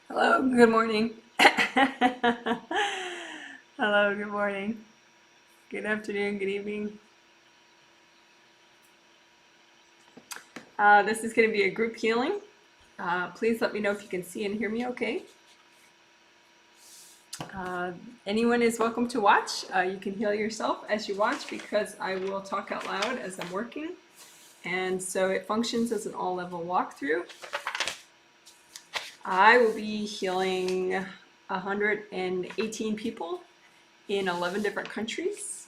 Hello, good morning. Hello, good morning. Good afternoon, good evening. This is going to be a group healing. Please let me know if you can see and hear me okay. Uh, Anyone is welcome to watch. You can heal yourself as you watch because I will talk out loud as I'm working. And so it functions as an all-level walkthrough. I will be healing 118 people in 11 different countries.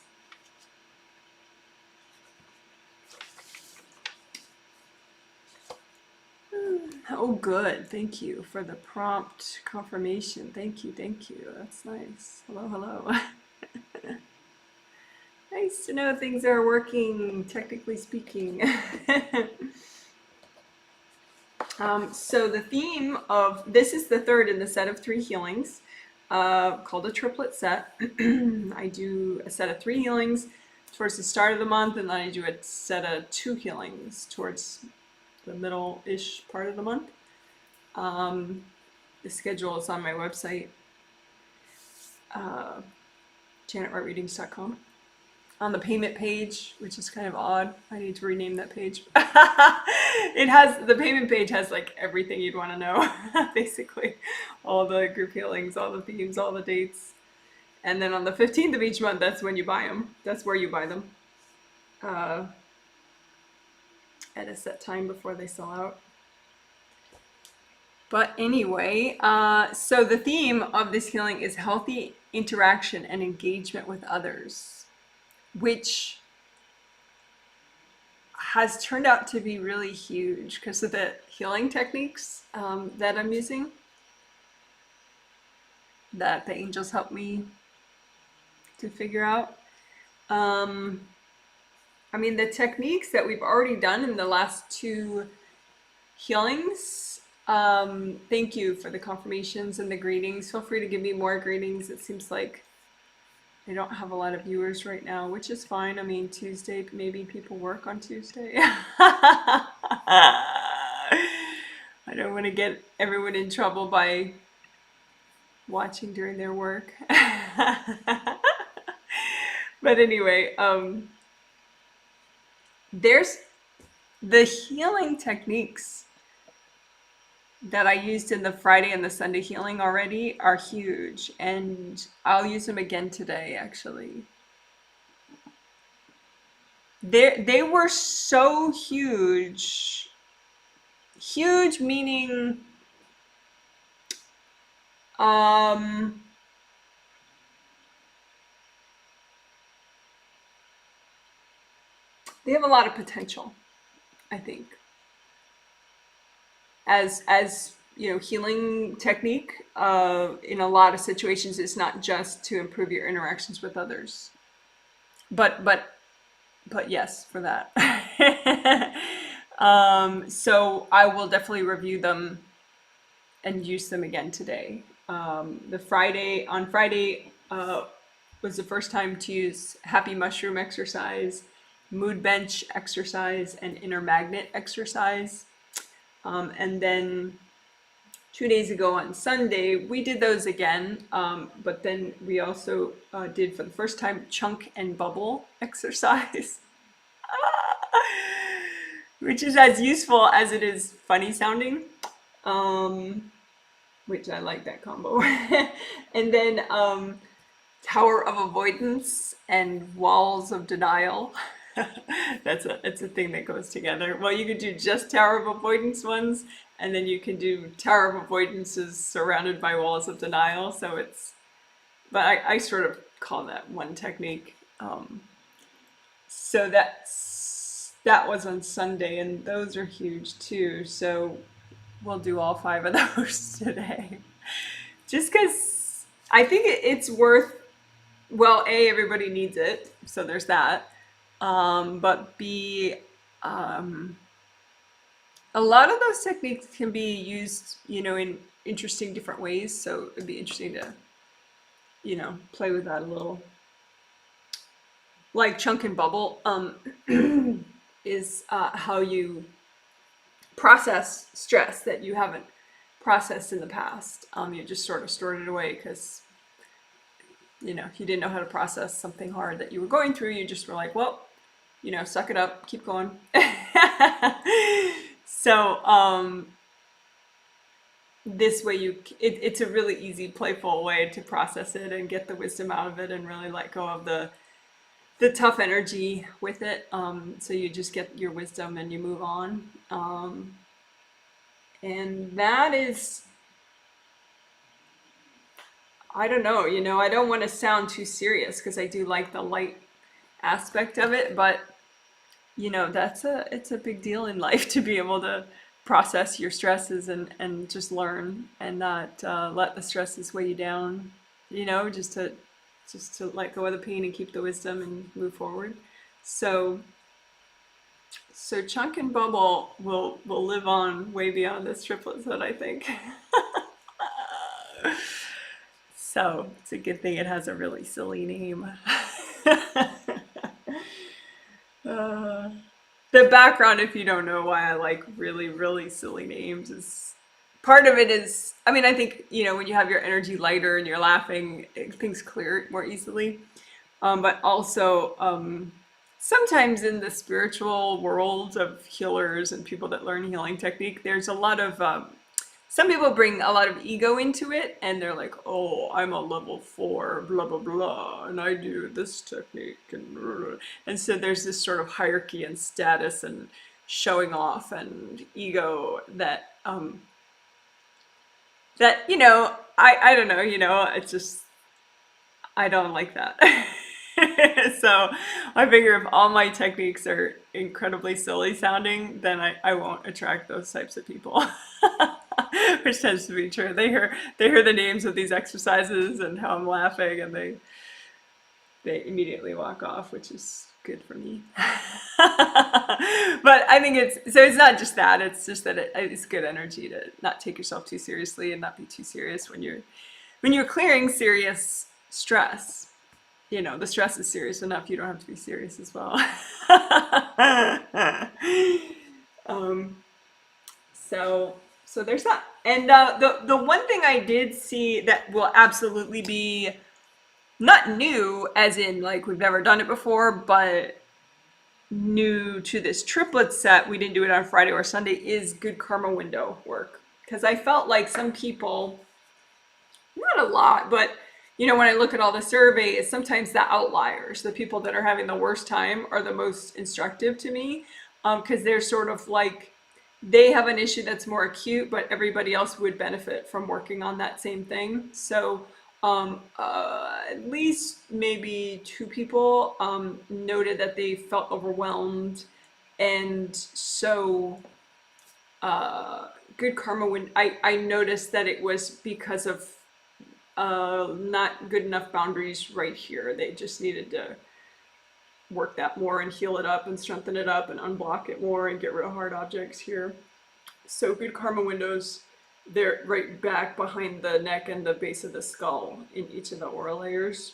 Oh, good. Thank you for the prompt confirmation. Thank you. Thank you. That's nice. Hello, hello. Nice to know things are working, technically speaking. So the theme of this is the third in the set of 3 healings, called a triplet set. I do a set of 3 healings towards the start of the month, and then I do a set of 2 healings towards the middle-ish part of the month. The schedule is on my website, janetwrightreadings.com. On the payment page, which is kind of odd. I need to rename that page. The payment page has like everything you'd want to know, basically. All the group healings, all the themes, all the dates. And then on the 15th of each month, that's when you buy them. That's where you buy them. At a set time before they sell out. But anyway, so the theme of this healing is healthy interaction and engagement with others, which has turned out to be really huge because of the healing techniques that I'm using, that the angels help me to figure out. I mean, the techniques that we've already done in the last 2 healings, thank you for the confirmations and the greetings. Feel free to give me more greetings. It seems like I don't have a lot of viewers right now, which is fine. I mean, Tuesday, maybe people work on Tuesday. I don't want to get everyone in trouble by watching during their work. But anyway, there's the healing techniques that I used in the Friday and the Sunday healing already are huge, and I'll use them again today, actually. They were so huge. Huge meaning they have a lot of potential, I think. As you know, healing technique in a lot of situations is not just to improve your interactions with others, but yes, for that. So I will definitely review them and use them again today. On Friday was the first time to use happy mushroom exercise, mood bench exercise, and inner magnet exercise. And then 2 days ago on Sunday, we did those again, but then we also did for the first time chunk and bubble exercise, which is as useful as it is funny sounding, which I like that combo. And then Tower of Avoidance and Walls of Denial. It's a thing that goes together. Well, you could do just Tower of Avoidance ones, and then you can do Tower of Avoidances surrounded by Walls of Denial. So but I sort of call that one technique. So that was on Sunday, and those are huge too. So we'll do all 5 of those today. Just because I think it's worth, well, A, everybody needs it, so there's that. But B, a lot of those techniques can be used, in interesting different ways. So it'd be interesting to, play with that a little. Like chunk and bubble is how you process stress that you haven't processed in the past. You just sort of stored it away because, you didn't know how to process something hard that you were going through. You just were like, well, suck it up, keep going. So, this way it's a really easy, playful way to process it and get the wisdom out of it and really let go of the tough energy with it. So you just get your wisdom and you move on. And that is, I don't know, I don't want to sound too serious because I do like the light aspect of it, but it's a big deal in life to be able to process your stresses and just learn and not let the stresses weigh you down, just to let go of the pain and keep the wisdom and move forward. So Chunk and Bubble will live on way beyond this triplet set, I think. So it's a good thing it has a really silly name. The background, if you don't know why I like really, really silly names, is part of it is, I think, when you have your energy lighter and you're laughing, things clear more easily. But also, sometimes in the spiritual world of healers and people that learn healing technique, there's a lot of, some people bring a lot of ego into it and they're like, oh, I'm a level 4, blah, blah, blah, and I do this technique. And so there's this sort of hierarchy and status and showing off and ego that, I don't know, it's just, I don't like that. So I figure if all my techniques are incredibly silly sounding, then I won't attract those types of people. Which tends to be true. They hear the names of these exercises and how I'm laughing, and they immediately walk off, which is good for me. But I think it's not just that. It's just that it's good energy to not take yourself too seriously and not be too serious when you're clearing serious stress. The stress is serious enough. You don't have to be serious as well. um, so there's that. And the one thing I did see that will absolutely be not new, as in like we've never done it before, but new to this triplet set, we didn't do it on Friday or Sunday, is good karma window work. Because I felt like some people, not a lot, but when I look at all the surveys, sometimes the outliers, the people that are having the worst time, are the most instructive to me, because they're sort of like, they have an issue that's more acute, but everybody else would benefit from working on that same thing. So at least maybe 2 people noted that they felt overwhelmed, and so good karma, when I noticed that it was because of not good enough boundaries right here. They just needed to work that more and heal it up and strengthen it up and unblock it more and get rid of hard objects here. So good karma windows, they're right back behind the neck and the base of the skull in each of the aura layers.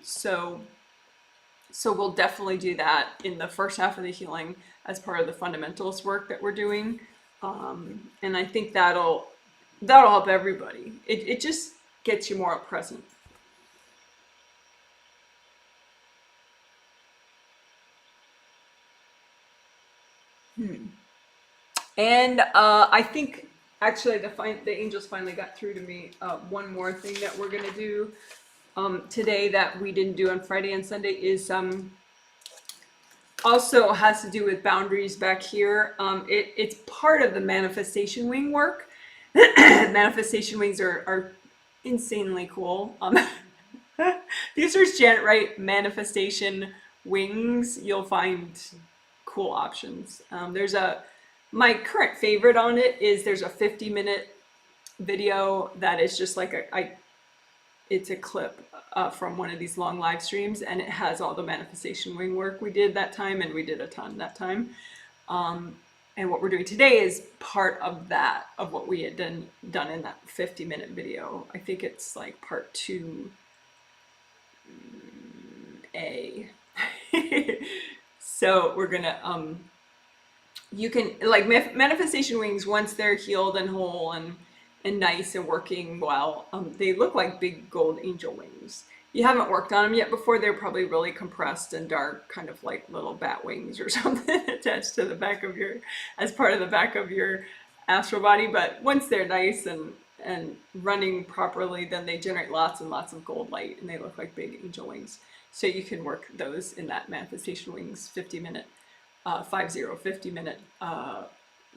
So we'll definitely do that in the first half of the healing as part of the fundamentals work that we're doing. And I think that'll help everybody. It just gets you more present. And I think actually the angels finally got through to me. One more thing that we're gonna do today that we didn't do on Friday and Sunday is also has to do with boundaries back here. It's part of the manifestation wing work. Manifestation wings are insanely cool. These are Janet Wright manifestation wings. You'll find cool options. My current favorite on it is there's a 50-minute video that is just like it's a clip from one of these long live streams, and it has all the manifestation wing work we did that time, and we did a ton that time. And what we're doing today is part of that, of what we had done in that 50-minute video. I think it's like part 2A. So we're gonna you can like manifestation wings once they're healed and whole and nice and working well. They look like big gold angel wings. You haven't worked on them yet before. They're probably really compressed and dark, kind of like little bat wings or something attached to the back of your, as part of the back of your astral body. But once they're nice and running properly, then they generate lots and lots of gold light, and they look like big angel wings. So you can work those in that manifestation wings 50-minute 50-minute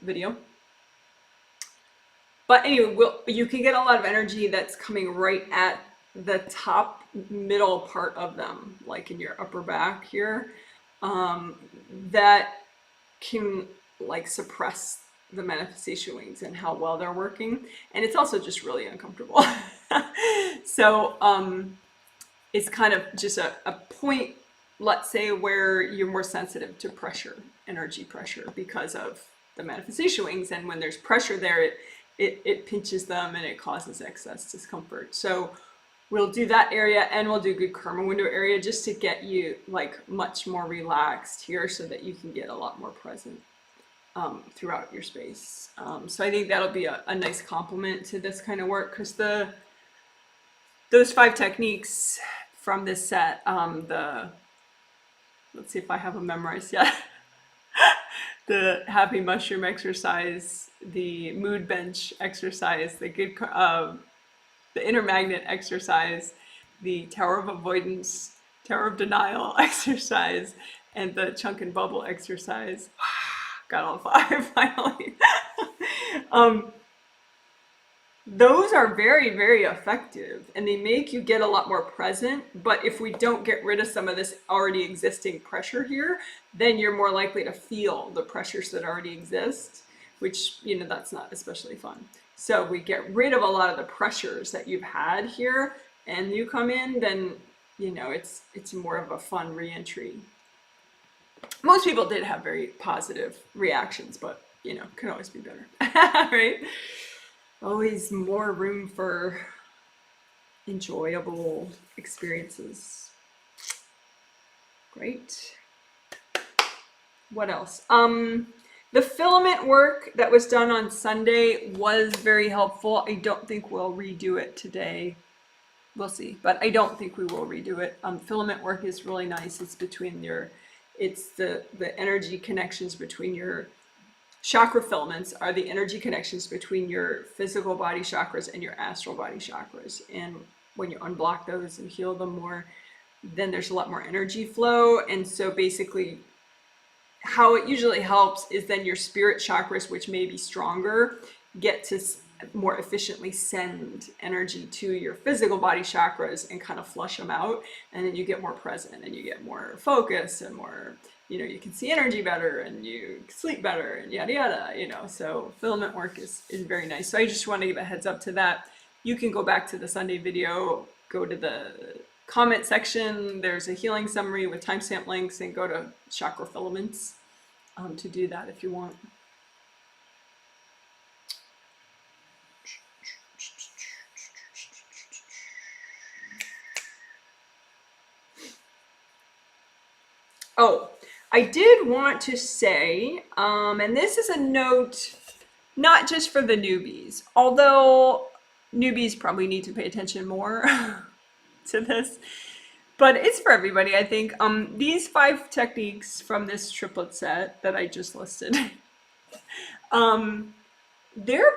video. But anyway, you can get a lot of energy that's coming right at the top middle part of them, like in your upper back here, that can like suppress the manifestation wings and how well they're working. And it's also just really uncomfortable. So it's kind of just a point, let's say, where you're more sensitive to pressure, energy pressure, because of the manifestation wings. And when there's pressure there, it pinches them and it causes excess discomfort. So we'll do that area, and we'll do good karma window area just to get you like much more relaxed here so that you can get a lot more present throughout your space. So I think that'll be a nice complement to this kind of work, because those 5 techniques from this set, let's see if I have them memorized yet. The happy mushroom exercise, the mood bench exercise, the inner magnet exercise, the tower of avoidance, tower of denial exercise, and the chunk and bubble exercise. Got all 5 finally. Those are very, very effective, and they make you get a lot more present. But if we don't get rid of some of this already existing pressure here, then you're more likely to feel the pressures that already exist, which, you know, that's not especially fun. So we get rid of a lot of the pressures that you've had here, and you come in, then, you know, it's more of a fun re-entry. Most people did have very positive reactions, but, you know, can always be better, right? Always more room for enjoyable experiences. Great. What else? The filament work that was done on Sunday was very helpful. I don't think we'll redo it today. We'll see, but I don't think we will redo it. Filament work is really nice. It's between it's the energy connections between your chakra filaments are the energy connections between your physical body chakras and your astral body chakras. And when you unblock those and heal them more, then there's a lot more energy flow. And so basically how it usually helps is then your spirit chakras, which may be stronger, get to more efficiently send energy to your physical body chakras and kind of flush them out. And then you get more present and you get more focus and more, you know, you can see energy better and you sleep better and yada yada, you know. So filament work is very nice. So I just want to give a heads up to that. You can go back to the Sunday video, go to the comment section. There's a healing summary with timestamp links, and go to chakra filaments to do that if you want. Oh, I did want to say, and this is a note not just for the newbies, although newbies probably need to pay attention more to this, but it's for everybody, I think. These 5 techniques from this triplet set that I just listed, they're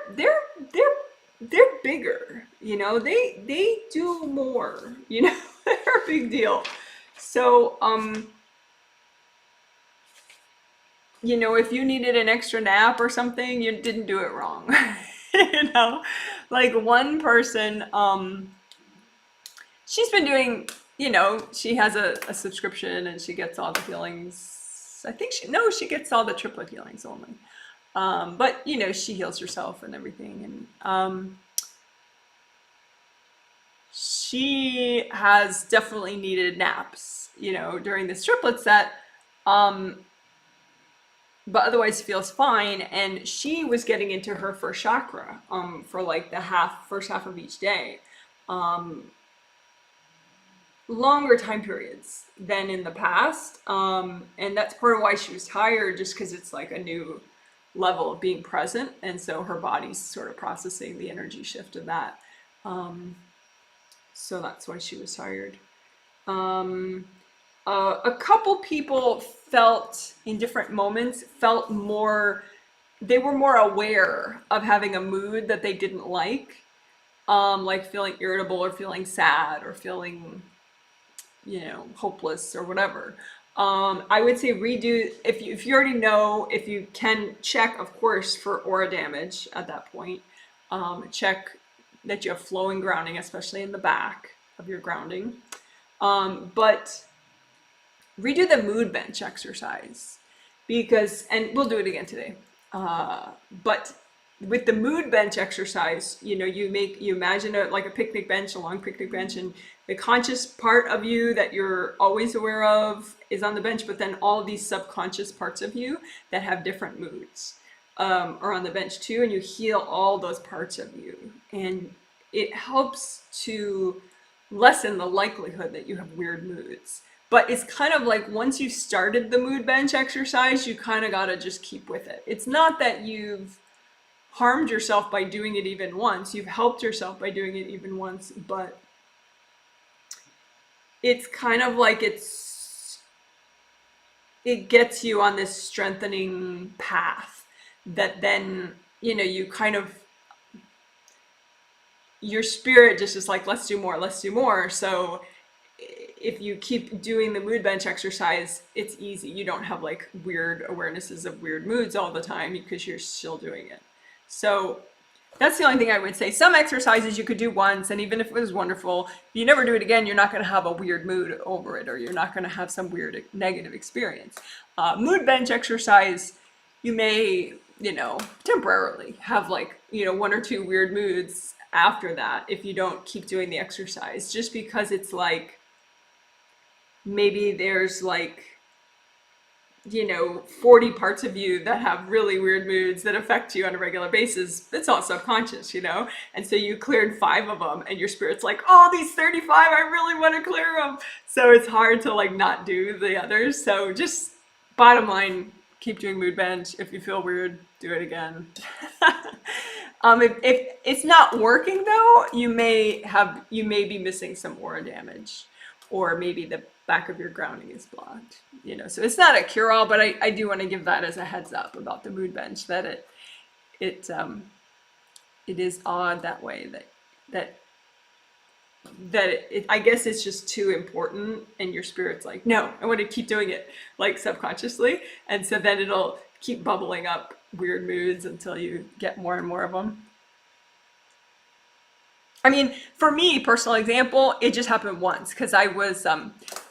bigger, you know, they do more, you know, they're a big deal. So, you know, if you needed an extra nap or something, you didn't do it wrong. You know, like one person, she's been doing, you know, she has a subscription and she gets all the healings. I think she gets all the triplet healings only. But, you know, she heals herself and everything. And she has definitely needed naps, you know, during this triplet set. But otherwise feels fine. And she was getting into her first chakra for like the first half of each day. longer time periods than in the past. And that's part of why she was tired, just because it's like a new level of being present. And so her body's sort of processing the energy shift of that. Um, so that's why she was tired. Um, a couple people felt in different moments, felt more, they were more aware of having a mood that they didn't like feeling irritable or feeling sad or feeling, hopeless or whatever. I would say redo, if you already know, if you can check, of course, for aura damage at that point. Check that you have flowing grounding, especially in the back of your grounding. But redo the mood bench exercise because, and we'll do it again today. But with the mood bench exercise, you imagine like a picnic bench, a long picnic bench, and the conscious part of you that you're always aware of is on the bench, but then all these subconscious parts of you that have different moods are on the bench too, and you heal all those parts of you, and it helps to lessen the likelihood that you have weird moods. But it's kind of like once you've started the mood bench exercise, you kind of got to just keep with it. It's not that you've harmed yourself by doing it even once. You've helped yourself by doing it even once, but it's kind of like it gets you on this strengthening path that then, you kind of, your spirit just is like, let's do more, let's do more. So if you keep doing the mood bench exercise, it's easy. You don't have like weird awarenesses of weird moods all the time because you're still doing it. So that's the only thing I would say. Some exercises you could do once, and even if it was wonderful, if you never do it again, you're not going to have a weird mood over it, or you're not going to have some weird negative experience. Mood bench exercise, you may, temporarily have like, one or two weird moods after that if you don't keep doing the exercise, just because it's like, maybe there's like, 40 parts of you that have really weird moods that affect you on a regular basis. It's all subconscious, and so you cleared 5 of them and your spirit's like, oh, these 35, I really want to clear them. So it's hard to like not do the others. So just bottom line, keep doing mood bench. If you feel weird, do it again. If it's not working though, you may be missing some aura damage, or maybe the back of your grounding is blocked. So it's not a cure-all, but I do want to give that as a heads up about the mood bench, that it is odd that way, that I guess it's just too important, and your spirit's like, no, I want to keep doing it, like subconsciously, and so then it'll keep bubbling up weird moods until you get more and more of them. I mean, for me, personal example, it just happened once because I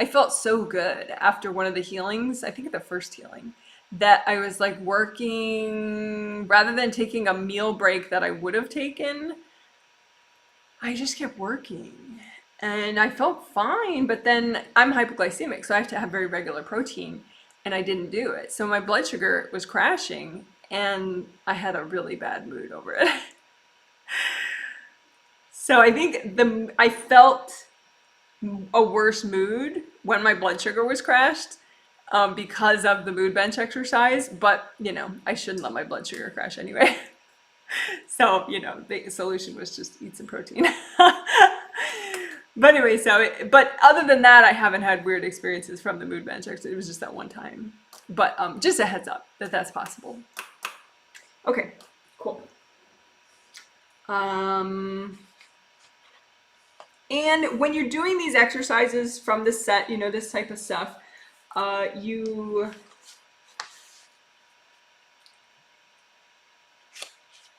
felt so good after one of the healings, I think the first healing, that I was like working, rather than taking a meal break that I would have taken, I just kept working. And I felt fine, but then I'm hypoglycemic, so I have to have very regular protein, and I didn't do it. So my blood sugar was crashing, and I had a really bad mood over it. So I think I felt a worse mood when my blood sugar was crashed because of the mood bench exercise, but I shouldn't let my blood sugar crash anyway. So, the solution was just eat some protein. But anyway, but other than that, I haven't had weird experiences from the mood bench exercise. It was just that one time. But just a heads up that that's possible. Okay, cool. And when you're doing these exercises from the set, this type of stuff,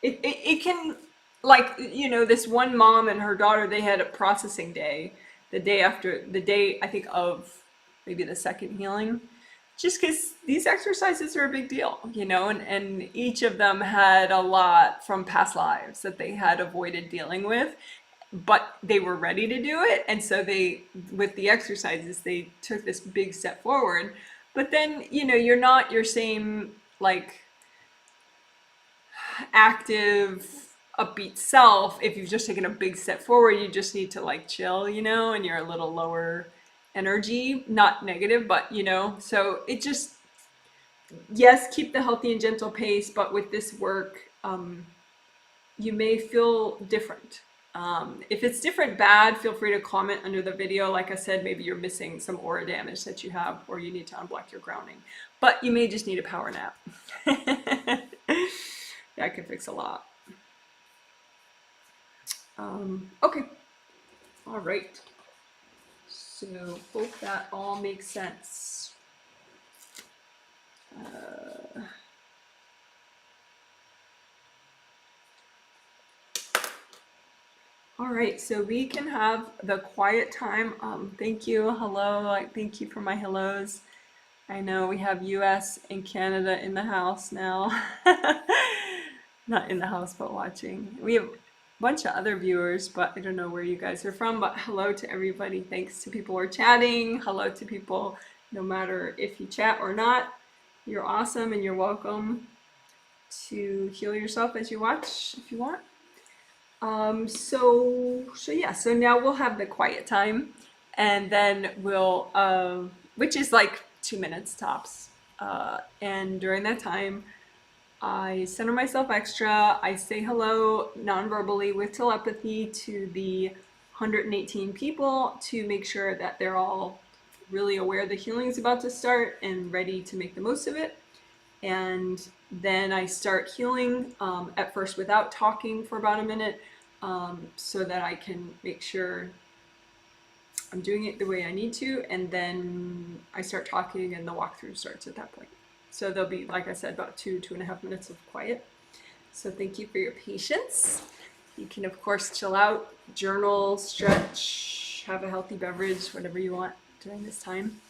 it can, like, this one mom and her daughter, they had a processing day, the day, I think, of maybe the second healing, just because these exercises are a big deal, and each of them had a lot from past lives that they had avoided dealing with, but they were ready to do it. And so with the exercises, they took this big step forward. But then, you're not your same, like, active, upbeat self if you've just taken a big step forward. You just need to like chill, and you're a little lower energy, not negative, but you know, so it just, yes, keep the healthy and gentle pace, but with this work, you may feel different. If it's different bad, feel free to comment under the video. Like I said, maybe you're missing some aura damage that you have, or you need to unblock your grounding. But you may just need a power nap. That can fix a lot. Okay. All right. So hope that all makes sense. All right, so we can have the quiet time. Thank you. Hello. Thank you for my hellos. I know we have US and Canada in the house now. Not in the house, but watching. We have a bunch of other viewers, but I don't know where you guys are from. But hello to everybody. Thanks to people who are chatting. Hello to people, no matter if you chat or not. You're awesome and you're welcome to heal yourself as you watch if you want. So now we'll have the quiet time, and then we'll, which is like 2 minutes tops. And during that time, I center myself extra. I say hello non-verbally with telepathy to the 118 people to make sure that they're all really aware the healing is about to start and ready to make the most of it. And then I start healing, at first without talking for about a minute, so that I can make sure I'm doing it the way I need to, and then I start talking and the walkthrough starts at that point. So there'll be, like I said, about 2.5 minutes of quiet. So thank you for your patience. You can, of course, chill out, journal, stretch, have a healthy beverage, whatever you want during this time.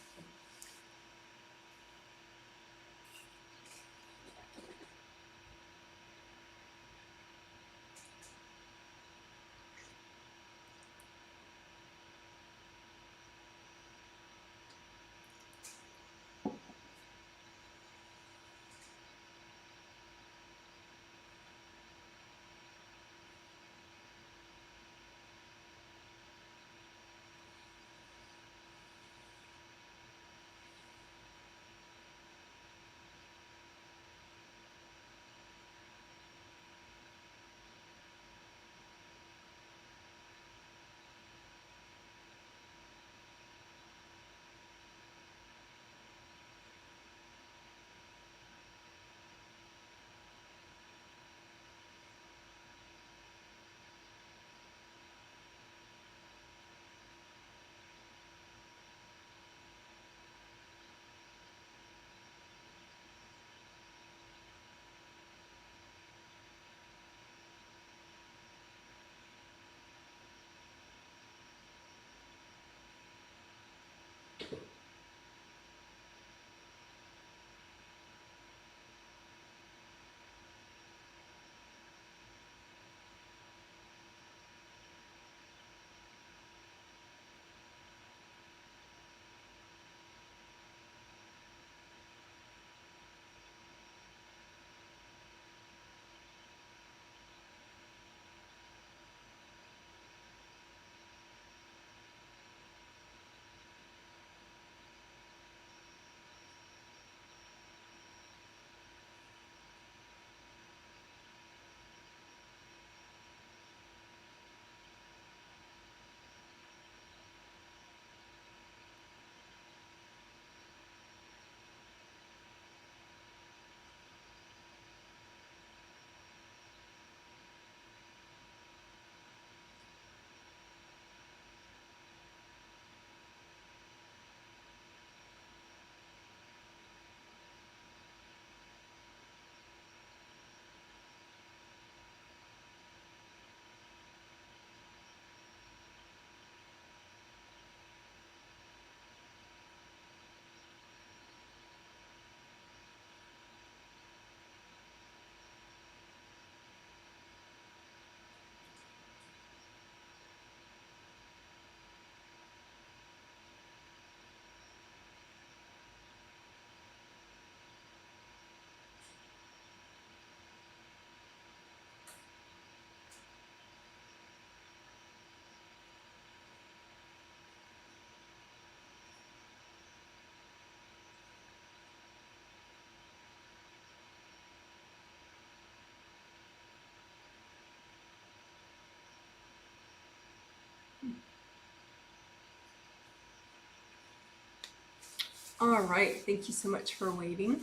All right, thank you so much for waiting.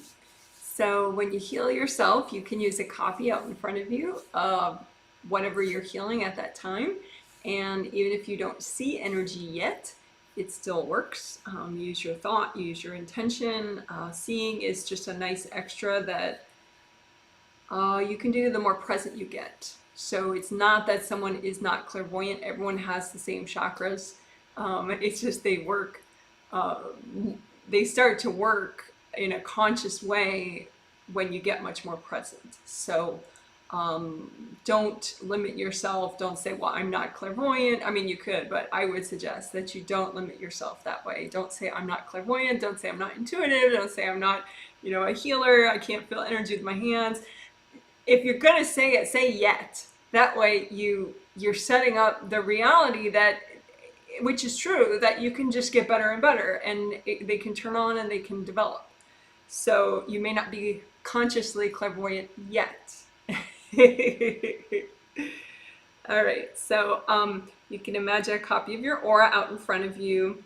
So when you heal yourself, you can use a copy out in front of you of whatever you're healing at that time. And even if you don't see energy yet, it still works. Use your thought, use your intention. Seeing is just a nice extra that you can do the more present you get. So it's not that someone is not clairvoyant. Everyone has the same chakras. It's just they work, uh, they start to work in a conscious way when you get much more present. So don't limit yourself. Don't say, well, I'm not clairvoyant. I mean, you could, but I would suggest that you don't limit yourself that way. Don't say, I'm not clairvoyant. Don't say, I'm not intuitive. Don't say, I'm not, a healer. I can't feel energy with my hands. If you're going to say it, say yet. That way you're setting up the reality that, which is true, that you can just get better and better, and they can turn on and they can develop. So you may not be consciously clairvoyant yet. All right, so you can imagine a copy of your aura out in front of you.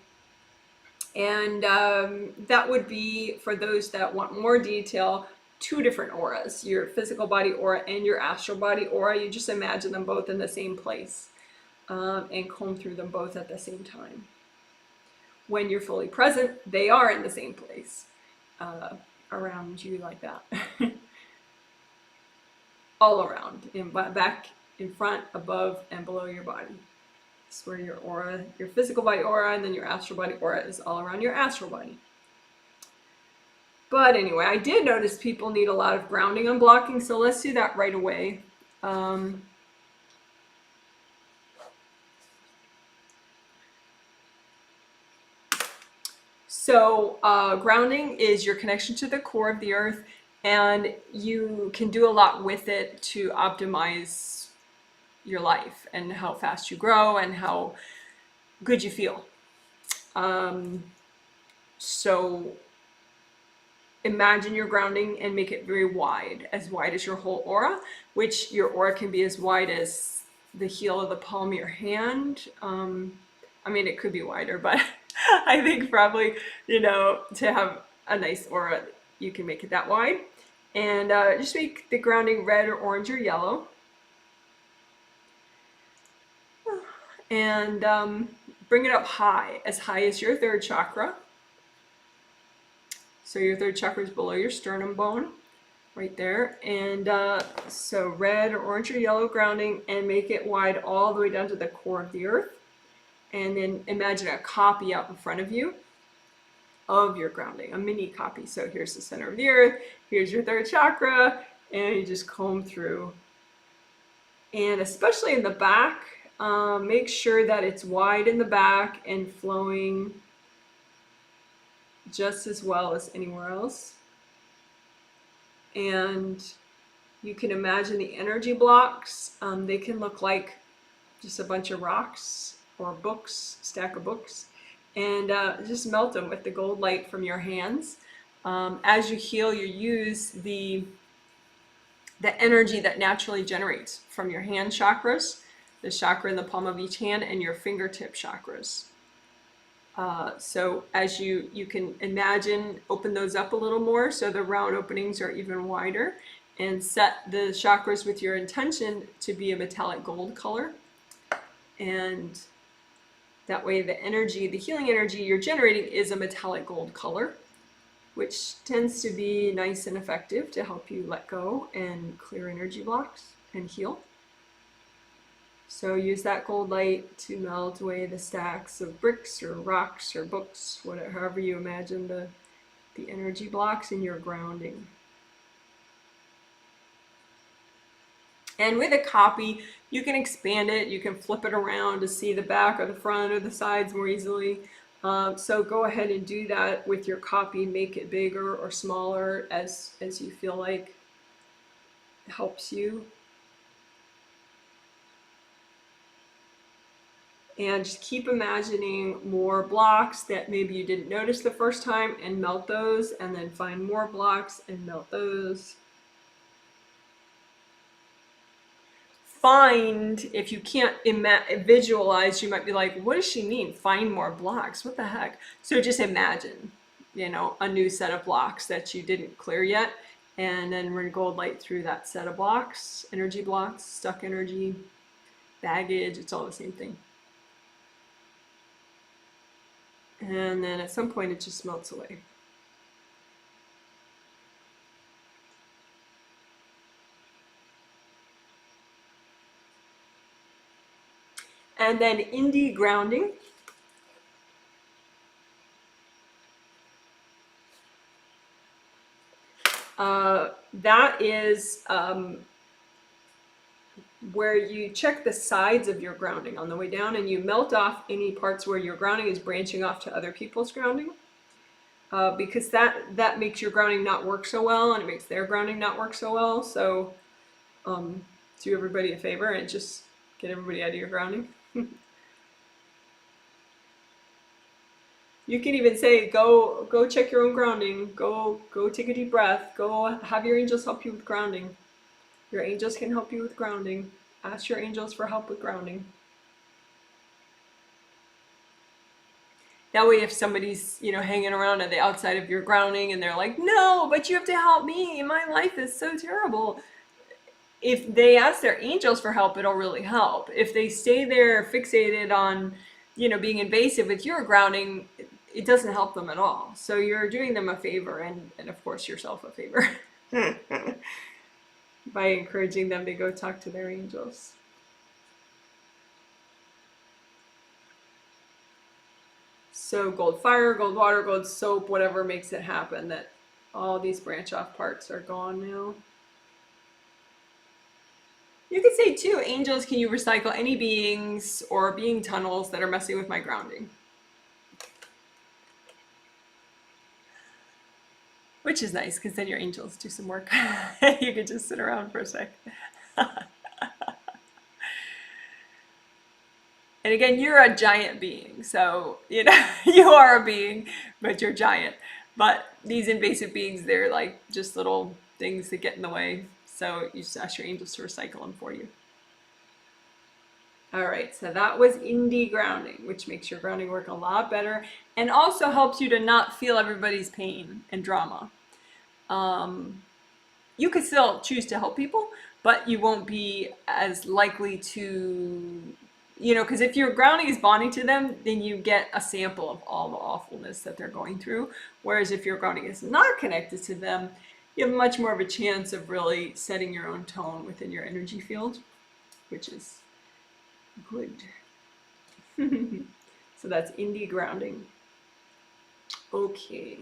And that would be, for those that want more detail, 2 different auras, your physical body aura and your astral body aura. You just imagine them both in the same place and comb through them both at the same time. When you're fully present, they are in the same place around you like that. All around, back, in front, above, and below your body. It's where your aura, your physical body aura, and then your astral body aura is all around your astral body. But anyway, I did notice people need a lot of grounding unblocking, so let's do that right away. So grounding is your connection to the core of the earth, and you can do a lot with it to optimize your life and how fast you grow and how good you feel. So imagine your grounding and make it very wide as your whole aura, which your aura can be as wide as the heel of the palm of your hand. I mean, it could be wider, but I think probably, to have a nice aura, you can make it that wide. And just make the grounding red or orange or yellow. And bring it up high as your 3rd chakra. So your 3rd chakra is below your sternum bone, right there. And so red or orange or yellow grounding, and make it wide all the way down to the core of the earth. And then imagine a copy out in front of you of your grounding, a mini copy. So here's the center of the earth, here's your 3rd chakra, and you just comb through. And especially in the back, make sure that it's wide in the back and flowing just as well as anywhere else. And you can imagine the energy blocks. They can look like just a bunch of rocks or books, stack of books, and just melt them with the gold light from your hands. As you heal, you use the energy that naturally generates from your hand chakras, the chakra in the palm of each hand, and your fingertip chakras. So as you can imagine, open those up a little more so the round openings are even wider, and set the chakras with your intention to be a metallic gold color. And that way the energy, the healing energy you're generating, is a metallic gold color, which tends to be nice and effective to help you let go and clear energy blocks and heal. So use that gold light to melt away the stacks of bricks or rocks or books, whatever, however you imagine the energy blocks in your grounding. And with a copy, you can expand it, you can flip it around to see the back or the front or the sides more easily. So go ahead and do that with your copy. Make it bigger or smaller as you feel like helps you. And just keep imagining more blocks that maybe you didn't notice the first time, and melt those, and then find more blocks and melt those. Find, if you can't visualize, you might be like, what does she mean? Find more blocks? What the heck? So just imagine. you know, a new set of blocks that you didn't clear yet. And then run gold light through that set of blocks, energy blocks, stuck energy, baggage, it's all the same thing. And then at some point it just melts away. And then indie grounding. That is where you check the sides of your grounding on the way down, and you melt off any parts where your grounding is branching off to other people's grounding, because that makes your grounding not work so well, and it makes their grounding not work so well. So do everybody a favor and just get everybody out of your grounding. You can even say, go check your own grounding, go take a deep breath, go have your angels help you with grounding. Your angels can help you with grounding. Ask your angels for help with grounding. That way, if somebody's, you know, hanging around at the outside of your grounding and they're like, no, but you have to help me, my life is so terrible. If they ask their angels for help, it'll really help. If they stay there fixated on, you know, being invasive with your grounding, it doesn't help them at all. So you're doing them a favor, and of course yourself a favor by encouraging them to go talk to their angels. So gold fire, gold water, gold soap, whatever makes it happen, that all these branch off parts are gone now. You could say too, angels, can you recycle any beings or being tunnels that are messing with my grounding? Which is nice, because then your angels do some work. You could just sit around for a sec. And again, you're a giant being, so, you know, you are a being, but you're giant. But these invasive beings, they're like just little things that get in the way. So you just ask your angels to recycle them for you. All right, so that was indie grounding, which makes your grounding work a lot better and also helps you to not feel everybody's pain and drama. You could still choose to help people, but you won't be as likely to, you know, because if your grounding is bonding to them, then you get a sample of all the awfulness that they're going through. Whereas if your grounding is not connected to them, you have much more of a chance of really setting your own tone within your energy field, which is good. So that's indie grounding. Okay.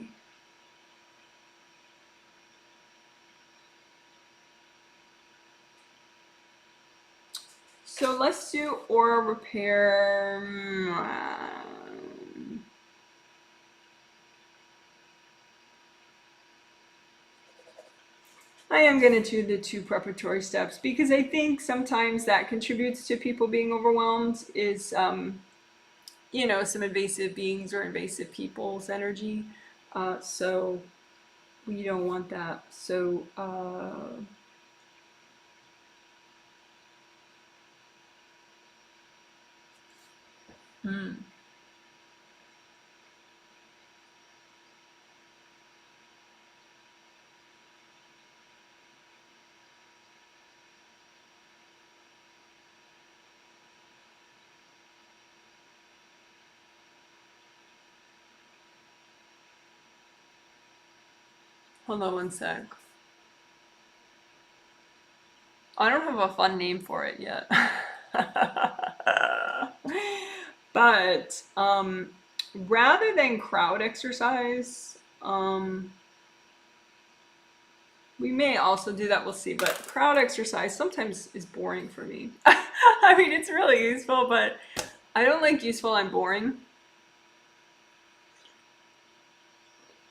So let's do aura repair. I am going to do the 2 preparatory steps because I think sometimes that contributes to people being overwhelmed is, you know, some invasive beings or invasive people's energy. So we don't want that. So, hold on one sec. I don't have a fun name for it yet. But rather than crowd exercise, we may also do that, we'll see. But crowd exercise sometimes is boring for me. I mean, it's really useful, but I don't like useful and boring.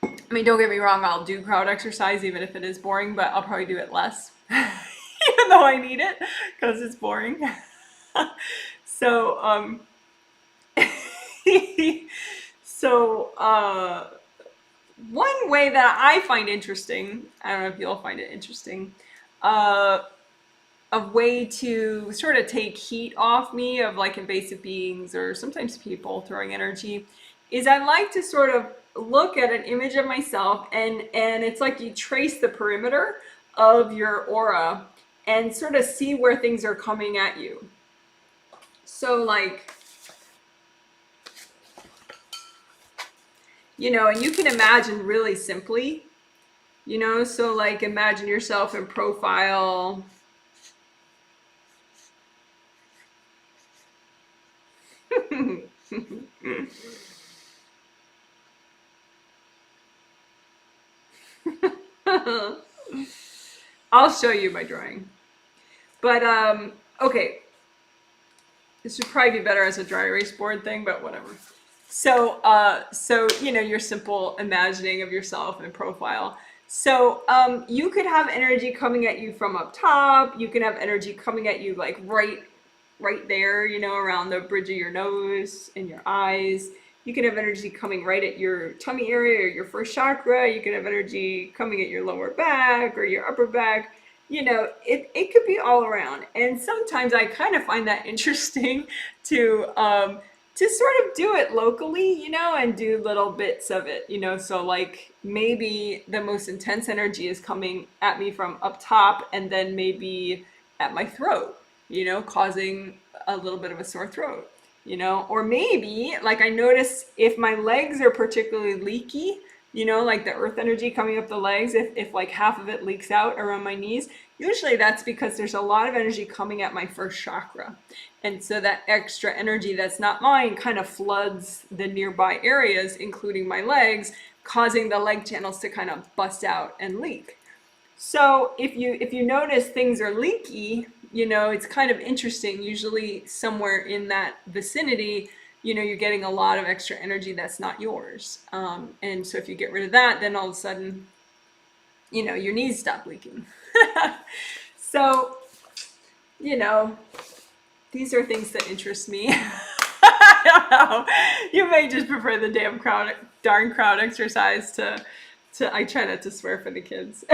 I mean, don't get me wrong, I'll do crowd exercise even if it is boring, but I'll probably do it less, even though I need it, because it's boring. So, one way that I find interesting, I don't know if you'll find it interesting, a way to sort of take heat off me of like invasive beings or sometimes people throwing energy, is I like to sort of look at an image of myself, and it's like you trace the perimeter of your aura and sort of see where things are coming at you. So like, and you can imagine really simply, so like imagine yourself in profile. I'll show you my drawing. But okay, this would probably be better as a dry erase board thing, but whatever. So your simple imagining of yourself in profile. So you could have energy coming at you from up top. You can have energy coming at you like right there, around the bridge of your nose and your eyes. You can have energy coming right at your tummy area or your first chakra. You can have energy coming at your lower back or your upper back. It could be all around. And sometimes I kind of find that interesting to sort of do it locally, and do little bits of it, so like maybe the most intense energy is coming at me from up top and then maybe at my throat, causing a little bit of a sore throat, or maybe like I notice if my legs are particularly leaky, like the earth energy coming up the legs, if like half of it leaks out around my knees, usually that's because there's a lot of energy coming at my first chakra. And so that extra energy that's not mine kind of floods the nearby areas, including my legs, causing the leg channels to kind of bust out and leak. So if you notice things are leaky, it's kind of interesting. Usually somewhere in that vicinity, you're getting a lot of extra energy that's not yours. And so if you get rid of that, then all of a sudden, your knees stop leaking. So, these are things that interest me. I don't know. You may just prefer the darn crowd exercise to I try not to swear for the kids.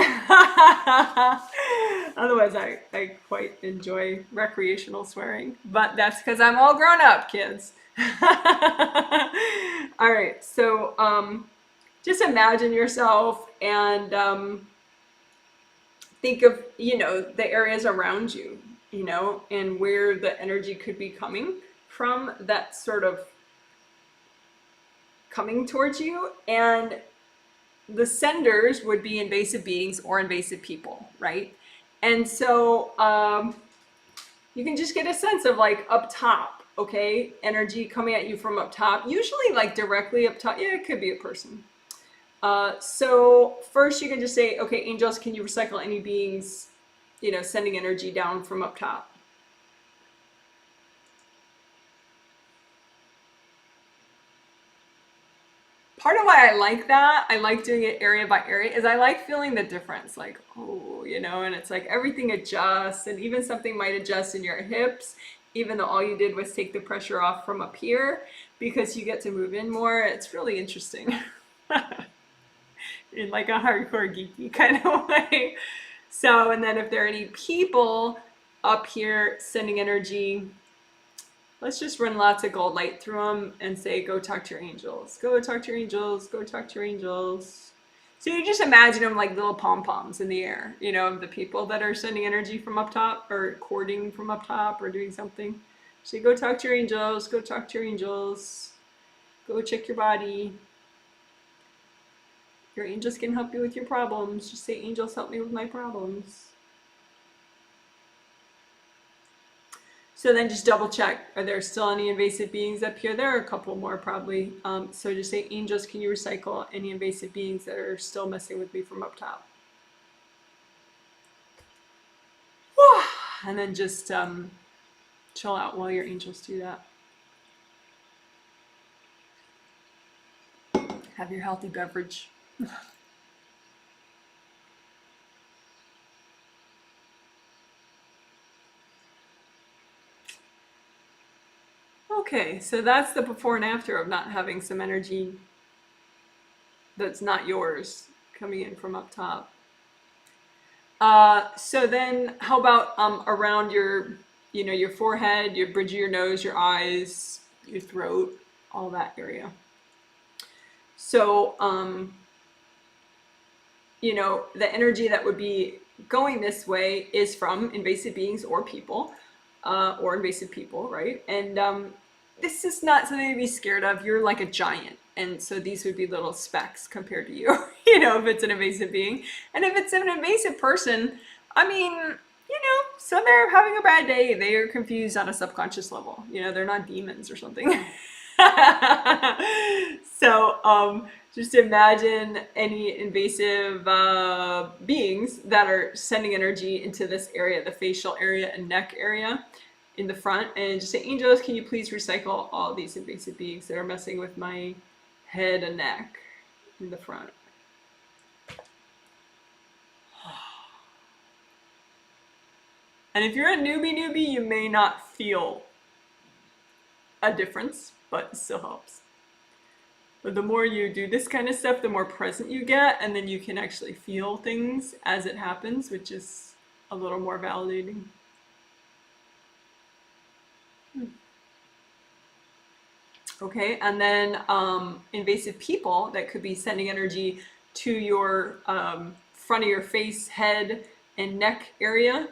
Otherwise, I quite enjoy recreational swearing. But that's because I'm all grown up, kids. All right, so just imagine yourself and think of, the areas around you, and where the energy could be coming from, that sort of coming towards you. And the senders would be invasive beings or invasive people, right? And so you can just get a sense of like up top, okay, energy coming at you from up top, usually like directly up top. Yeah, it could be a person. So first you can just say, okay, angels, can you recycle any beings, sending energy down from up top? Part of why I like that, I like doing it area by area, is I like feeling the difference, like, oh, and it's like everything adjusts, and even something might adjust in your hips, even though all you did was take the pressure off from up here, because you get to move in more. It's really interesting. In like a hardcore geeky kind of way. So, and then if there are any people up here sending energy, let's just run lots of gold light through them and say, go talk to your angels. Go talk to your angels. Go talk to your angels. So you just imagine them like little pom-poms in the air, of the people that are sending energy from up top or cording from up top or doing something. So go talk to your angels. Go talk to your angels. Go check your body. Your angels can help you with your problems. Just say, angels, help me with my problems. So then just double check, are there still any invasive beings up here? There are a couple more probably. So just say, angels, can you recycle any invasive beings that are still messing with me from up top? And then just chill out while your angels do that. Have your healthy beverage. Okay, so that's the before and after of not having some energy that's not yours coming in from up top. So then how about around your, your forehead, your bridge of your nose, your eyes, your throat, all that area. So, you know, the energy that would be going this way is from invasive beings or invasive people, right? And this is not something to be scared of. You're like a giant. And so these would be little specks compared to you, you know, if it's an invasive being. And if it's an invasive person, I mean, you know, so they're having a bad day. They are confused on a subconscious level. You know, they're not demons or something. So, just imagine any invasive beings that are sending energy into this area, the facial area and neck area in the front, and just say, angels, can you please recycle all these invasive beings that are messing with my head and neck in the front. And if you're a newbie, you may not feel a difference, but it still helps. But the more you do this kind of stuff, the more present you get, and then you can actually feel things as it happens, which is a little more validating. Okay, and then invasive people that could be sending energy to your front of your face, head, and neck area.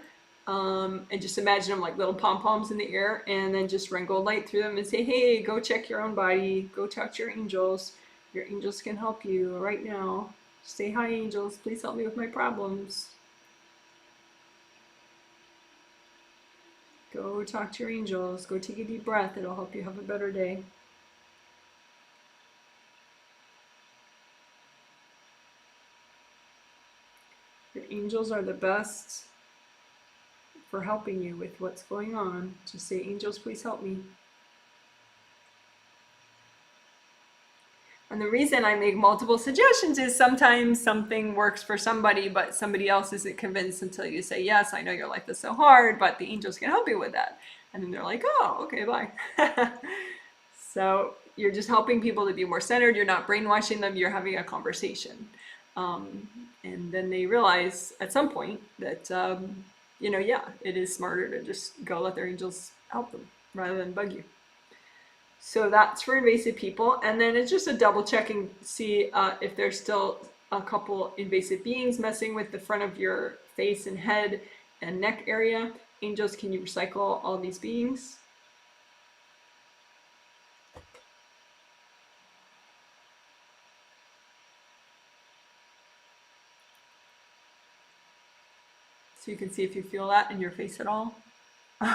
And just imagine them like little pom-poms in the air, and then just run gold light through them and say, hey, go check your own body, go talk to your angels. Your angels can help you right now. Say, hi angels, please help me with my problems. Go talk to your angels, go take a deep breath, it'll help you have a better day. Your angels are the best for helping you with what's going on. Just say, angels, please help me. And the reason I make multiple suggestions is sometimes something works for somebody, but somebody else isn't convinced until you say, yes, I know your life is so hard, but the angels can help you with that. And then they're like, oh, okay, bye. So you're just helping people to be more centered. You're not brainwashing them. You're having a conversation. And then they realize at some point that, you know, yeah, it is smarter to just go let their angels help them rather than bug you. So that's for invasive people. And then it's just a double checking, see if there's still a couple invasive beings messing with the front of your face and head and neck area. Angels, can you recycle all these beings? So you can see if you feel that in your face at all. There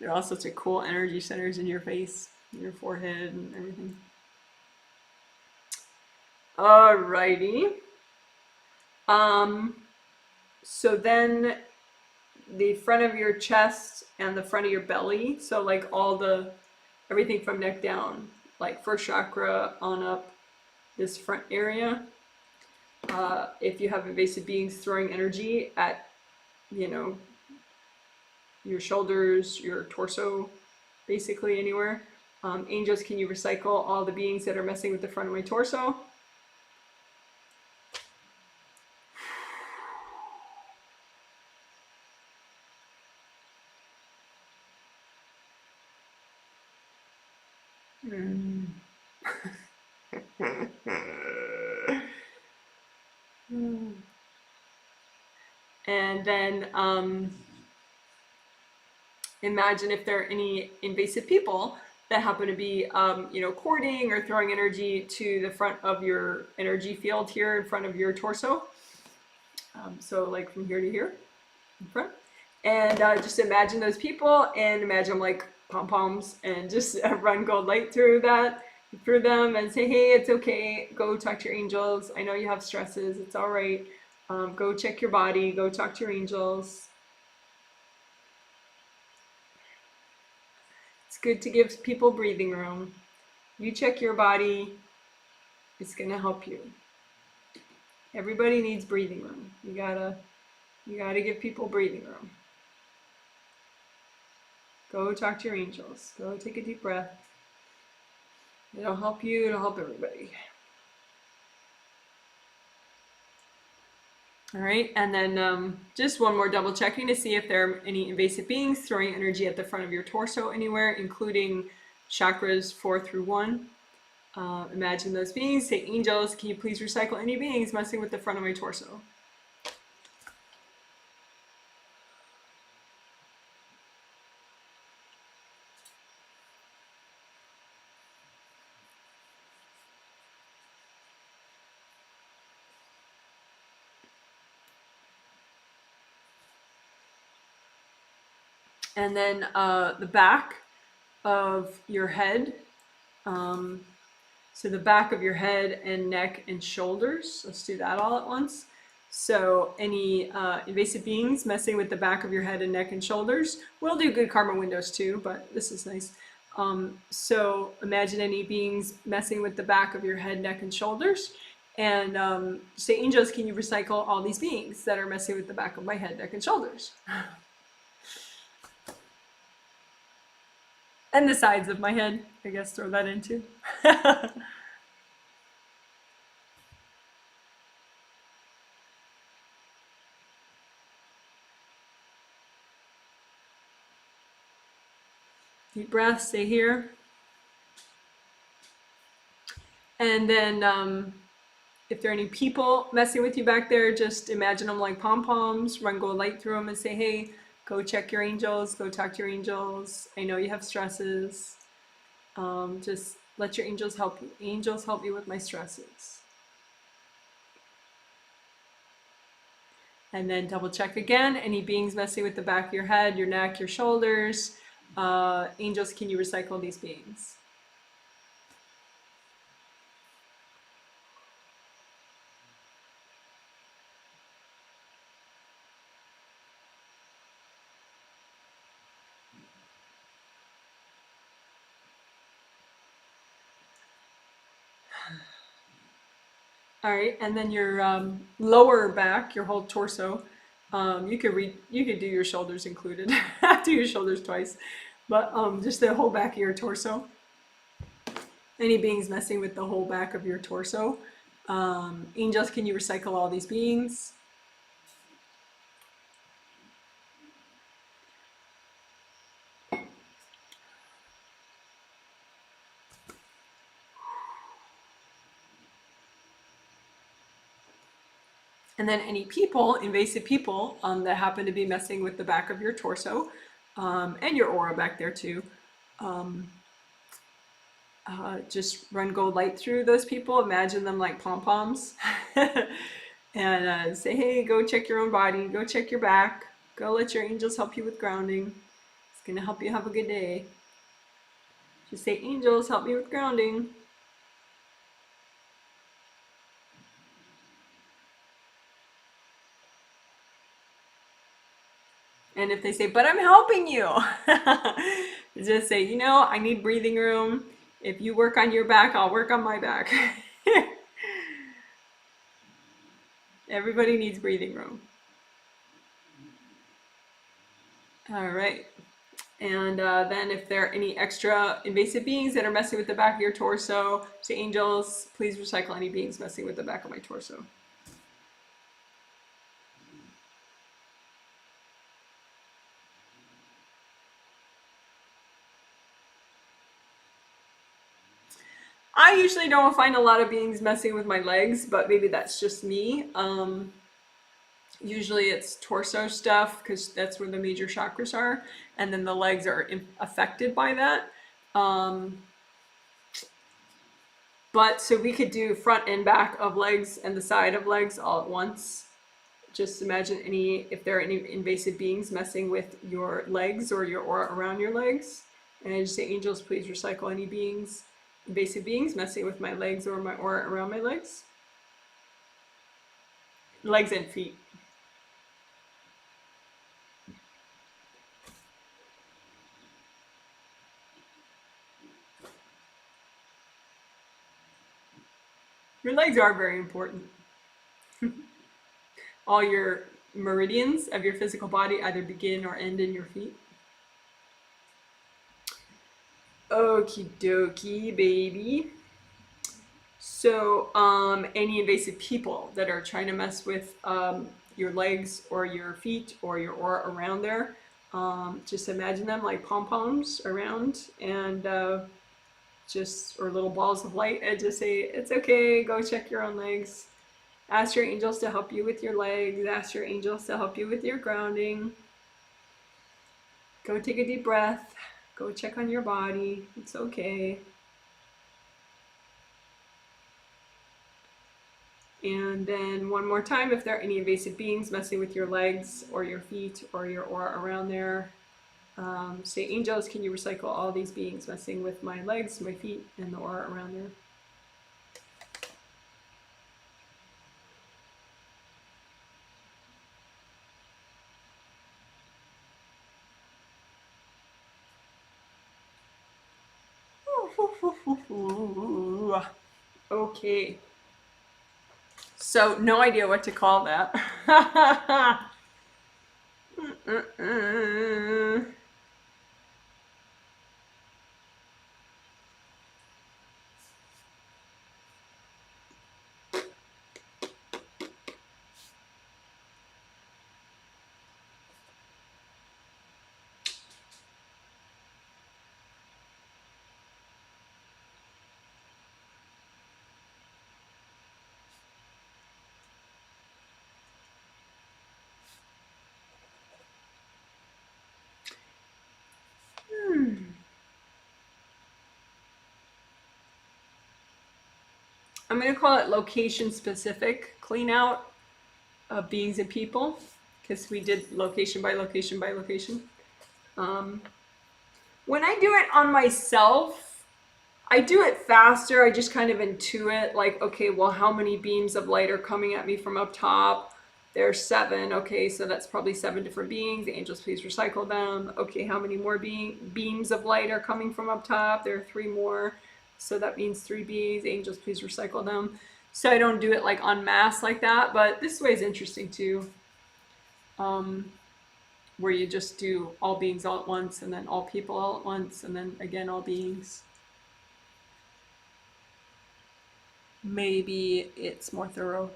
are all sorts of cool energy centers in your face, in your forehead, and everything. Alrighty. So then the front of your chest and the front of your belly, so like everything from neck down, like first chakra on up, this front area. If you have invasive beings throwing energy at, you know, your shoulders, your torso, basically anywhere. Angels, can you recycle all the beings that are messing with the front of my torso? And then imagine if there are any invasive people that happen to be, you know, courting or throwing energy to the front of your energy field here in front of your torso. So like from here to here in front. And just imagine those people and imagine them like pom-poms and just run gold light through them and say, hey, it's okay. Go talk to your angels. I know you have stresses. It's all right. Go check your body. Go talk to your angels. It's good to give people breathing room. You check your body. It's going to help you. Everybody needs breathing room. You gotta give people breathing room. Go talk to your angels. Go take a deep breath. It'll help you. It'll help everybody. All right, and then just one more double checking to see if there are any invasive beings throwing energy at the front of your torso anywhere, including chakras 4 through 1. Imagine those beings. Say, angels, can you please recycle any beings messing with the front of my torso? And then the back of your head. So the back of your head and neck and shoulders. Let's do that all at once. So any invasive beings messing with the back of your head and neck and shoulders. We'll do good karma windows too, but this is nice. So imagine any beings messing with the back of your head, neck, and shoulders. And say, angels, can you recycle all these beings that are messing with the back of my head, neck, and shoulders? And the sides of my head, I guess, throw that into. Deep breath, stay here. And then if there are any people messing with you back there, just imagine them like pom-poms, run go light through them and say, hey, go check your angels, go talk to your angels. I know you have stresses. Just let your angels help you. Angels, help me with my stresses. And then double check again. Any beings messing with the back of your head, your neck, your shoulders. Angels, can you recycle these beings? All right, and then your lower back, your whole torso. You could do your shoulders included. Do your shoulders twice, but just the whole back of your torso. Any beings messing with the whole back of your torso. Angels, can you recycle all these beings? And then any people, invasive people, that happen to be messing with the back of your torso, and your aura back there too. Just run gold light through those people. Imagine them like pom-poms. And say, hey, go check your own body. Go check your back. Go let your angels help you with grounding. It's going to help you have a good day. Just say, angels, help me with grounding. And if they say, but I'm helping you, just say, you know, I need breathing room. If you work on your back, I'll work on my back. Everybody needs breathing room. All right. And then if there are any extra invasive beings that are messing with the back of your torso, say, angels, please recycle any beings messing with the back of my torso. I usually don't find a lot of beings messing with my legs, but maybe that's just me. Usually it's torso stuff because that's where the major chakras are, and then the legs are affected by that. But so we could do front and back of legs and the side of legs all at once. Just imagine if there are any invasive beings messing with your legs or your aura around your legs. And I just say, angels, please recycle any beings, invasive beings messing with my legs or my aura around my legs. Legs and feet. Your legs are very important. All your meridians of your physical body either begin or end in your feet. Okie dokie, baby. So, any invasive people that are trying to mess with your legs or your feet or your aura around there, just imagine them like pom-poms around and or little balls of light, and just say, it's okay, go check your own legs. Ask your angels to help you with your legs. Ask your angels to help you with your grounding. Go take a deep breath. Go check on your body. It's okay. And then one more time, if there are any invasive beings messing with your legs or your feet or your aura around there, say, angels, can you recycle all these beings messing with my legs, my feet, and the aura around there? Okay. So, no idea what to call that. I'm going to call it location specific clean out of beings and people, because we did location by location by location. When I do it on myself, I do it faster. I just kind of intuit, like, okay, well, how many beams of light are coming at me from up top? There's 7. Okay, so that's probably 7 different beings. The angels, please recycle them. Okay, how many more beams of light are coming from up top? There are 3 more. So that means 3 beings. Angels, please recycle them. So I don't do it like en masse like that, but this way is interesting too. Where you just do all beings all at once, and then all people all at once, and then again all beings. Maybe it's more thorough.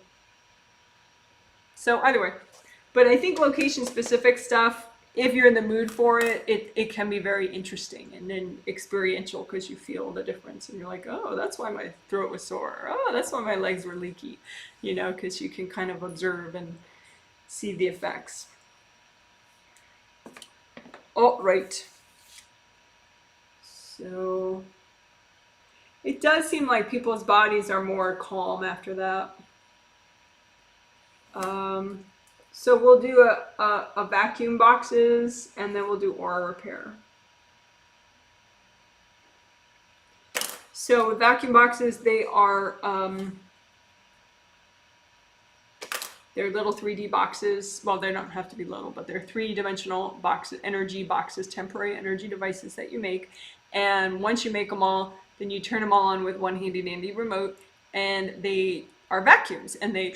So either way, but I think location specific stuff, if you're in the mood for it, it can be very interesting and then experiential, because you feel the difference and you're like, oh, that's why my throat was sore. Oh, that's why my legs were leaky, because you can kind of observe and see the effects. Oh, right. So it does seem like people's bodies are more calm after that. So we'll do a vacuum boxes, and then we'll do aura repair. So with vacuum boxes, they are they're little 3D boxes. Well, they don't have to be little, but they're 3-dimensional boxes, energy boxes, temporary energy devices that you make. And once you make them all, then you turn them all on with one handy dandy remote, and they are vacuums, and they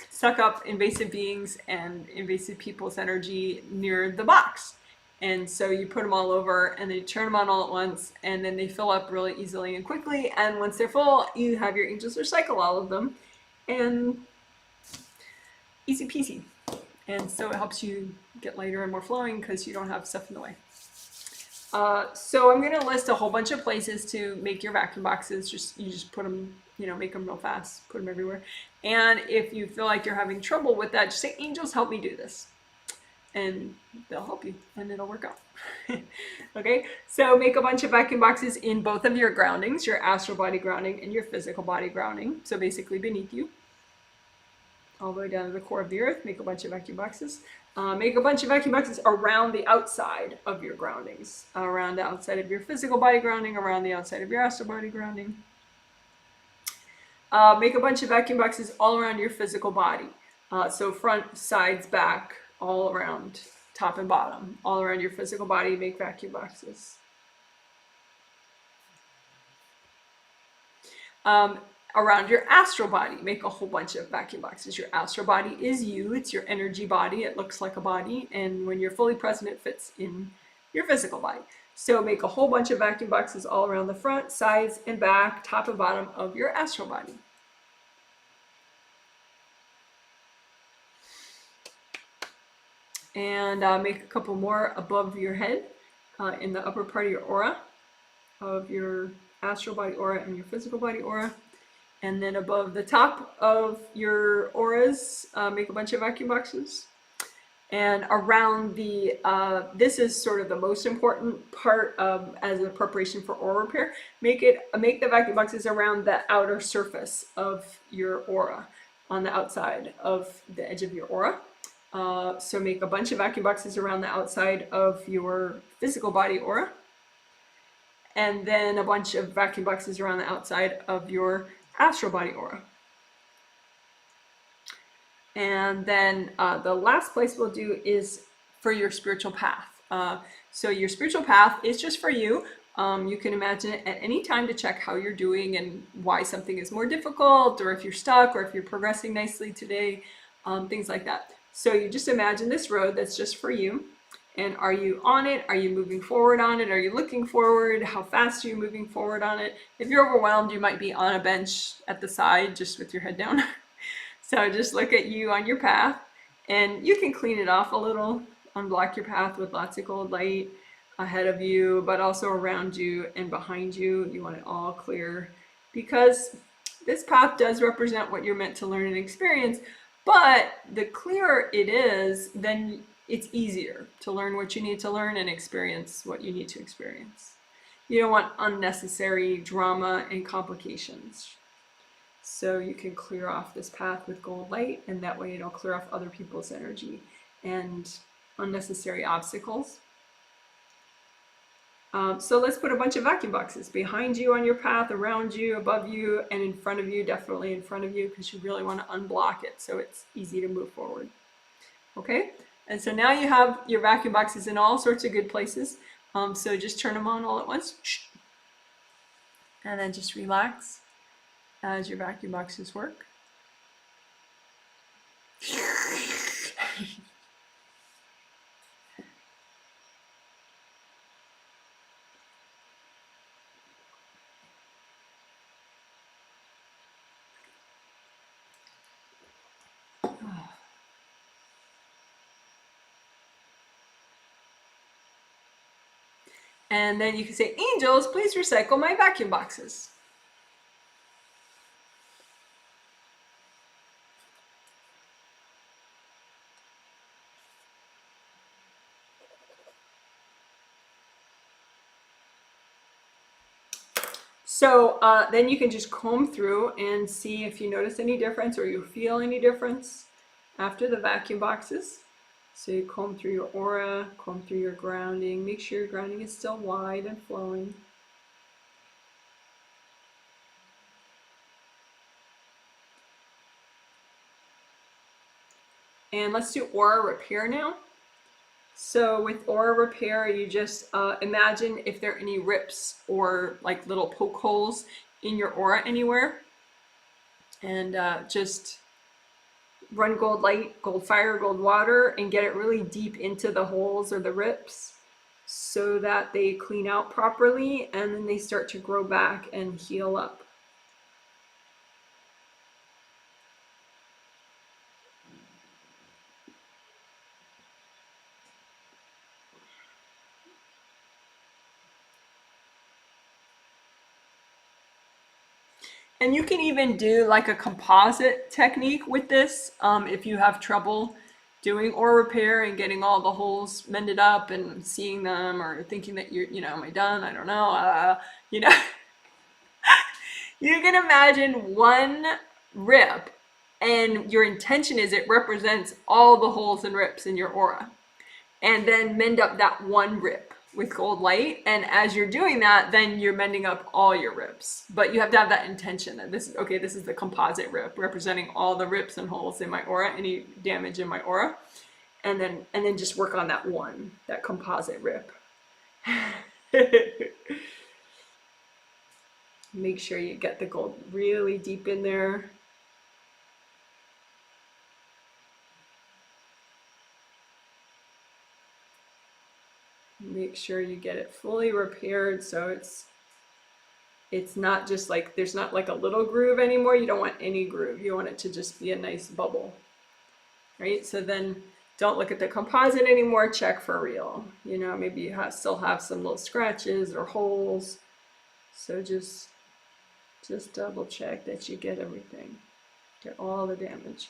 suck up invasive beings and invasive people's energy near the box. And so you put them all over, and then you turn them on all at once, and then they fill up really easily and quickly. And once they're full, you have your angels recycle all of them, and easy peasy. And so it helps you get lighter and more flowing because you don't have stuff in the way. So I'm going to list a whole bunch of places to make your vacuum boxes. You just put them, make them real fast, put them everywhere. And if you feel like you're having trouble with that, just say, angels, help me do this. And they'll help you, and it'll work out. Okay, so make a bunch of vacuum boxes in both of your groundings, your astral body grounding and your physical body grounding. So basically beneath you, all the way down to the core of the earth. Make a bunch of vacuum boxes. Make a bunch of vacuum boxes around the outside of your groundings, around the outside of your physical body grounding, around the outside of your astral body grounding. Make a bunch of vacuum boxes all around your physical body. So front, sides, back, all around, top and bottom, all around your physical body, make vacuum boxes. Around your astral body, make a whole bunch of vacuum boxes. Your astral body is you, it's your energy body, it looks like a body, and when you're fully present, it fits in your physical body. So make a whole bunch of vacuum boxes all around the front, sides, and back, top and bottom of your astral body. And make a couple more above your head, in the upper part of your aura, of your astral body aura and your physical body aura. And then above the top of your auras, make a bunch of vacuum boxes. And around the, this is sort of the most important part as a preparation for aura repair. Make the vacuum boxes around the outer surface of your aura, on the outside of the edge of your aura. So make a bunch of vacuum boxes around the outside of your physical body aura. And then a bunch of vacuum boxes around the outside of your astral body aura. And then the last place we'll do is for your spiritual path. So your spiritual path is just for you. You can imagine it at any time to check how you're doing and why something is more difficult, or if you're stuck, or if you're progressing nicely today, things like that. So you just imagine this road that's just for you. And are you on it? Are you moving forward on it? Are you looking forward? How fast are you moving forward on it? If you're overwhelmed, you might be on a bench at the side, just with your head down. So just look at you on your path, and you can clean it off a little, unblock your path with lots of gold light ahead of you, but also around you and behind you. You want it all clear, because this path does represent what you're meant to learn and experience, but the clearer it is, then it's easier to learn what you need to learn and experience what you need to experience. You don't want unnecessary drama and complications. So you can clear off this path with gold light, and that way it'll clear off other people's energy and unnecessary obstacles. So let's put a bunch of vacuum boxes behind you on your path, around you, above you, and in front of you, definitely in front of you, because you really want to unblock it so it's easy to move forward. Okay, and so now you have your vacuum boxes in all sorts of good places. So just turn them on all at once, and then just relax as your vacuum boxes work. And then you can say, angels, please recycle my vacuum boxes. So then you can just comb through and see if you notice any difference or you feel any difference after the vacuum boxes. So you comb through your aura, comb through your grounding, make sure your grounding is still wide and flowing. And let's do aura repair now. So with aura repair, you just imagine if there are any rips or like little poke holes in your aura anywhere, and just run gold light, gold fire, gold water, and get it really deep into the holes or the rips so that they clean out properly, and then they start to grow back and heal up. And you can even do like a composite technique with this if you have trouble doing aura repair and getting all the holes mended up and seeing them, or thinking that you're, am I done? I don't know. You can imagine one rip, and your intention is it represents all the holes and rips in your aura. And then mend up that one rip with gold light, and as you're doing that, then you're mending up all your rips. But you have to have that intention that this is the composite rip representing all the rips and holes in my aura, any damage in my aura, and then just work on that composite rip. Make sure you get the gold really deep in there. Make sure you get it fully repaired so it's not just like, there's not like a little groove anymore. You don't want any groove. You want it to just be a nice bubble, right? So then don't look at the composite anymore. Check for real. Maybe you still have some little scratches or holes. So just double check that you get everything, get all the damage.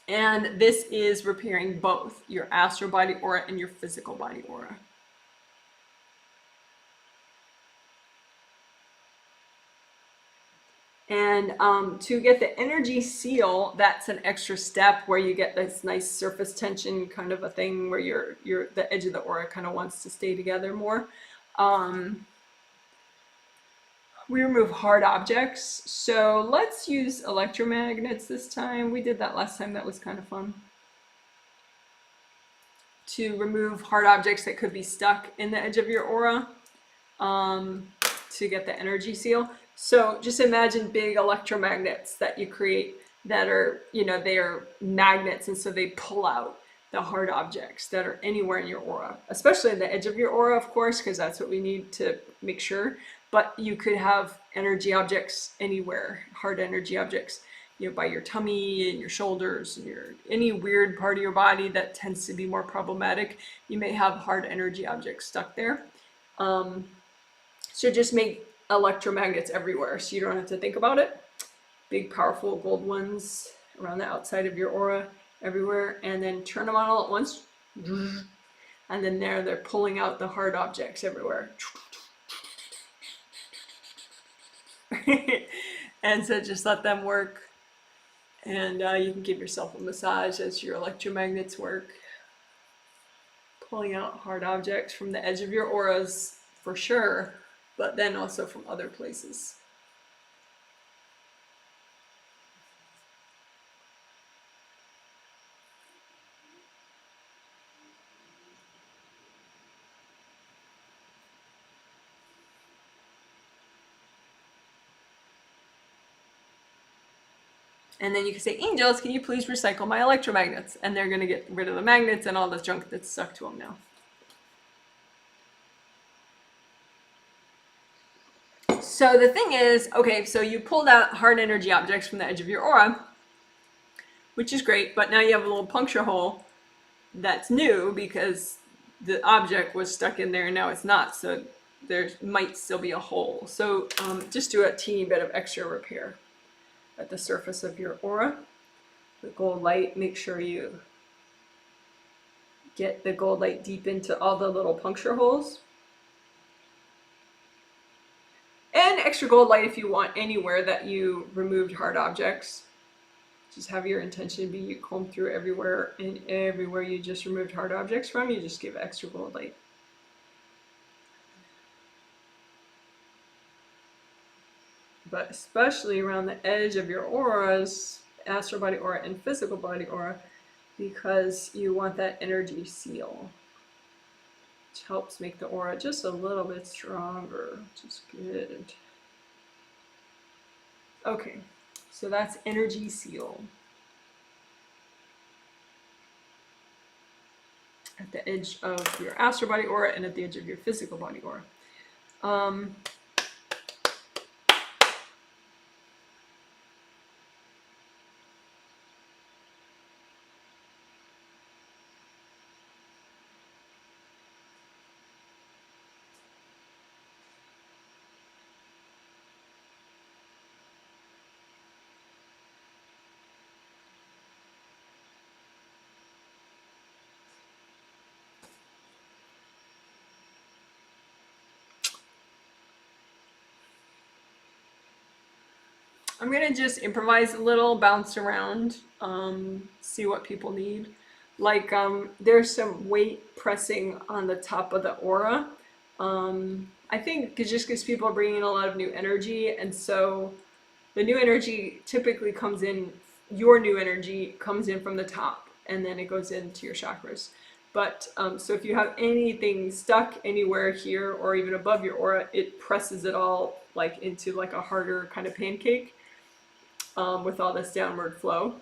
And this is repairing both your astral body aura and your physical body aura. And to get the energy seal, that's an extra step where you get this nice surface tension kind of a thing where the edge of the aura kind of wants to stay together more. We remove hard objects. So let's use electromagnets this time. We did that last time. That was kind of fun. To remove hard objects that could be stuck in the edge of your aura to get the energy seal. So just imagine big electromagnets that you create that are, they are magnets, and so they pull out the hard objects that are anywhere in your aura, especially in the edge of your aura, of course, because that's what we need to make sure. But you could have energy objects anywhere, hard energy objects, by your tummy and your shoulders and any weird part of your body that tends to be more problematic. You may have hard energy objects stuck there. So just make electromagnets everywhere so you don't have to think about it. Big, powerful gold ones around the outside of your aura, everywhere, and then turn them on all at once. And then they're pulling out the hard objects everywhere. And so just let them work. And you can give yourself a massage as your electromagnets work. Pulling out hard objects from the edge of your auras for sure, but then also from other places. And then you can say, angels, can you please recycle my electromagnets? And they're going to get rid of the magnets and all the junk that's stuck to them now. So the thing is, okay, so you pulled out hard energy objects from the edge of your aura, which is great, but now you have a little puncture hole that's new because the object was stuck in there and now it's not. So there might still be a hole. So just do a teeny bit of extra repair at the surface of your aura. The gold light, make sure you get the gold light deep into all the little puncture holes. And extra gold light if you want anywhere that you removed hard objects. Just have your intention be you comb through everywhere, and everywhere you just removed hard objects from, you just give extra gold light. But especially around the edge of your auras, astral body aura and physical body aura, because you want that energy seal, which helps make the aura just a little bit stronger, which is good. Okay, so that's energy seal. At the edge of your astral body aura and at the edge of your physical body aura. I'm gonna just improvise a little, bounce around, see what people need. Like there's some weight pressing on the top of the aura. I think just because people are bringing in a lot of new energy, and so the new energy typically comes in, your new energy comes in from the top, and then it goes into your chakras. But so if you have anything stuck anywhere here or even above your aura, it presses it all like into like a harder kind of pancake. With all this downward flow.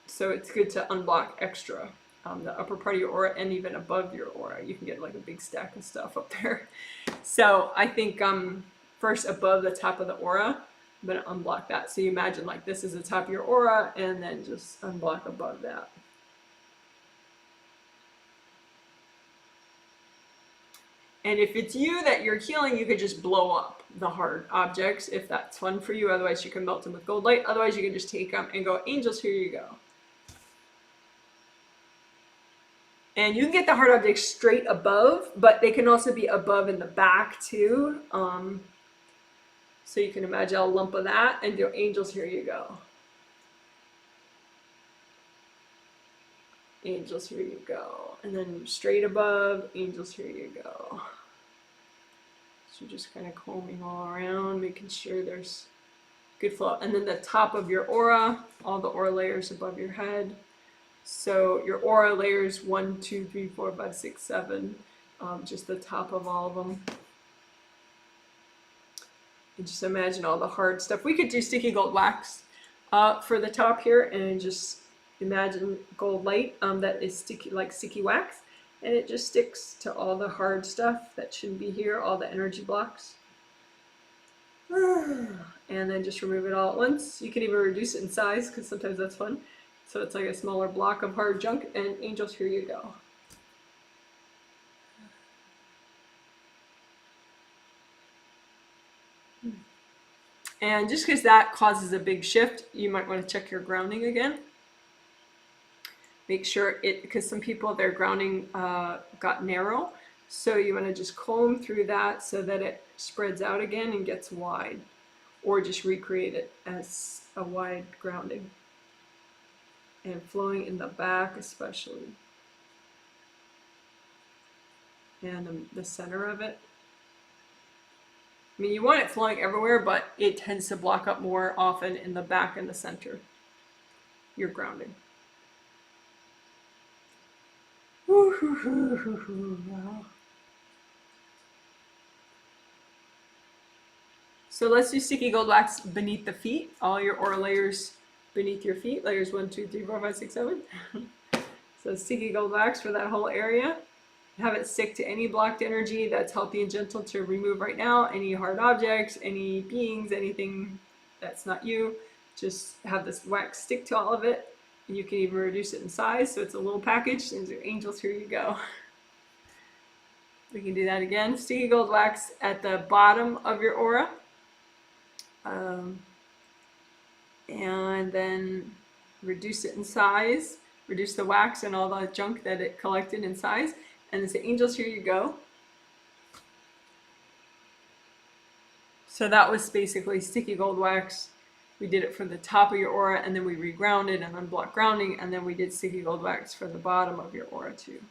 So it's good to unblock extra the upper part of your aura and even above your aura. You can get like a big stack of stuff up there. So I think first above the top of the aura, I'm going to unblock that. So you imagine like this is the top of your aura and then just unblock above that. And if it's you that you're healing, you could just blow up the hard objects if that's fun for you. Otherwise, you can melt them with gold light. Otherwise, you can just take them and go, angels, here you go. And you can get the hard objects straight above, but they can also be above in the back too. So you can imagine a lump of that and do angels, here you go. Angels, here you go. And then straight above, angels, here you go. So just kind of combing all around, making sure there's good flow. And then the top of your aura, all the aura layers above your head. So your aura layers 1, 2, 3, 4, 5, 6, 7, just the top of all of them. And just imagine all the hard stuff. We could do sticky gold wax for the top here, and just imagine gold light that is sticky, like sticky wax, and it just sticks to all the hard stuff that shouldn't be here, all the energy blocks. And then just remove it all at once. You can even reduce it in size, because sometimes that's fun. So it's like a smaller block of hard junk, and angels, here you go. And just because that causes a big shift, you might want to check your grounding again. Make sure it, because some people, their grounding got narrow. So you want to just comb through that so that it spreads out again and gets wide. Or just recreate it as a wide grounding. And flowing in the back especially. And the center of it. I mean, you want it flowing everywhere, but it tends to block up more often in the back and the center. Your grounding. So let's do sticky gold wax beneath the feet. All your aura layers beneath your feet. Layers 1, 2, 3, 4, 5, 6, 7. So sticky gold wax for that whole area. Have it stick to any blocked energy that's healthy and gentle to remove right now. Any hard objects, any beings, anything that's not you. Just have this wax stick to all of it. And you can even reduce it in size, so it's a little package. And angels, here you go. We can do that again. Sticky gold wax at the bottom of your aura. And then reduce it in size. Reduce the wax and all the junk that it collected in size. And then say, angels, here you go. So that was basically sticky gold wax. We did it for the top of your aura, and then we regrounded and unblocked grounding, and then we did sticky gold wax for the bottom of your aura too.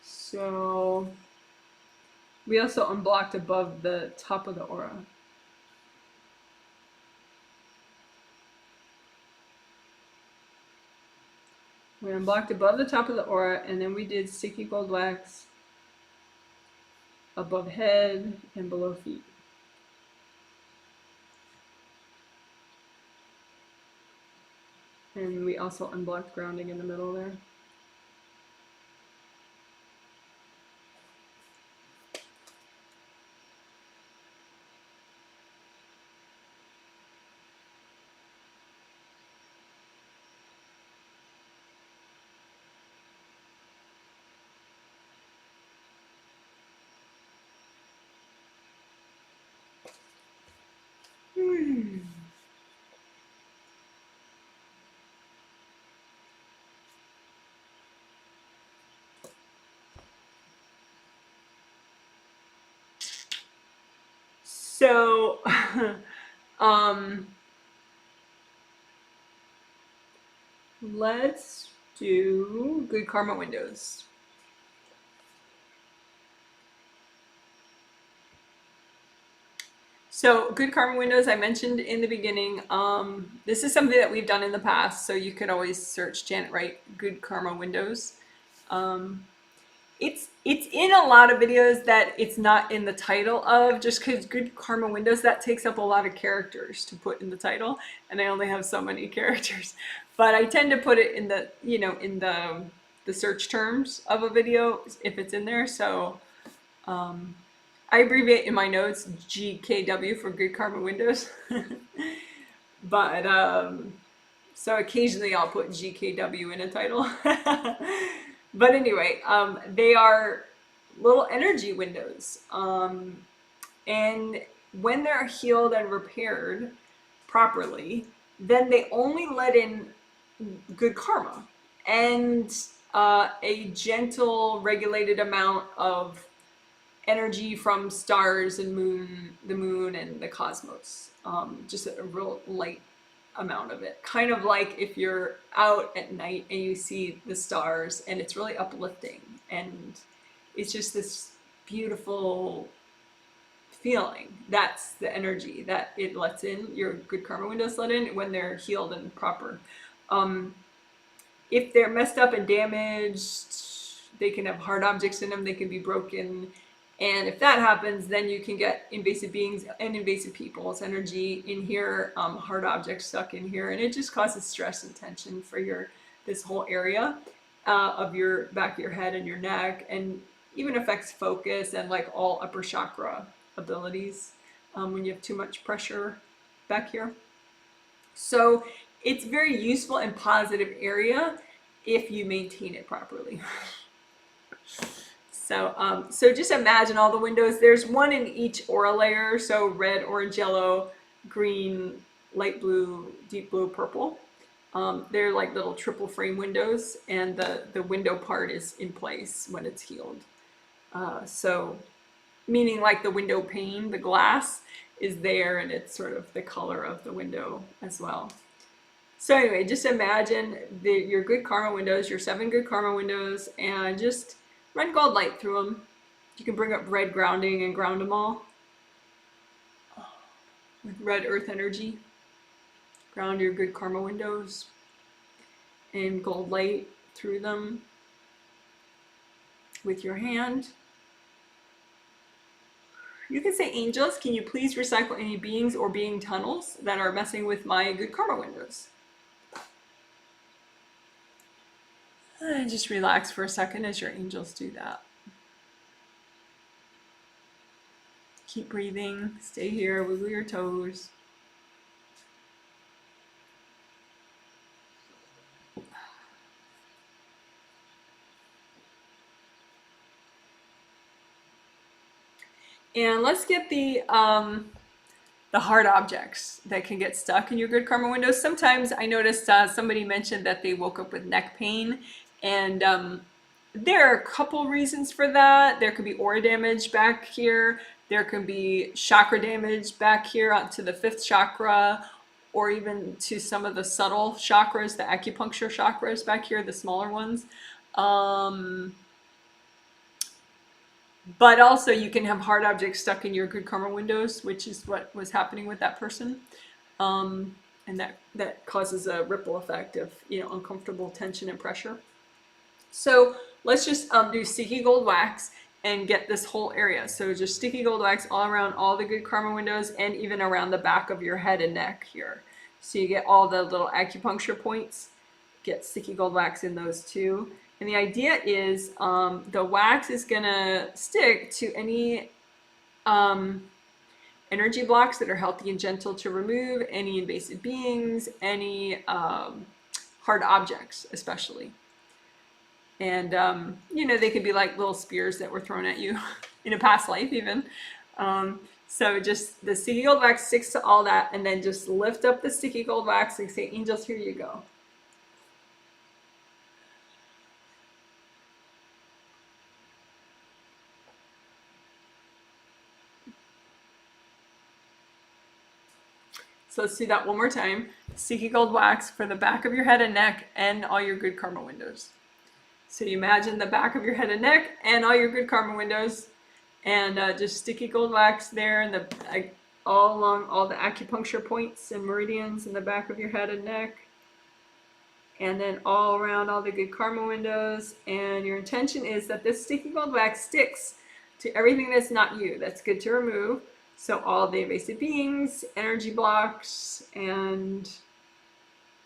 So we also unblocked above the top of the aura. We unblocked above the top of the aura, and then we did sticky gold wax above head and below feet. And we also unblocked grounding in the middle there. So, let's do good karma windows. So good karma windows, I mentioned in the beginning, this is something that we've done in the past, so you could always search Janet Wright good karma windows. It's in a lot of videos that it's not in the title of, just because good karma windows, that takes up a lot of characters to put in the title, and I only have so many characters. But I tend to put it in the, you know, in the search terms of a video if it's in there. So I abbreviate in my notes GKW for good karma windows. But so occasionally I'll put GKW in a title. But anyway, they are little energy windows. And when they're healed and repaired properly, then they only let in good karma and a gentle, regulated amount of energy from stars and the moon and the cosmos. Just a real light amount of it. Kind of like if you're out at night and you see the stars and it's really uplifting and it's just this beautiful feeling. That's the energy that it lets in. Your good karma windows let in when they're healed and proper. If they're messed up and damaged, they can have hard objects in them, they can be broken. And if that happens, then you can get invasive beings and invasive people's energy in here, hard objects stuck in here, and it just causes stress and tension for this whole area of your back of your head and your neck, and even affects focus and like all upper chakra abilities when you have too much pressure back here. So it's very useful and positive area if you maintain it properly. So just imagine all the windows. There's one in each aura layer. So red, orange, yellow, green, light blue, deep blue, purple. They're like little triple frame windows, and the window part is in place when it's healed. So meaning like the window pane, the glass is there, and it's sort of the color of the window as well. So anyway, just imagine your good karma windows, your 7 good karma windows, and just run gold light through them. You can bring up red grounding and ground them all with red earth energy. Ground your good karma windows and gold light through them with your hand. You can say, angels, can you please recycle any beings or being tunnels that are messing with my good karma windows? And just relax for a second as your angels do that. Keep breathing, stay here, wiggle your toes. And let's get the hard objects that can get stuck in your good karma windows. Sometimes I noticed somebody mentioned that they woke up with neck pain, and there are a couple reasons for that. There could be aura damage back here. There can be chakra damage back here to the 5th chakra, or even to some of the subtle chakras, the acupuncture chakras back here, the smaller ones. But also you can have hard objects stuck in your good karma windows, which is what was happening with that person. And that causes a ripple effect of, uncomfortable tension and pressure. So let's just do sticky gold wax and get this whole area. So just sticky gold wax all around all the good karma windows and even around the back of your head and neck here. So you get all the little acupuncture points. Get sticky gold wax in those too. And the idea is the wax is going to stick to any energy blocks that are healthy and gentle to remove, any invasive beings, any hard objects especially. And, they could be like little spears that were thrown at you in a past life even. So just the sticky gold wax sticks to all that, and then just lift up the sticky gold wax and say, angels, here you go. So let's do that one more time. Sticky gold wax for the back of your head and neck and all your good karma windows. So you imagine the back of your head and neck and all your good karma windows, and just sticky gold wax there and all along all the acupuncture points and meridians in the back of your head and neck, and then all around all the good karma windows. And your intention is that this sticky gold wax sticks to everything that's not you, that's good to remove. So all the invasive beings, energy blocks, and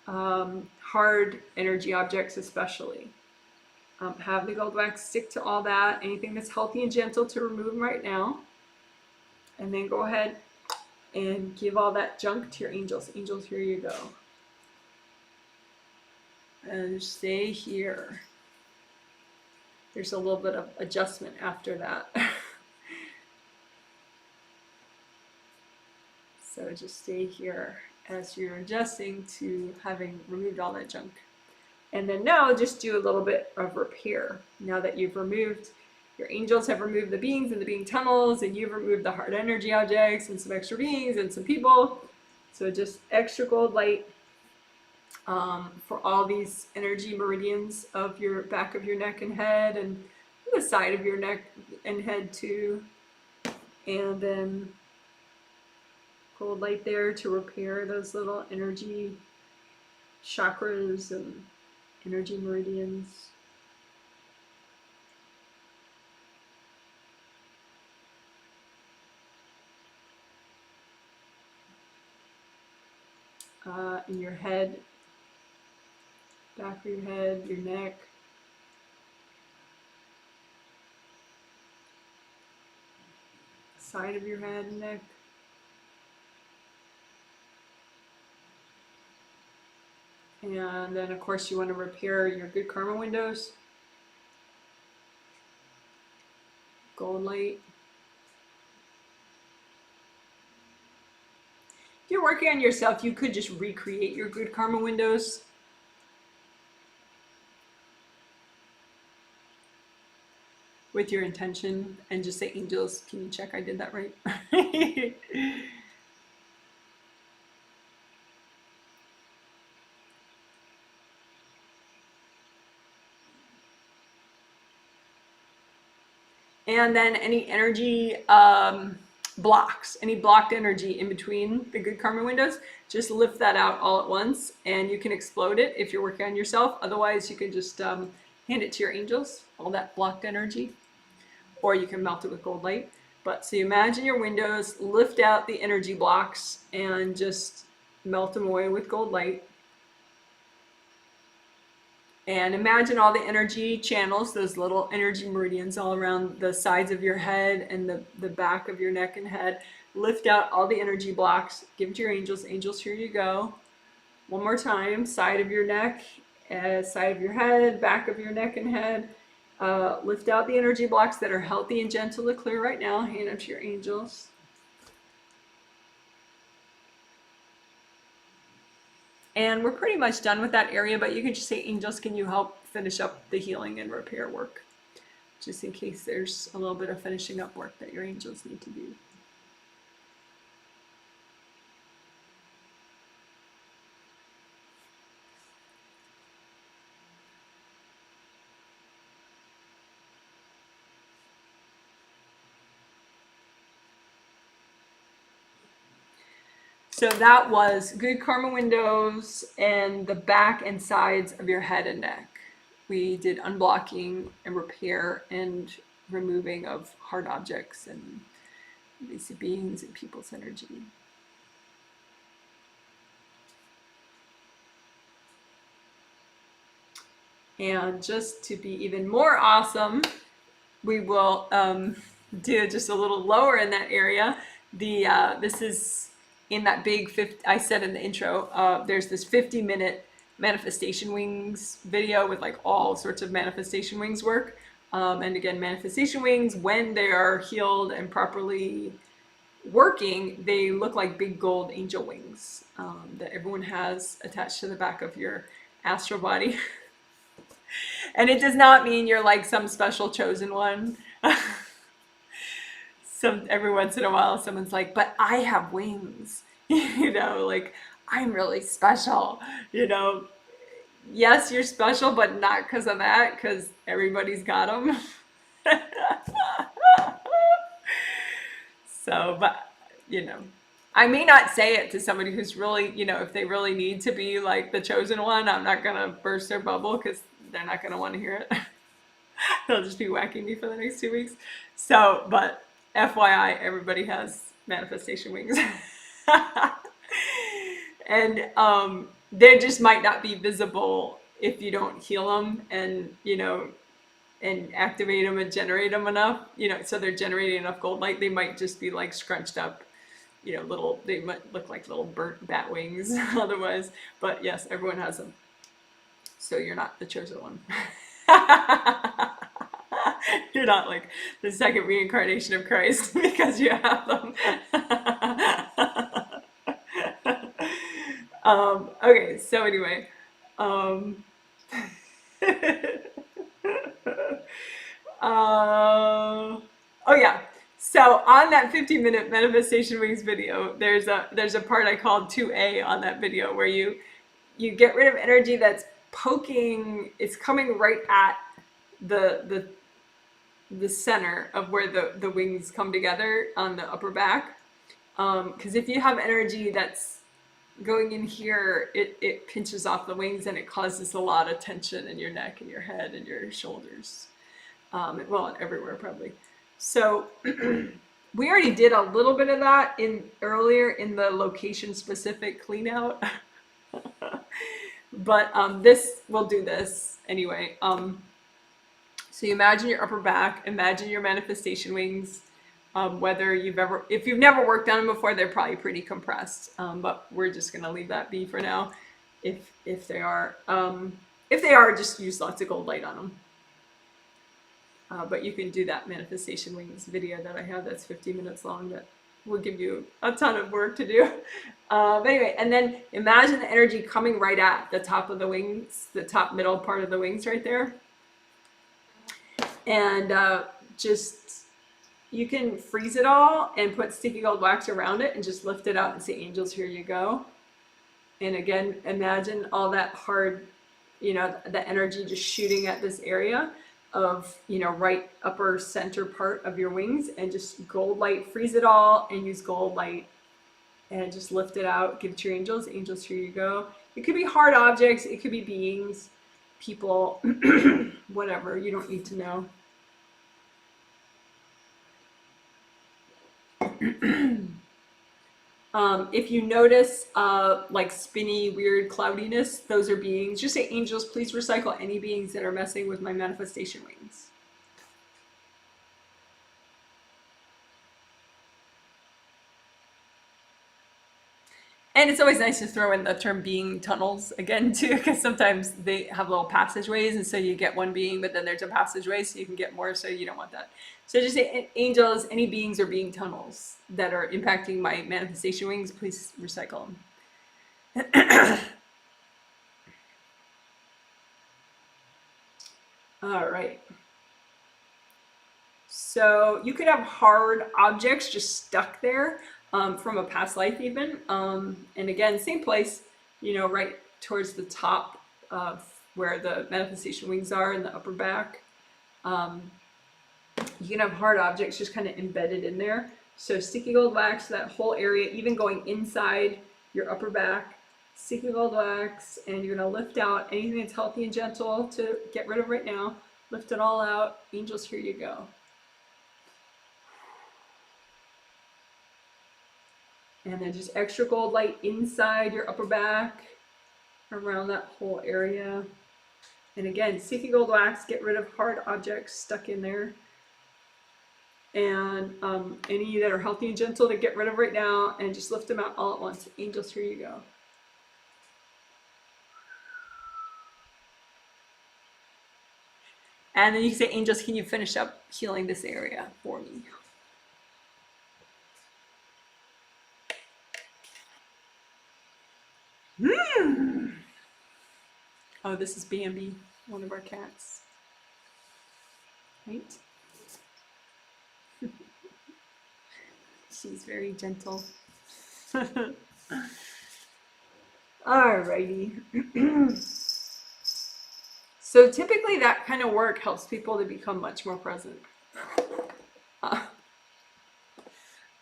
hard energy objects especially. Have the gold wax stick to all that, anything that's healthy and gentle to remove right now. And then go ahead and give all that junk to your angels. Angels, here you go. And stay here. there's a little bit of adjustment after that. So just stay here as you're adjusting to having removed all that junk. And then now just do a little bit of repair. Now that you've removed, your angels have removed the beings and the being tunnels, and you've removed the hard energy objects and some extra beings and some people. So just extra gold light for all these energy meridians of your back of your neck and head, and the side of your neck and head too. And then gold light there to repair those little energy chakras and energy meridians. In your head, back of your head, your neck. Side of your head and neck. And then of course you want to repair your good karma windows. Gold light. If you're working on yourself, you could just recreate your good karma windows. With your intention and just say, angels, can you check I did that right? And then any energy blocks, any blocked energy in between the good karma windows, just lift that out all at once, and you can explode it if you're working on yourself. Otherwise, you can just hand it to your angels, all that blocked energy, or you can melt it with gold light. But so you imagine your windows, lift out the energy blocks, and just melt them away with gold light. And imagine all the energy channels, those little energy meridians all around the sides of your head and the back of your neck and head. Lift out all the energy blocks, give it to your angels. Angels, here you go. One more time, side of your neck, side of your head, back of your neck and head. Lift out the energy blocks that are healthy and gentle to clear right now. Hand them to your angels. And we're pretty much done with that area, but you can just say, angels, can you help finish up the healing and repair work? Just in case there's a little bit of finishing up work that your angels need to do. So that was good karma windows and the back and sides of your head and neck. We did unblocking and repair and removing of hard objects and these beings and people's energy. And just to be even more awesome, we will do just a little lower in that area. This is in that big 50, I said in the intro, there's this 50-minute manifestation wings video with like all sorts of manifestation wings work. And again, manifestation wings, when they are healed and properly working, they look like big gold angel wings that everyone has attached to the back of your astral body. And it does not mean you're like some special chosen one. Every once in a while, someone's like, but I have wings, you know, like I'm really special, you know. Yes, you're special, but not because of that, because everybody's got them. So, but, you know, I may not say it to somebody who's really, you know, if they really need to be like the chosen one, I'm not going to burst their bubble because they're not going to want to hear it. They'll just be whacking me for the next 2 weeks. So, but FYI, everybody has manifestation wings. And they just might not be visible if you don't heal them and, you know, and activate them and generate them enough, you know, so they're generating enough gold light. They might just be like scrunched up, you know, they might look like little burnt bat wings otherwise. But yes, everyone has them. So you're not the chosen one. You're not like the second reincarnation of Christ because you have them. Okay, so anyway, um, Uh, oh yeah. So on that 15-minute manifestation wings video, there's a part I called 2A on that video where you get rid of energy that's poking, it's coming right at the the center of where the wings come together on the upper back. Because if you have energy that's going in here, it pinches off the wings and it causes a lot of tension in your neck and your head and your shoulders. Well, everywhere probably. So we already did a little bit of that earlier in the location specific clean out. But this will do this anyway. So you imagine your upper back, imagine your manifestation wings. Whether if you've never worked on them before, they're probably pretty compressed. But we're just gonna leave that be for now. If they are, just use lots of gold light on them. But you can do that manifestation wings video that I have that's 15 minutes long that will give you a ton of work to do. But anyway, and then imagine the energy coming right at the top of the wings, the top middle part of the wings right there. And you can freeze it all and put sticky gold wax around it and just lift it out and say, angels, here you go. And again, imagine all that hard, the energy just shooting at this area of, right upper center part of your wings, and just gold light, freeze it all and use gold light and just lift it out, give it to your angels. Angels, here you go. It could be hard objects, it could be beings, people, whatever, you don't need to know. If you notice like spinny, weird cloudiness, those are beings. Just say, angels, please recycle any beings that are messing with my manifestation wings. And it's always nice to throw in the term being tunnels again too, because sometimes they have little passageways, and so you get one being, but then there's a passageway, so you can get more, so you don't want that. So just say, angels, any beings or being tunnels that are impacting my manifestation wings, please recycle them. All right. So you could have hard objects just stuck there from a past life even. And again, same place, right towards the top of where the manifestation wings are in the upper back. You can have hard objects just kind of embedded in there. So sticky gold wax, that whole area, even going inside your upper back, sticky gold wax, and you're gonna lift out anything that's healthy and gentle to get rid of right now. Lift it all out. Angels, here you go. And then just extra gold light inside your upper back, around that whole area. And again, sticky gold wax, get rid of hard objects stuck in there. And any that are healthy and gentle to get rid of right now, and just lift them out all at once. Angels, here you go. And then you can say, angels, can you finish up healing this area for me? Oh, this is Bambi, one of our cats. Right? She's very gentle. Alrighty. So typically that kind of work helps people to become much more present.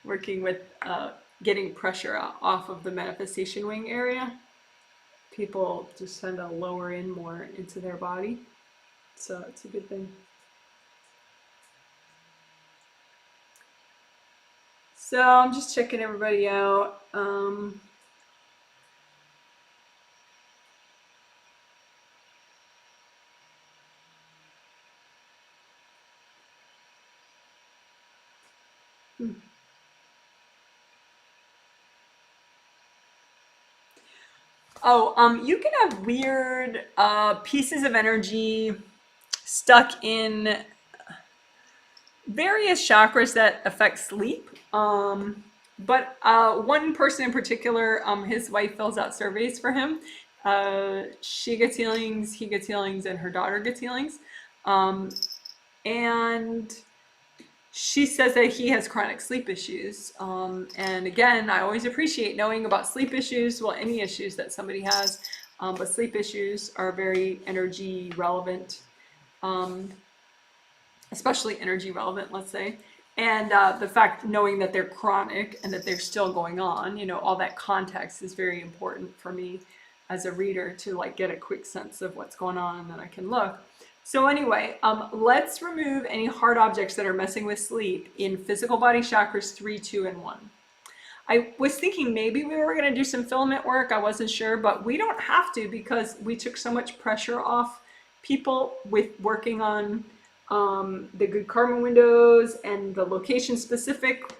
Working with getting pressure off of the manifestation wing area. People just tend to lower in more into their body. So it's a good thing. So I'm just checking everybody out. Oh, you can have weird pieces of energy stuck in various chakras that affect sleep. But one person in particular, his wife fills out surveys for him. She gets healings, he gets healings, and her daughter gets healings. And she says that he has chronic sleep issues. And again, I always appreciate knowing about sleep issues, well, any issues that somebody has, but sleep issues are very energy relevant, especially energy relevant, let's say. And the fact, knowing that they're chronic and that they're still going on, you know, all that context is very important for me as a reader to like get a quick sense of what's going on, and then I can look. So anyway, let's remove any hard objects that are messing with sleep in physical body chakras 3, 2, and 1. I was thinking maybe we were going to do some filament work. I wasn't sure, but we don't have to because we took so much pressure off people with working on the good karma windows and the location specific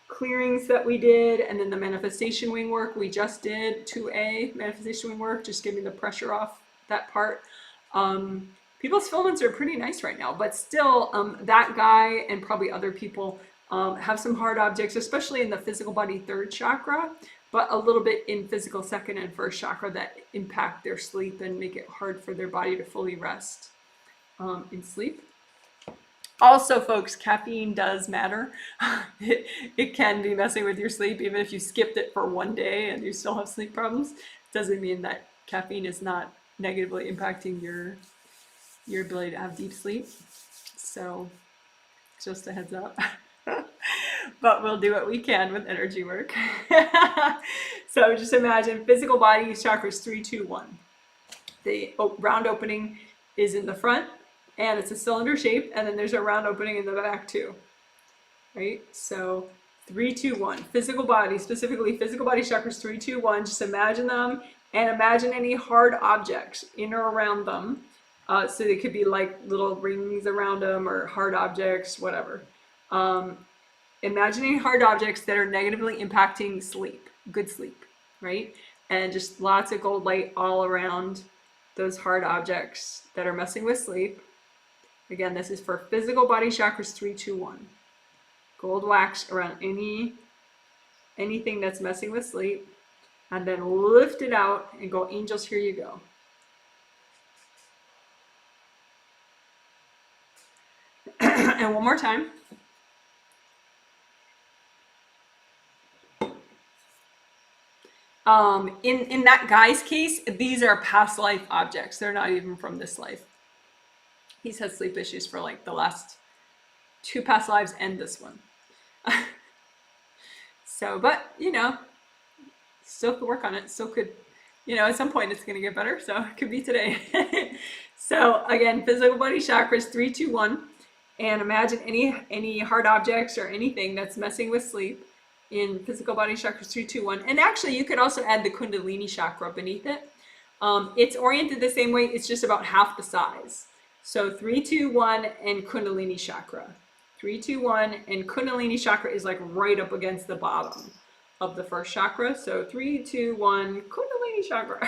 clearings that we did, and then the manifestation wing work we just did, 2A manifestation wing work, just getting the pressure off that part. People's filaments are pretty nice right now, but still that guy and probably other people have some hard objects, especially in the physical body 3rd chakra, but a little bit in physical 2nd and 1st chakra that impact their sleep and make it hard for their body to fully rest in sleep. Also, folks, caffeine does matter. It can be messing with your sleep, even if you skipped it for one day and you still have sleep problems. Doesn't mean that caffeine is not negatively impacting your ability to have deep sleep. So just a heads up. But we'll do what we can with energy work. So just imagine physical body chakras 3, 2, 1. The round opening is in the front, and it's a cylinder shape, and then there's a round opening in the back too, right? So 3, 2, 1. Physical body, specifically physical body chakras 3, 2, 1. Just imagine them, and imagine any hard objects in or around them. So they could be like little rings around them or hard objects, whatever. Imagining hard objects that are negatively impacting sleep, good sleep, right? And just lots of gold light all around those hard objects that are messing with sleep. Again, this is for physical body chakras 3, 2, 1. Gold wax around anything that's messing with sleep, and then lift it out and go, angels, here you go. And one more time. In that guy's case, these are past life objects. They're not even from this life. He's had sleep issues for like the last 2 past lives and this one. So, but you know, still could work on it. Still could, you know, at some point it's going to get better. So it could be today. So again, physical body chakras 3, 2, 1. And imagine any hard objects or anything that's messing with sleep in physical body chakras 3, 2, 1. And actually, you could also add the Kundalini chakra beneath it. It's oriented the same way. It's just about half the size. So 3, 2, 1 and Kundalini chakra. 3, 2, 1 and Kundalini chakra is like right up against the bottom of the 1st chakra. So 3, 2, 1 Kundalini chakra.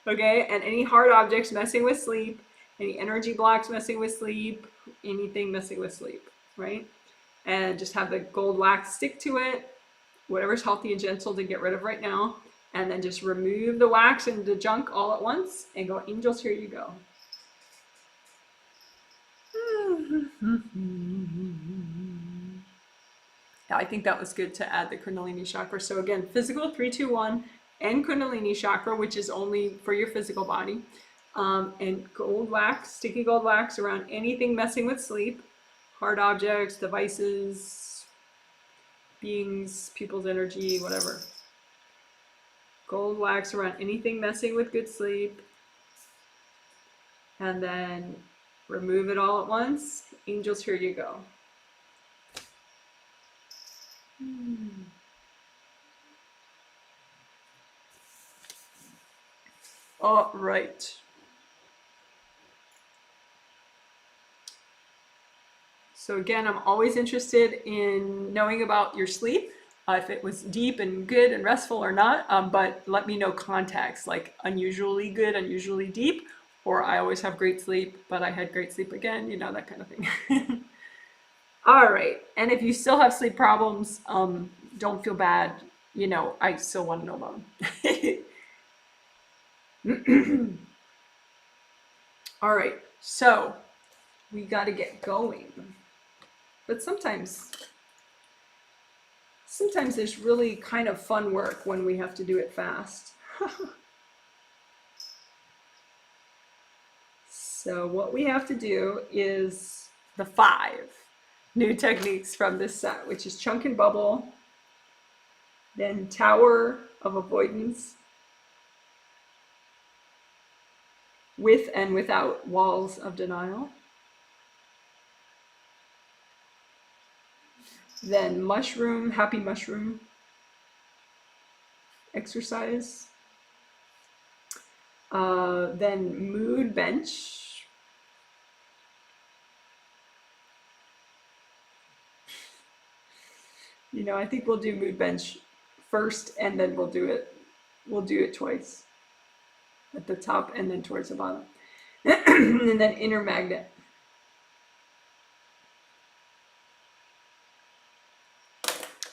Okay, and any hard objects messing with sleep, any energy blocks messing with sleep, anything messing with sleep, right? And just have the gold wax stick to it, whatever's healthy and gentle to get rid of right now, and then just remove the wax and the junk all at once and go, angels, here you go. Yeah, I think that was good to add the Kundalini chakra. So again, physical 3, 2, 1 and Kundalini chakra, which is only for your physical body. And gold wax, sticky gold wax around anything messing with sleep, hard objects, devices, beings, people's energy, whatever. Gold wax around anything messing with good sleep. And then remove it all at once. Angels, here you go. All right. So again, I'm always interested in knowing about your sleep, if it was deep and good and restful or not, but let me know context, like unusually good, unusually deep, or I always have great sleep, but I had great sleep again, you know, that kind of thing. All right. And if you still have sleep problems, don't feel bad. You know, I still want to know about them. All right. So we got to get going. But sometimes there's really kind of fun work when we have to do it fast. So what we have to do is the 5 new techniques from this set, which is chunk and bubble, then tower of avoidance, with and without walls of denial, then mushroom, happy mushroom exercise, then mood bench, you know, I think we'll do mood bench first and then we'll do it twice at the top and then towards the bottom. And then inner magnet.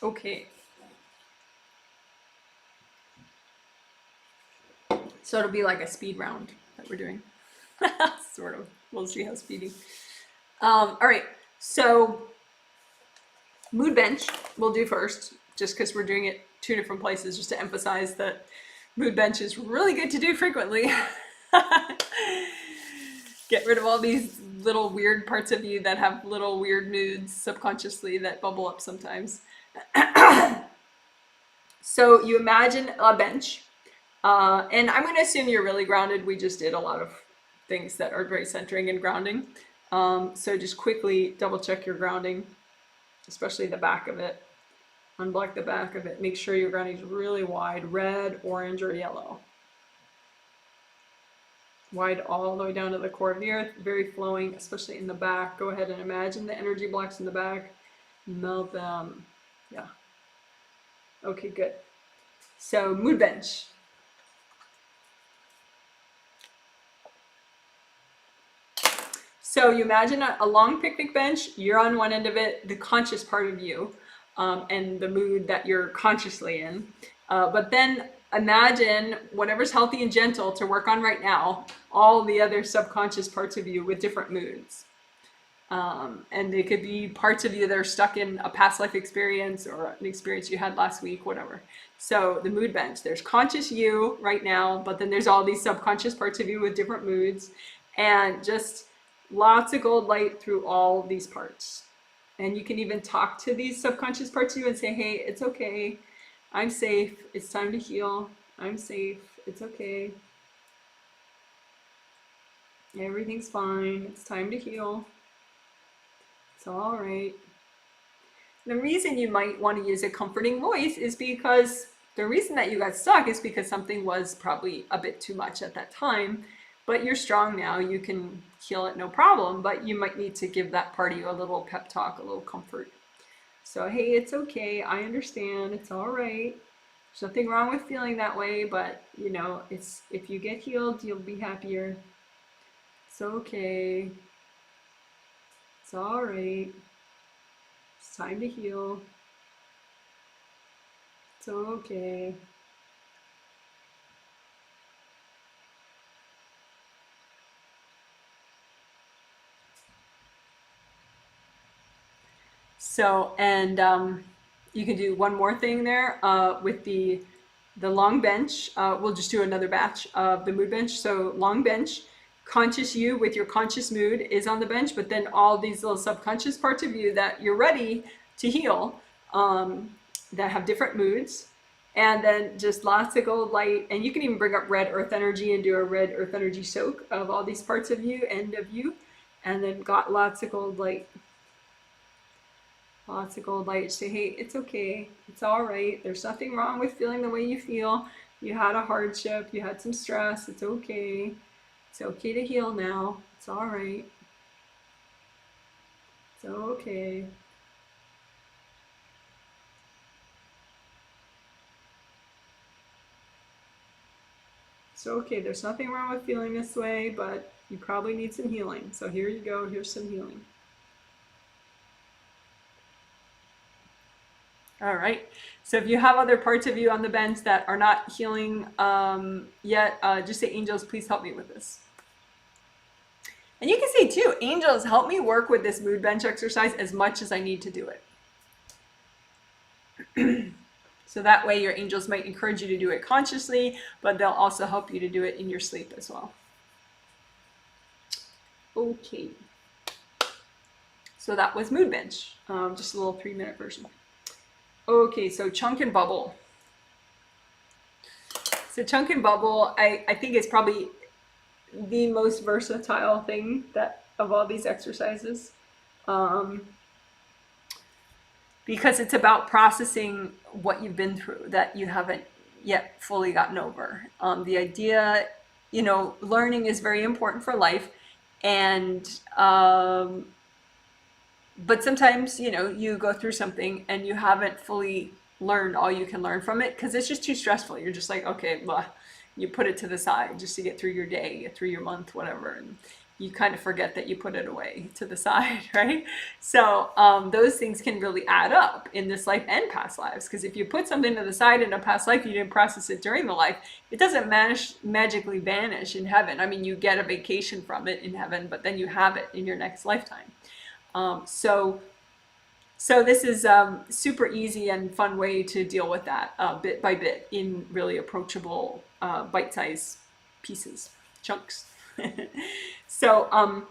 Okay. So it'll be like a speed round that we're doing. Sort of. We'll see how speedy. All right. So mood bench we'll do first, just because we're doing it 2 different places, just to emphasize that mood bench is really good to do frequently. Get rid of all these little weird parts of you that have little weird moods subconsciously that bubble up sometimes. So you imagine a bench, and I'm going to assume you're really grounded. We just did a lot of things that are very centering and grounding. So just quickly double check your grounding, especially the back of it. Unblock the back of it. Make sure your grounding is really wide, red, orange, or yellow. Wide all the way down to the core of the earth, very flowing, especially in the back. Go ahead and imagine the energy blocks in the back. Melt them. Yeah. Okay, good. So mood bench. So you imagine a long picnic bench, you're on one end of it, the conscious part of you, and the mood that you're consciously in. But then imagine whatever's healthy and gentle to work on right now, all the other subconscious parts of you with different moods. And they could be parts of you that are stuck in a past life experience or an experience you had last week, whatever. So the mood bench, there's conscious you right now, but then there's all these subconscious parts of you with different moods, and just lots of gold light through all these parts. And you can even talk to these subconscious parts of you and say, hey, it's okay. I'm safe. It's time to heal. I'm safe. It's okay. Everything's fine. It's time to heal. It's all right. The reason you might want to use a comforting voice is because the reason that you got stuck is because something was probably a bit too much at that time. But you're strong now, you can heal it no problem, but you might need to give that part of you a little pep talk, a little comfort. So, hey, it's okay, I understand, it's all right. There's nothing wrong with feeling that way, but you know, if you get healed, you'll be happier. It's okay. It's all right. It's time to heal. It's okay. So, and you can do one more thing there with the long bench. We'll just do another batch of the mood bench. So long bench, conscious you with your conscious mood is on the bench, but then all these little subconscious parts of you that you're ready to heal, that have different moods. And then just lots of gold light. And you can even bring up red earth energy and do a red earth energy soak of all these parts of you, end of you. And then got lots of gold light. Lots of gold light. Say, hey, it's okay. It's all right. There's nothing wrong with feeling the way you feel. You had a hardship. You had some stress. It's okay. It's okay to heal now. It's all right. It's okay. It's okay. There's nothing wrong with feeling this way, but you probably need some healing. So here you go. Here's some healing. All right. So if you have other parts of you on the bench that are not healing yet, just say, angels, please help me with this. And you can say too, angels, help me work with this mood bench exercise as much as I need to do it. So that way your angels might encourage you to do it consciously, but they'll also help you to do it in your sleep as well. Okay. So that was mood bench, just a little 3-minute version. Okay, so chunk and bubble. So chunk and bubble, I think is probably the most versatile thing that of all these exercises. Because it's about processing what you've been through that you haven't yet fully gotten over. The idea, learning is very important for life, and but sometimes, you go through something and you haven't fully learned all you can learn from it because it's just too stressful. You're just like, okay, blah. You put it to the side just to get through your day, get through your month, whatever. And you kind of forget that you put it away to the side, right? So those things can really add up in this life and past lives. Because if you put something to the side in a past life, you didn't process it during the life, it doesn't magically vanish in heaven. I mean, you get a vacation from it in heaven, but then you have it in your next lifetime. So this is super easy and fun way to deal with that bit by bit in really approachable bite-sized pieces, chunks. So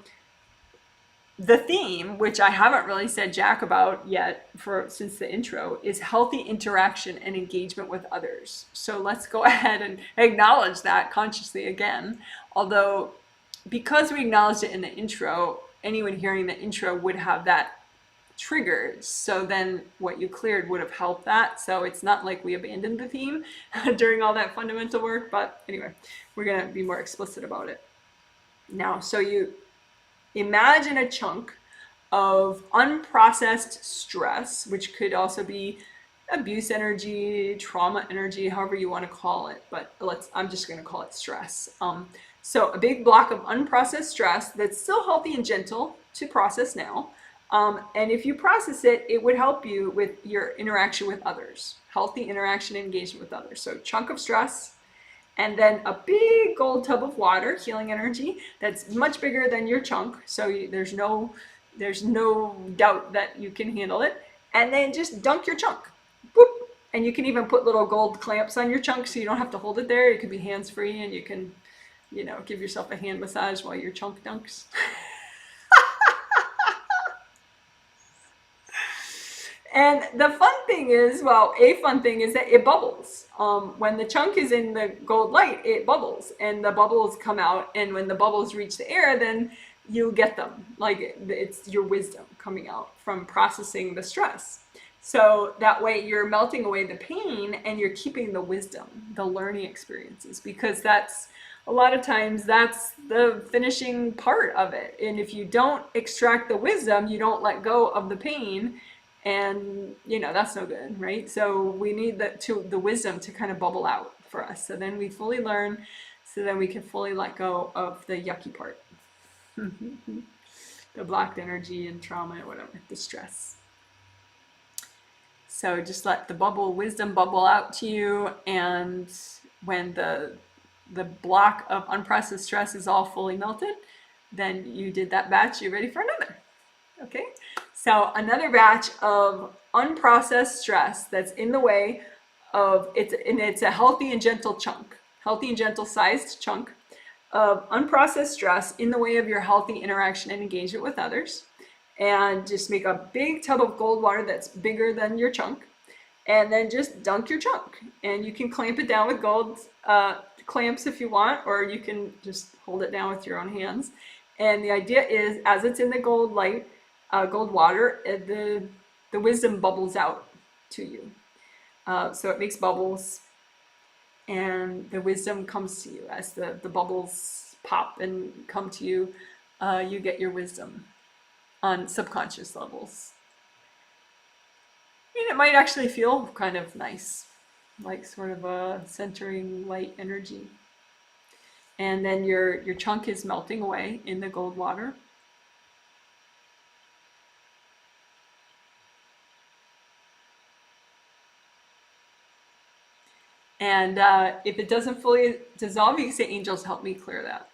the theme, which I haven't really said jack about yet since the intro, is healthy interaction and engagement with others. So let's go ahead and acknowledge that consciously again. Although, because we acknowledged it in the intro, anyone hearing the intro would have that triggered. So then what you cleared would have helped that. So it's not like we abandoned the theme during all that fundamental work. But anyway, we're going to be more explicit about it now. So you imagine a chunk of unprocessed stress, which could also be abuse energy, trauma energy, however you want to call it. But I'm just going to call it stress. So a big block of unprocessed stress that's still healthy and gentle to process now. And if you process it, it would help you with your interaction with others, healthy interaction and engagement with others. So chunk of stress, and then a big gold tub of water, healing energy, that's much bigger than your chunk. So there's no doubt that you can handle it. And then just dunk your chunk. Boop. And you can even put little gold clamps on your chunk so you don't have to hold it there. It could be hands-free, and you can, give yourself a hand massage while your chunk dunks. And the fun thing is, a fun thing is that it bubbles. When the chunk is in the gold light, it bubbles, and the bubbles come out. And when the bubbles reach the air, then you get them. Like, it's your wisdom coming out from processing the stress. So that way you're melting away the pain and you're keeping the wisdom, the learning experiences, because a lot of times that's the finishing part of it. And if you don't extract the wisdom, you don't let go of the pain. And that's no good, right? So we need the wisdom to kind of bubble out for us. So then we fully learn, so then we can fully let go of the yucky part. The blocked energy and trauma and whatever, the stress. So just let the wisdom bubble out to you, and when the block of unprocessed stress is all fully melted, then you did that batch, you're ready for another. Okay, so another batch of unprocessed stress that's in the way of it's a healthy and gentle chunk, healthy and gentle sized chunk of unprocessed stress in the way of your healthy interaction and engagement with others. And just make a big tub of gold water that's bigger than your chunk, and then just dunk your chunk. And you can clamp it down with gold clamps if you want, or you can just hold it down with your own hands. And the idea is, as it's in the gold light, gold water, the wisdom bubbles out to you. So it makes bubbles, and the wisdom comes to you as the bubbles pop and come to you. You get your wisdom on subconscious levels. And it might actually feel kind of nice, like sort of a centering light energy. And then your chunk is melting away in the gold water. And if it doesn't fully dissolve, you can say, angels, help me clear that.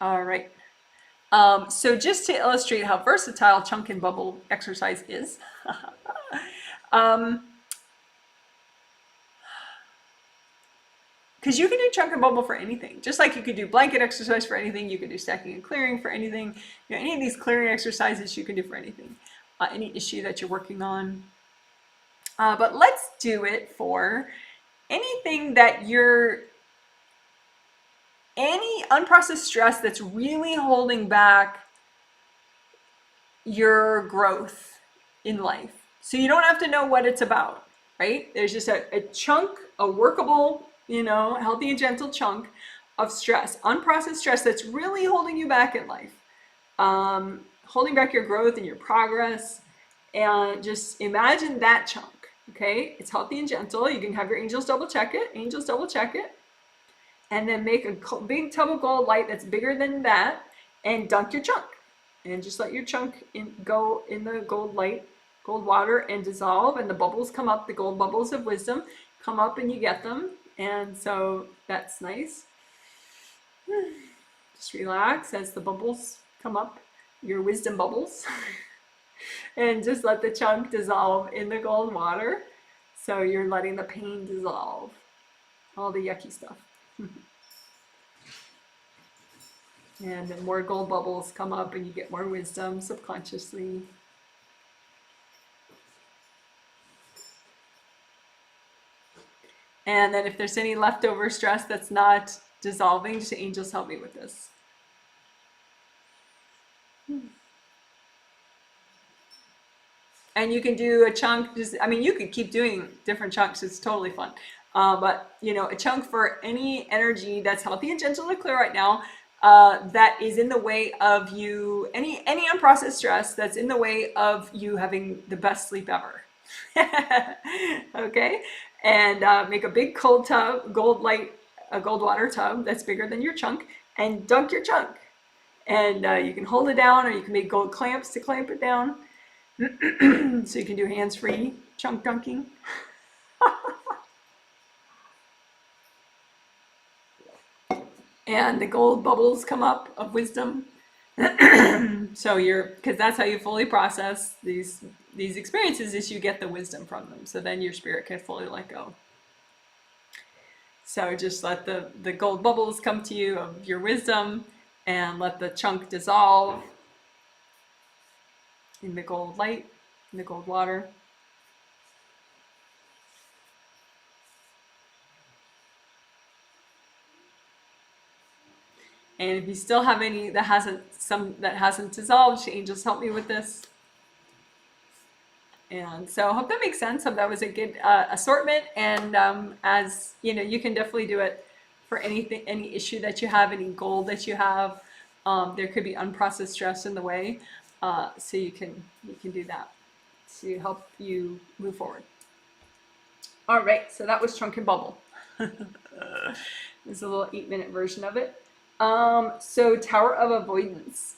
All right. So just to illustrate how versatile chunk and bubble exercise is, because you can do chunk and bubble for anything, just like you could do blanket exercise for anything, you could do stacking and clearing for anything. You know, any of these clearing exercises you can do for anything, any issue that you're working on. But let's do it for anything that any unprocessed stress that's really holding back your growth in life. So you don't have to know what it's about, right? There's just a chunk, a workable, healthy and gentle chunk of stress, unprocessed stress that's really holding you back in life, holding back your growth and your progress. And just imagine that chunk, okay? It's healthy and gentle. You can have your angels double check it. Angels double check it. And then make a big tub of gold light that's bigger than that and dunk your chunk. And just let your chunk go in the gold light, gold water, and dissolve. And the bubbles come up, the gold bubbles of wisdom come up and you get them. And so that's nice. Just relax as the bubbles come up, your wisdom bubbles. And just let the chunk dissolve in the gold water. So you're letting the pain dissolve, all the yucky stuff. And then more gold bubbles come up and you get more wisdom subconsciously. And then if there's any leftover stress that's not dissolving, just say, angels, help me with this. And you can do a chunk, you could keep doing different chunks. It's totally fun. But, a chunk for any energy that's healthy and gentle to clear right now, that is in the way of you, any unprocessed stress that's in the way of you having the best sleep ever. Okay? And make a big cold tub, a gold water tub that's bigger than your chunk, and dunk your chunk. And you can hold it down, or you can make gold clamps to clamp it down. So you can do hands-free chunk dunking. And the gold bubbles come up of wisdom. So because that's how you fully process these experiences, is you get the wisdom from them. So then your spirit can fully let go. So just let the gold bubbles come to you of your wisdom, and let the chunk dissolve in the gold light, in the gold water. And if you still have any that hasn't dissolved, angels, help me with this. And so I hope that makes sense. Hope that was a good assortment. And as you can definitely do it for anything, any issue that you have, any goal that you have. There could be unprocessed stress in the way, so you can do that to help you move forward. All right, so that was Chunk and Bubble. There's a little 8-minute version of it. So Tower of Avoidance.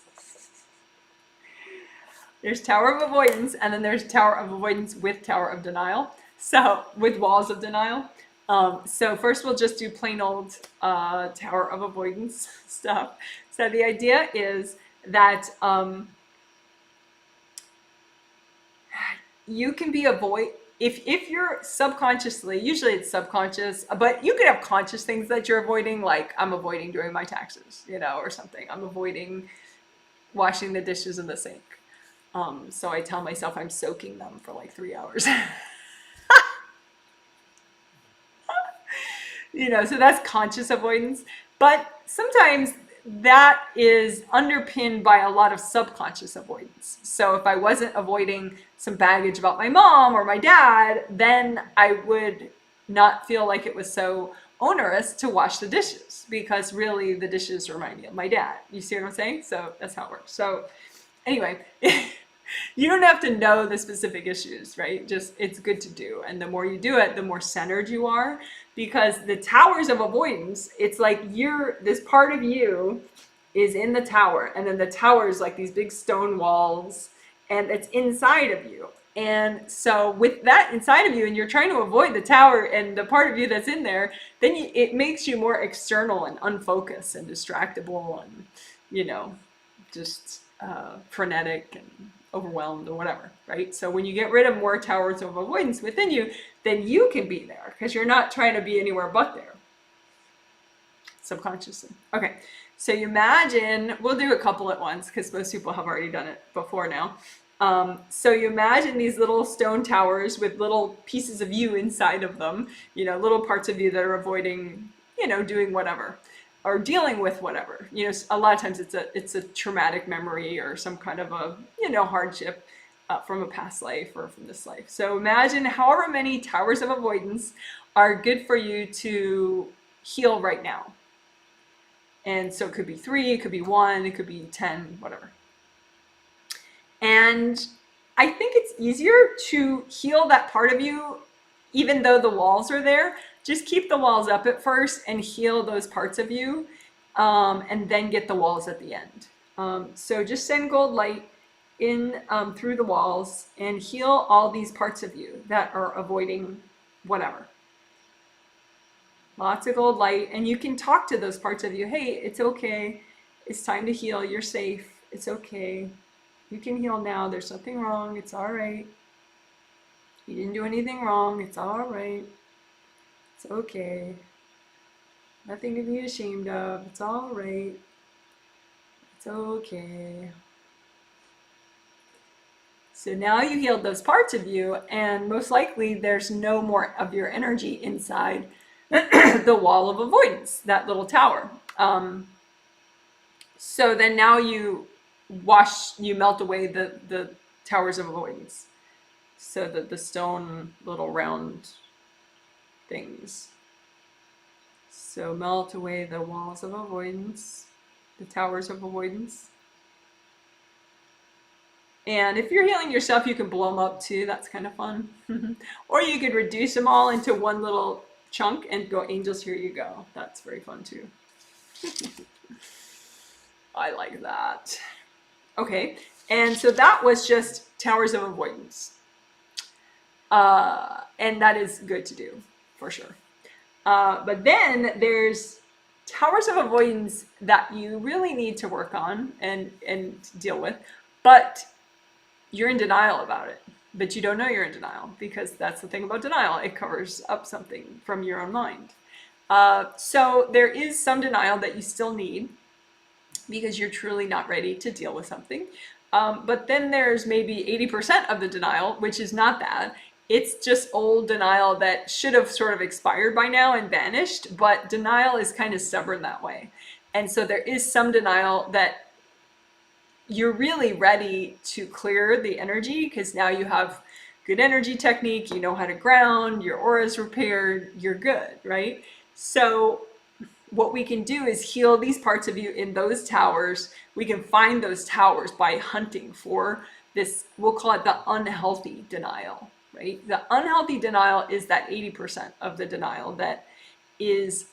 There's Tower of Avoidance, and then there's Tower of Avoidance with Tower of Denial. So with walls of denial. So first we'll just do plain old Tower of Avoidance stuff. So the idea is that you can be if you're subconsciously, usually it's subconscious, but you could have conscious things that you're avoiding, like I'm avoiding doing my taxes, or something. I'm avoiding washing the dishes in the sink. So I tell myself I'm soaking them for like 3 hours. So that's conscious avoidance. But sometimes that is underpinned by a lot of subconscious avoidance. So if I wasn't avoiding some baggage about my mom or my dad, then I would not feel like it was so onerous to wash the dishes, because really the dishes remind me of my dad. You see what I'm saying? So that's how it works. So anyway, you don't have to know the specific issues, right? Just it's good to do. And the more you do it, the more centered you are, because the towers of avoidance, it's like this part of you is in the tower, and then the tower is like these big stone walls, and it's inside of you. And so with that inside of you, and you're trying to avoid the tower and the part of you that's in there, then it makes you more external and unfocused and distractible and, you know, just frenetic and overwhelmed or whatever, right? So when you get rid of more towers of avoidance within you, then you can be there because you're not trying to be anywhere but there subconsciously. Okay, so you imagine, we'll do a couple at once because most people have already done it before now. So you imagine these little stone towers with little pieces of you inside of them, you know, little parts of you that are avoiding, you know, doing whatever or dealing with whatever. You know, a lot of times it's a traumatic memory or some kind of a, you know, hardship from a past life or from this life. So imagine however many towers of avoidance are good for you to heal right now. And so it could be 3, it could be 1, it could be 10, whatever. And I think it's easier to heal that part of you, even though the walls are there. Just keep the walls up at first and heal those parts of you, and then get the walls at the end. So just send gold light in through the walls and heal all these parts of you that are avoiding whatever. Lots of gold light, and you can talk to those parts of you. Hey, it's okay. It's time to heal. You're safe. It's okay. You can heal now. There's nothing wrong. It's all right. You didn't do anything wrong. It's all right. It's okay. Nothing to be ashamed of. It's all right. It's okay. So now you healed those parts of you, and most likely there's no more of your energy inside the wall of avoidance, that little tower. So then now you melt away the towers of avoidance. So that the stone little round things. So melt away the walls of avoidance, the towers of avoidance. And if you're healing yourself, you can blow them up too. That's kind of fun. Or you could reduce them all into one little chunk and go, angels, here you go. That's very fun too. I like that. Okay, and so that was just towers of avoidance. And that is good to do, for sure. But then there's towers of avoidance that you really need to work on and deal with, but you're in denial about it. But you don't know you're in denial, because that's the thing about denial. It covers up something from your own mind. So there is some denial that you still need because you're truly not ready to deal with something. But then there's maybe 80% of the denial, which is not bad. It's just old denial that should have sort of expired by now and vanished, but denial is kind of stubborn that way. And so there is some denial that you're really ready to clear the energy, because now you have good energy technique, you know how to ground, your aura is repaired, you're good, right? So what we can do is heal these parts of you in those towers. We can find those towers by hunting for this, we'll call it the unhealthy denial, right? The unhealthy denial is that 80% of the denial that is,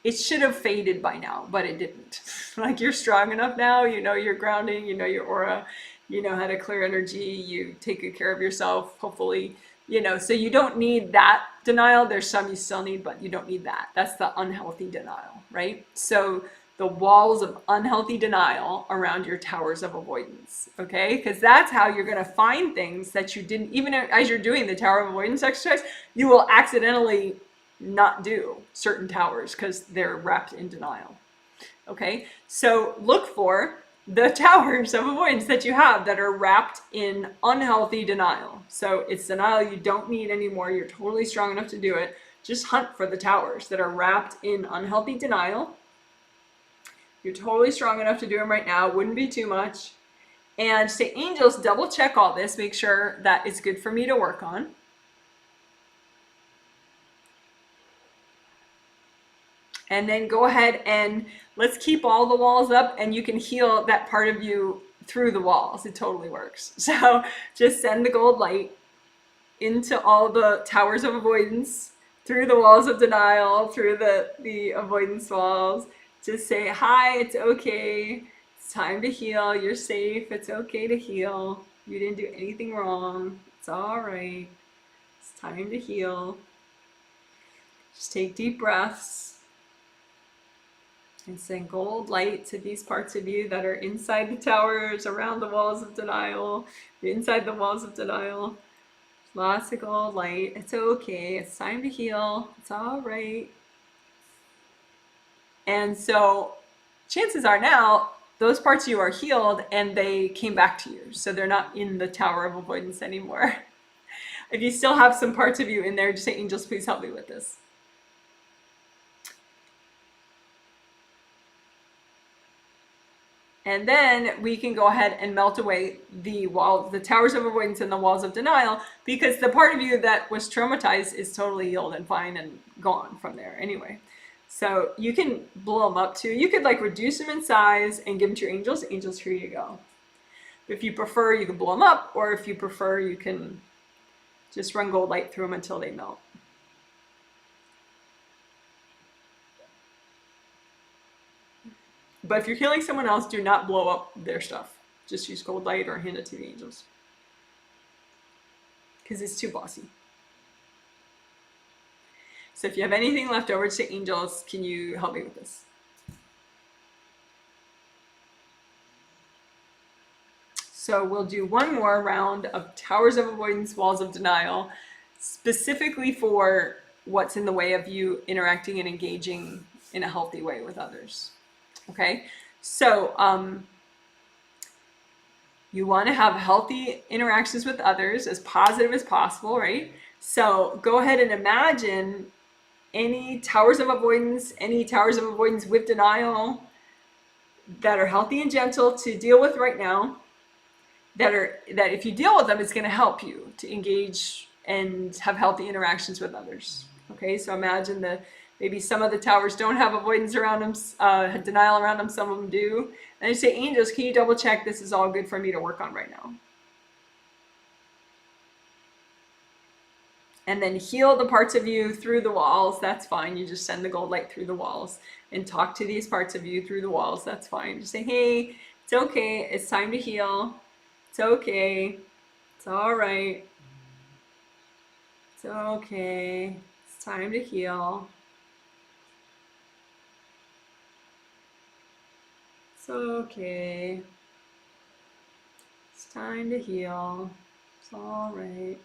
it should have faded by now, but it didn't. Like, you're strong enough now, you know your grounding, you know your aura, you know how to clear energy, you take good care of yourself, hopefully, you know, so you don't need that denial. There's some you still need, but you don't need that. That's the unhealthy denial, right? So the walls of unhealthy denial around your towers of avoidance, okay? Because that's how you're going to find things that you didn't, even as you're doing the tower of avoidance exercise, you will accidentally not do certain towers because they're wrapped in denial. Okay, so look for the towers of avoidance that you have that are wrapped in unhealthy denial. So it's denial you don't need anymore. You're totally strong enough to do it. Just hunt for the towers that are wrapped in unhealthy denial. You're totally strong enough to do them right now. Wouldn't be too much. And say, angels, double check all this. Make sure that it's good for me to work on. And then go ahead and let's keep all the walls up, and you can heal that part of you through the walls. It totally works. So just send the gold light into all the towers of avoidance, through the walls of denial, through the avoidance walls. Just say, hi, it's okay. It's time to heal. You're safe. It's okay to heal. You didn't do anything wrong. It's all right. It's time to heal. Just take deep breaths and send gold light to these parts of you that are inside the towers, around the walls of denial, inside the walls of denial. Lots of gold light. It's okay. It's time to heal. It's all right. And so chances are now those parts of you are healed and they came back to you. So they're not in the tower of avoidance anymore. If you still have some parts of you in there, just say, angels, please help me with this. And then we can go ahead and melt away the walls, the towers of avoidance and the walls of denial, because the part of you that was traumatized is totally healed and fine and gone from there anyway. So you can blow them up too. You could like reduce them in size and give them to your angels. Angels, here you go. If you prefer, you can blow them up, or if you prefer, you can just run gold light through them until they melt. But if you're healing someone else, do not blow up their stuff. Just use gold light or hand it to the angels. Because it's too bossy. So if you have anything left over, say, angels, can you help me with this? So we'll do one more round of towers of avoidance, walls of denial, specifically for what's in the way of you interacting and engaging in a healthy way with others. Okay, so you want to have healthy interactions with others, as positive as possible, right? So go ahead and imagine any towers of avoidance with denial that are healthy and gentle to deal with right now, that if you deal with them, it's going to help you to engage and have healthy interactions with others. Okay, so imagine that maybe some of the towers don't have avoidance around them, denial around them, some of them do. And you say, angels, can you double check this is all good for me to work on right now? And then heal the parts of you through the walls. That's fine. You just send the gold light through the walls and talk to these parts of you through the walls. That's fine. Just say, hey, it's okay. It's time to heal. It's okay. It's all right. It's okay. It's time to heal. It's okay. It's time to heal. It's all right.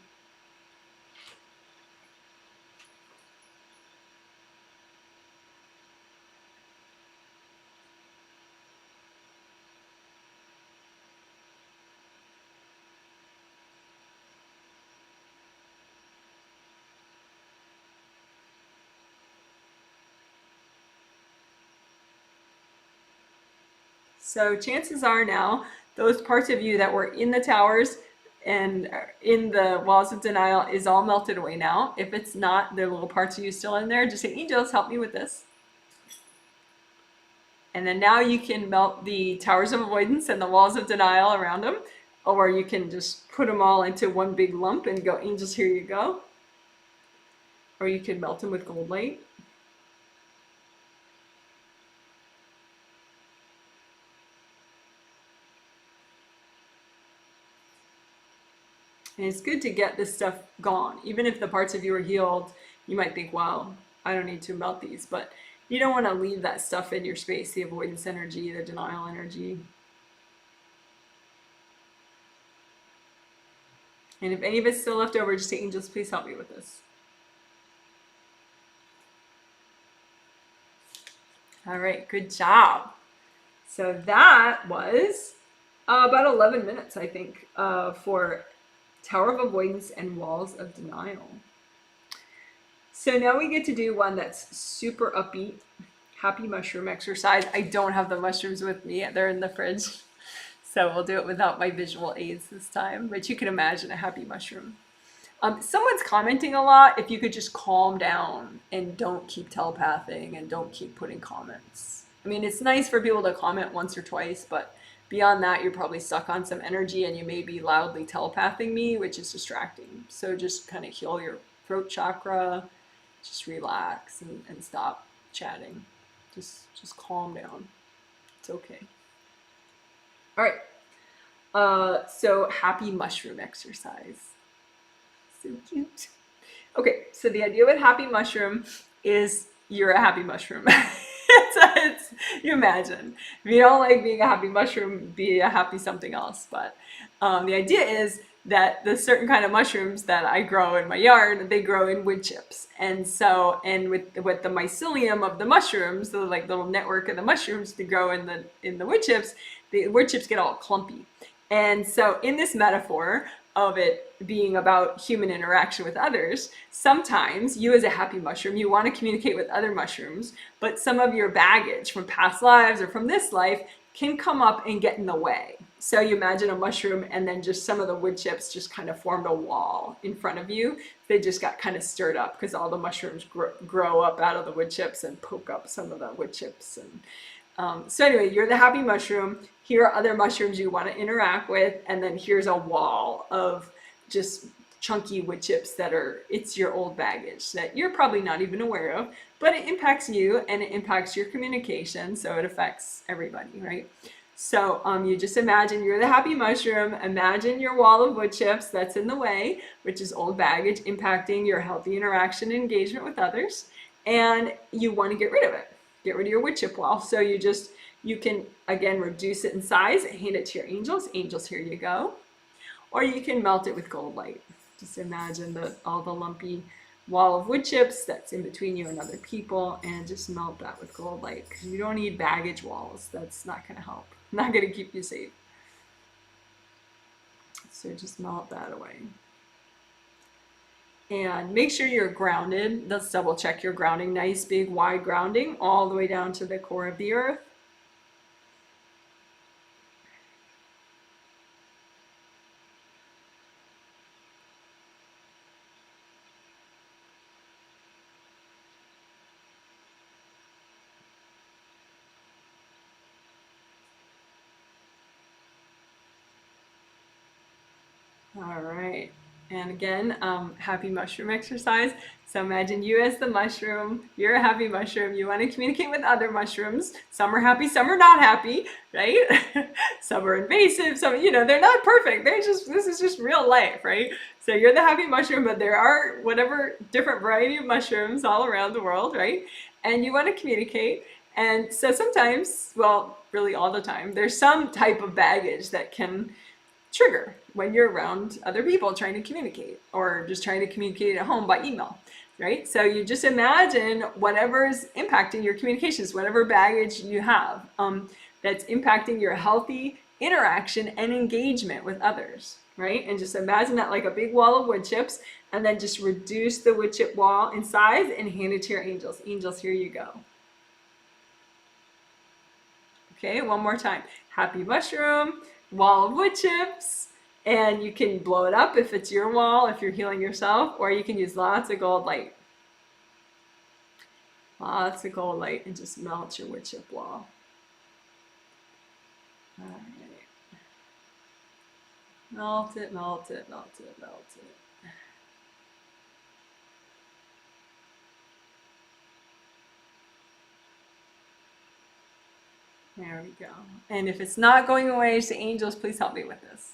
So chances are now, those parts of you that were in the towers and in the walls of denial is all melted away now. If it's not, there are little parts of you still in there. Just say, angels, help me with this. And then now you can melt the towers of avoidance and the walls of denial around them. Or you can just put them all into one big lump and go, angels, here you go. Or you can melt them with gold light. And it's good to get this stuff gone. Even if the parts of you are healed, you might think, wow, I don't need to melt these. But you don't want to leave that stuff in your space, the avoidance energy, the denial energy. And if any of it's still left over, just say, angels, please help me with this. All right, good job. So that was about 11 minutes, I think, for Tower of Avoidance and Walls of Denial. So now we get to do one that's super upbeat, happy mushroom exercise. I don't have the mushrooms with me. They're in the fridge. So we'll do it without my visual aids this time, but you can imagine a happy mushroom. Someone's commenting a lot. If you could just calm down and don't keep telepathing and don't keep putting comments. I mean, it's nice for people to comment once or twice, but beyond that, you're probably stuck on some energy and you may be loudly telepathing me, which is distracting. So just kind of heal your throat chakra, just relax and stop chatting. Just calm down. It's okay. All right. So happy mushroom exercise. So cute. Okay, so the idea with happy mushroom is you're a happy mushroom. You imagine. If you don't like being a happy mushroom, be a happy something else. But the idea is that the certain kind of mushrooms that I grow in my yard, they grow in wood chips. And so, and with the mycelium of the mushrooms, the like little network of the mushrooms to grow in the wood chips get all clumpy. And so in this metaphor of it being about human interaction with others, sometimes you as a happy mushroom, you want to communicate with other mushrooms, but some of your baggage from past lives or from this life can come up and get in the way. So you imagine a mushroom and then just some of the wood chips just kind of formed a wall in front of you. They just got kind of stirred up because all the mushrooms grow up out of the wood chips and poke up some of the wood chips. And so anyway, you're the happy mushroom. Here are other mushrooms you want to interact with, and then here's a wall of just chunky wood chips it's your old baggage that you're probably not even aware of, but it impacts you and it impacts your communication, so it affects everybody, right? So you just imagine you're the happy mushroom, imagine your wall of wood chips that's in the way, which is old baggage impacting your healthy interaction and engagement with others, and you want to get rid of it. Get rid of your wood chip wall. So you can, again, reduce it in size, hand it to your angels. Angels, here you go. Or you can melt it with gold light. Just imagine all the lumpy wall of wood chips that's in between you and other people, and just melt that with gold light. Because you don't need baggage walls. That's not going to help. Not going to keep you safe. So just melt that away. And make sure you're grounded. Let's double check your grounding. Nice, big, wide grounding all the way down to the core of the earth. All right. And again, happy mushroom exercise. So imagine you as the mushroom. You're a happy mushroom. You want to communicate with other mushrooms. Some are happy, some are not happy, right? Some are invasive, some, they're not perfect. This is just real life, right? So you're the happy mushroom, but there are whatever different variety of mushrooms all around the world, right? And you want to communicate. And so sometimes, well, really all the time, there's some type of baggage that can trigger when you're around other people trying to communicate, or just trying to communicate at home by email, right? So you just imagine whatever's impacting your communications, whatever baggage you have that's impacting your healthy interaction and engagement with others, right? And just imagine that like a big wall of wood chips, and then just reduce the wood chip wall in size and hand it to your angels. Angels, here you go. Okay, one more time. Happy mushroom, wall of wood chips, and you can blow it up if it's your wall, if you're healing yourself, or you can use lots of gold light. Lots of gold light, and just melt your wood chip wall. All right. Melt it, melt it, melt it, melt it. There we go. And if it's not going away, say, angels, please help me with this.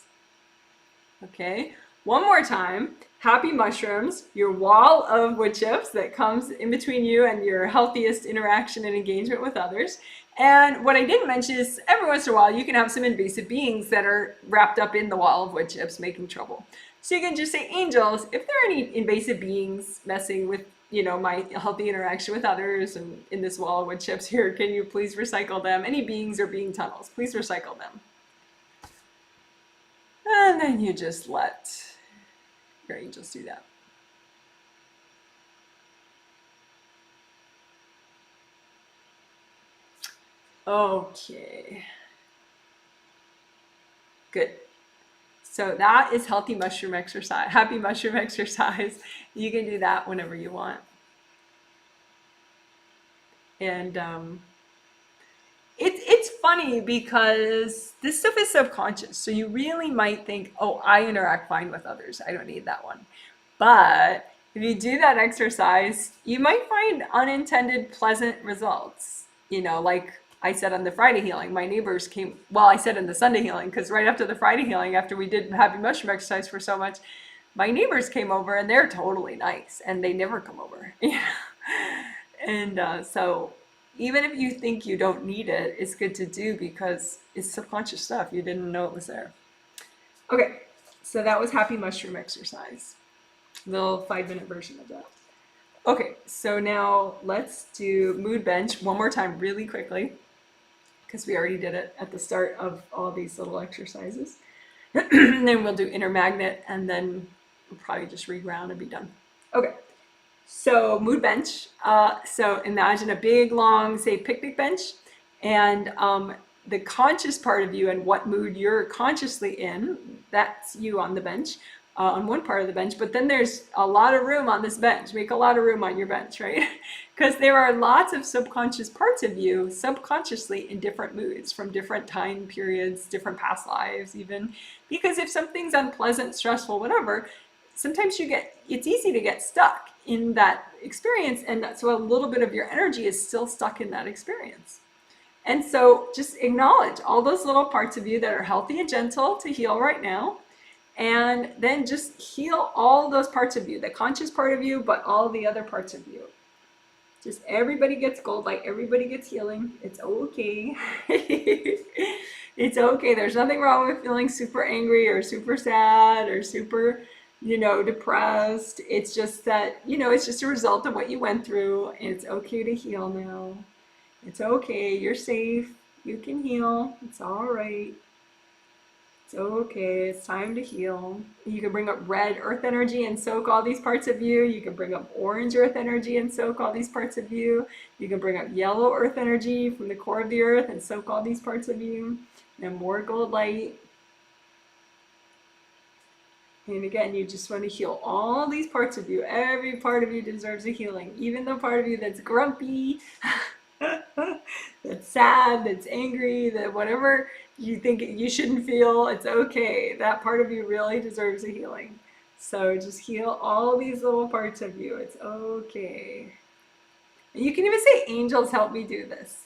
Okay, one more time. Happy mushrooms, your wall of wood chips that comes in between you and your healthiest interaction and engagement with others. And what I didn't mention is every once in a while you can have some invasive beings that are wrapped up in the wall of wood chips making trouble. So you can just say, angels, if there are any invasive beings messing with my healthy interaction with others and in this wall of wood chips here, can you please recycle them? Any beings or being tunnels, please recycle them. And then you just let your angels do that. Okay. Good. So that is healthy mushroom exercise, happy mushroom exercise. You can do that whenever you want. And it's funny because this stuff is subconscious. So you really might think, oh, I interact fine with others. I don't need that one. But if you do that exercise, you might find unintended pleasant results. Like I said on the Friday healing, my neighbors came, well, I said in the Sunday healing, because right after the Friday healing, after we did happy mushroom exercise for so much, my neighbors came over and they're totally nice and they never come over. And so even if you think you don't need it, it's good to do because it's subconscious stuff. You didn't know it was there. Okay, so that was happy mushroom exercise. Little 5-minute version of that. Okay, so now let's do mood bench one more time really quickly because we already did it at the start of all these little exercises. And then we'll do inner magnet and then we'll probably just reground and be done. Okay, so mood bench. So imagine a big, long, say, picnic bench, and the conscious part of you and what mood you're consciously in, that's you on the bench, on one part of the bench. But then there's a lot of room on this bench. Make a lot of room on your bench, right? Because there are lots of subconscious parts of you subconsciously in different moods from different time periods, different past lives even. Because if something's unpleasant, stressful, whatever, sometimes it's easy to get stuck in that experience, and so a little bit of your energy is still stuck in that experience. And so just acknowledge all those little parts of you that are healthy and gentle to heal right now, and then just heal all those parts of you, the conscious part of you, but all the other parts of you. Just everybody gets gold light, everybody gets healing. It's okay. It's okay. There's nothing wrong with feeling super angry or super sad or super, depressed. It's just that, it's just a result of what you went through, and it's okay to heal now. It's okay. You're safe. You can heal. It's all right. It's okay. It's time to heal. You can bring up red earth energy and soak all these parts of you. You can bring up orange earth energy and soak all these parts of you. You can bring up yellow earth energy from the core of the earth and soak all these parts of you. And more gold light. And again, you just want to heal all these parts of you. Every part of you deserves a healing. Even the part of you that's grumpy, that's sad, that's angry, that whatever you think you shouldn't feel, it's okay. That part of you really deserves a healing. So just heal all these little parts of you. It's okay. And you can even say, angels, help me do this.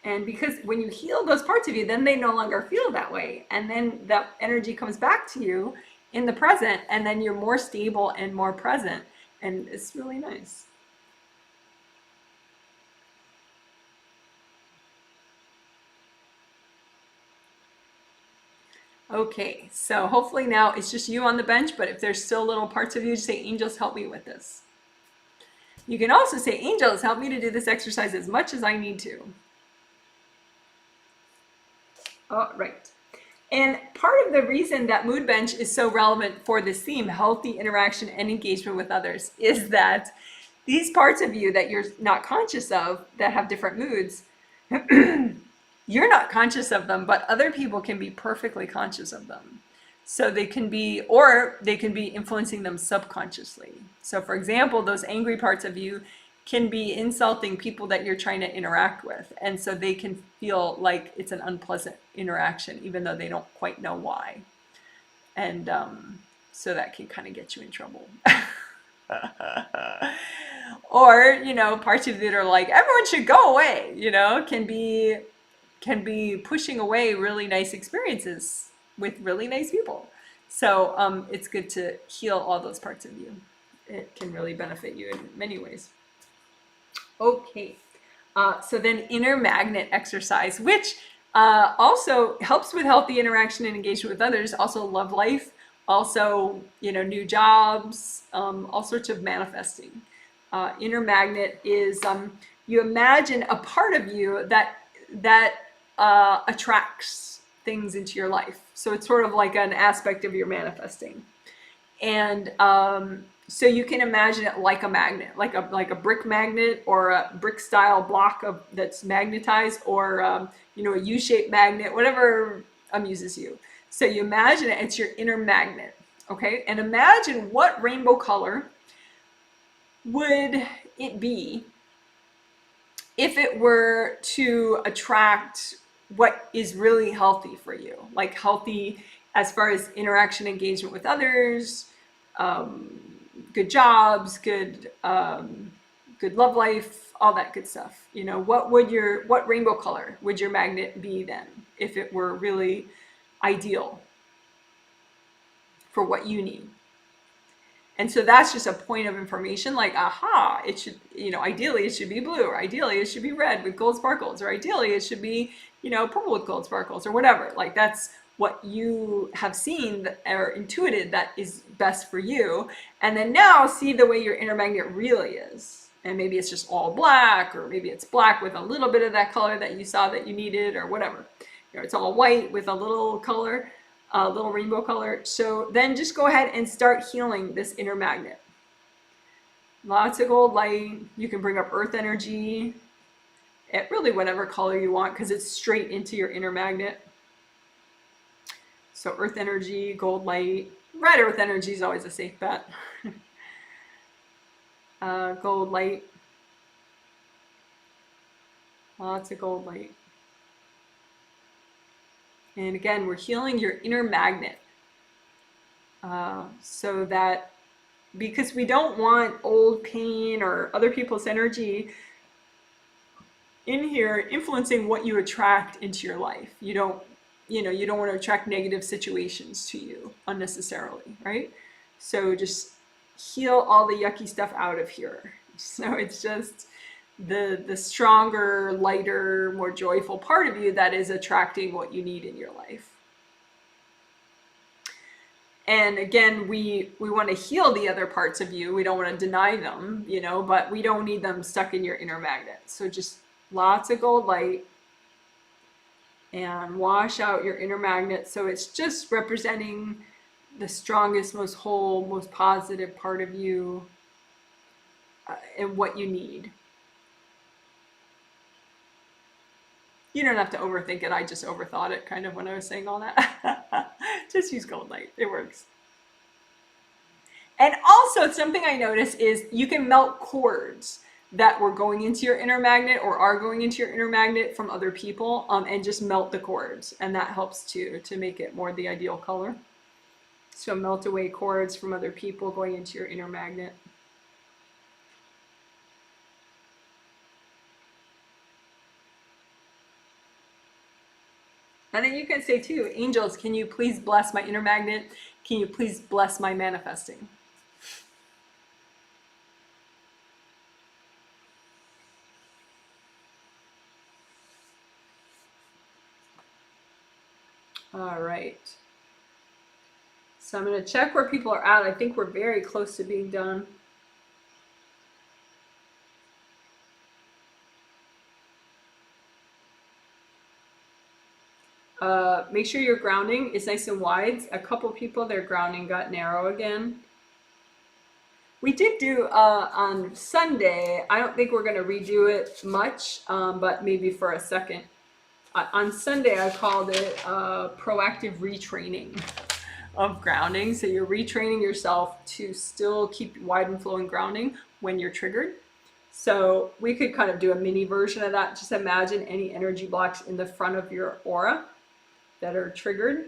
And because when you heal those parts of you, then they no longer feel that way. And then that energy comes back to you in the present, and then you're more stable and more present. And it's really nice. Okay, so hopefully now it's just you on the bench, but if there's still little parts of you, just say, angels, help me with this. You can also say, angels, help me to do this exercise as much as I need to. All right. And part of the reason that mood bench is so relevant for this theme, healthy interaction and engagement with others, is that these parts of you that you're not conscious of that have different moods, you're not conscious of them, but other people can be perfectly conscious of them. So they can be, or they can be influencing them subconsciously. So for example, those angry parts of you can be insulting people that you're trying to interact with. And so they can feel like it's an unpleasant interaction, even though they don't quite know why. And so that can kind of get you in trouble. Or, parts of you that are like, everyone should go away, can be pushing away really nice experiences with really nice people. So it's good to heal all those parts of you. It can really benefit you in many ways. Okay, so then inner magnet exercise, which also helps with healthy interaction and engagement with others, also love life, also, new jobs, all sorts of manifesting. Inner magnet is you imagine a part of you that attracts things into your life. So it's sort of like an aspect of your manifesting. And so you can imagine it like a magnet, like a brick magnet or a brick style block that's magnetized, or a U-shaped magnet, whatever amuses you. So you imagine it's your inner magnet, okay? And imagine what rainbow color would it be if it were to attract what is really healthy for you, like healthy as far as interaction, engagement with others, good jobs, good good love life, all that good stuff. You know, what rainbow color would your magnet be then if it were really ideal for what you need? And so that's just a point of information, like, aha, it should, you know, ideally it should be blue, or ideally it should be red with gold sparkles, or ideally it should be, you know, purple with gold sparkles, or whatever. Like, that's what you have seen or intuited that is best for you. And then now see the way your inner magnet really is. And maybe it's just all black, or maybe it's black with a little bit of that color that you saw that you needed, or whatever. You know, it's all white with a little color. A little rainbow color. So then just go ahead and start healing this inner magnet. Lots of gold light. You can bring up earth energy at really whatever color you want, because it's straight into your inner magnet. So earth energy, gold light. Red earth energy is always a safe bet. Gold light. Lots of gold light. And again, we're healing your inner magnet. So that, because we don't want old pain or other people's energy in here influencing what you attract into your life. You don't want to attract negative situations to you unnecessarily, right? So just heal all the yucky stuff out of here. So it's just the stronger, lighter, more joyful part of you that is attracting what you need in your life. And again, we want to heal the other parts of you. We don't want to deny them, you know, but we don't need them stuck in your inner magnet. So just lots of gold light and wash out your inner magnet. So it's just representing the strongest, most whole, most positive part of you and what you need. You don't have to overthink it. I just overthought it kind of when I was saying all that. Just use gold light. It works. And also something I noticed is you can melt cords that were going into your inner magnet or are going into your inner magnet from other people, and just melt the cords. And that helps to make it more the ideal color. So melt away cords from other people going into your inner magnet. And then you can say too, angels, can you please bless my inner magnet? Can you please bless my manifesting? All right. So I'm going to check where people are at. I think we're very close to being done. Make sure your grounding is nice and wide. A couple people, their grounding got narrow again. We did do on Sunday, I don't think we're going to redo it much, but maybe for a second. On Sunday, I called it proactive retraining of grounding. So you're retraining yourself to still keep wide and flowing grounding when you're triggered. So we could kind of do a mini version of that. Just imagine any energy blocks in the front of your aura that are triggered,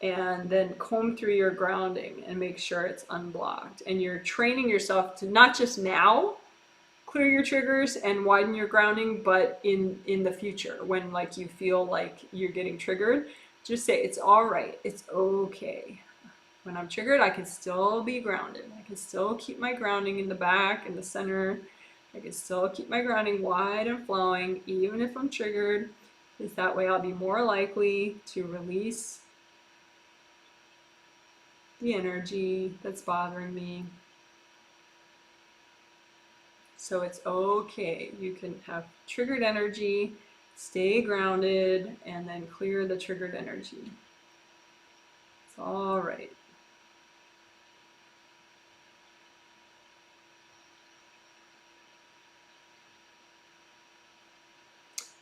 and then comb through your grounding and make sure it's unblocked. And you're training yourself to not just now clear your triggers and widen your grounding, but in the future, when like you feel like you're getting triggered, just say, it's all right, it's okay. When I'm triggered, I can still be grounded. I can still keep my grounding in the back, in the center. I can still keep my grounding wide and flowing, even if I'm triggered, because that way I'll be more likely to release the energy that's bothering me. So it's okay. You can have triggered energy, stay grounded, and then clear the triggered energy. It's all right.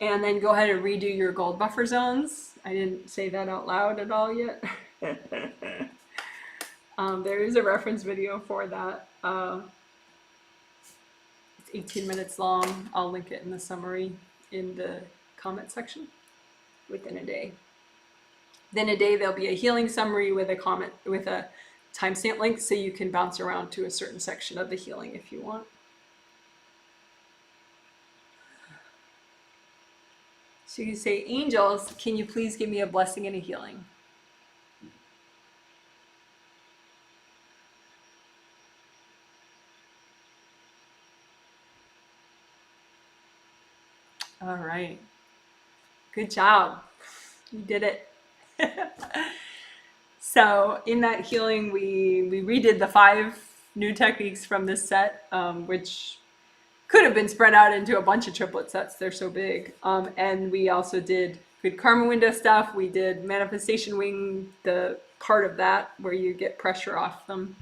And then go ahead and redo your gold buffer zones. I didn't say that out loud at all yet. There is a reference video for that. It's 18 minutes long. I'll link it in the summary in the comment section within a day. Then a day there'll be a healing summary with a comment, with a timestamp link, so you can bounce around to a certain section of the healing if you want. So you can say, angels, can you please give me a blessing and a healing? All right. Good job. You did it. So in that healing, we redid the 5 new techniques from this set, which could have been spread out into a bunch of triplet sets. They're so big. And we also did good karma window stuff. We did manifestation wing, the part of that where you get pressure off them.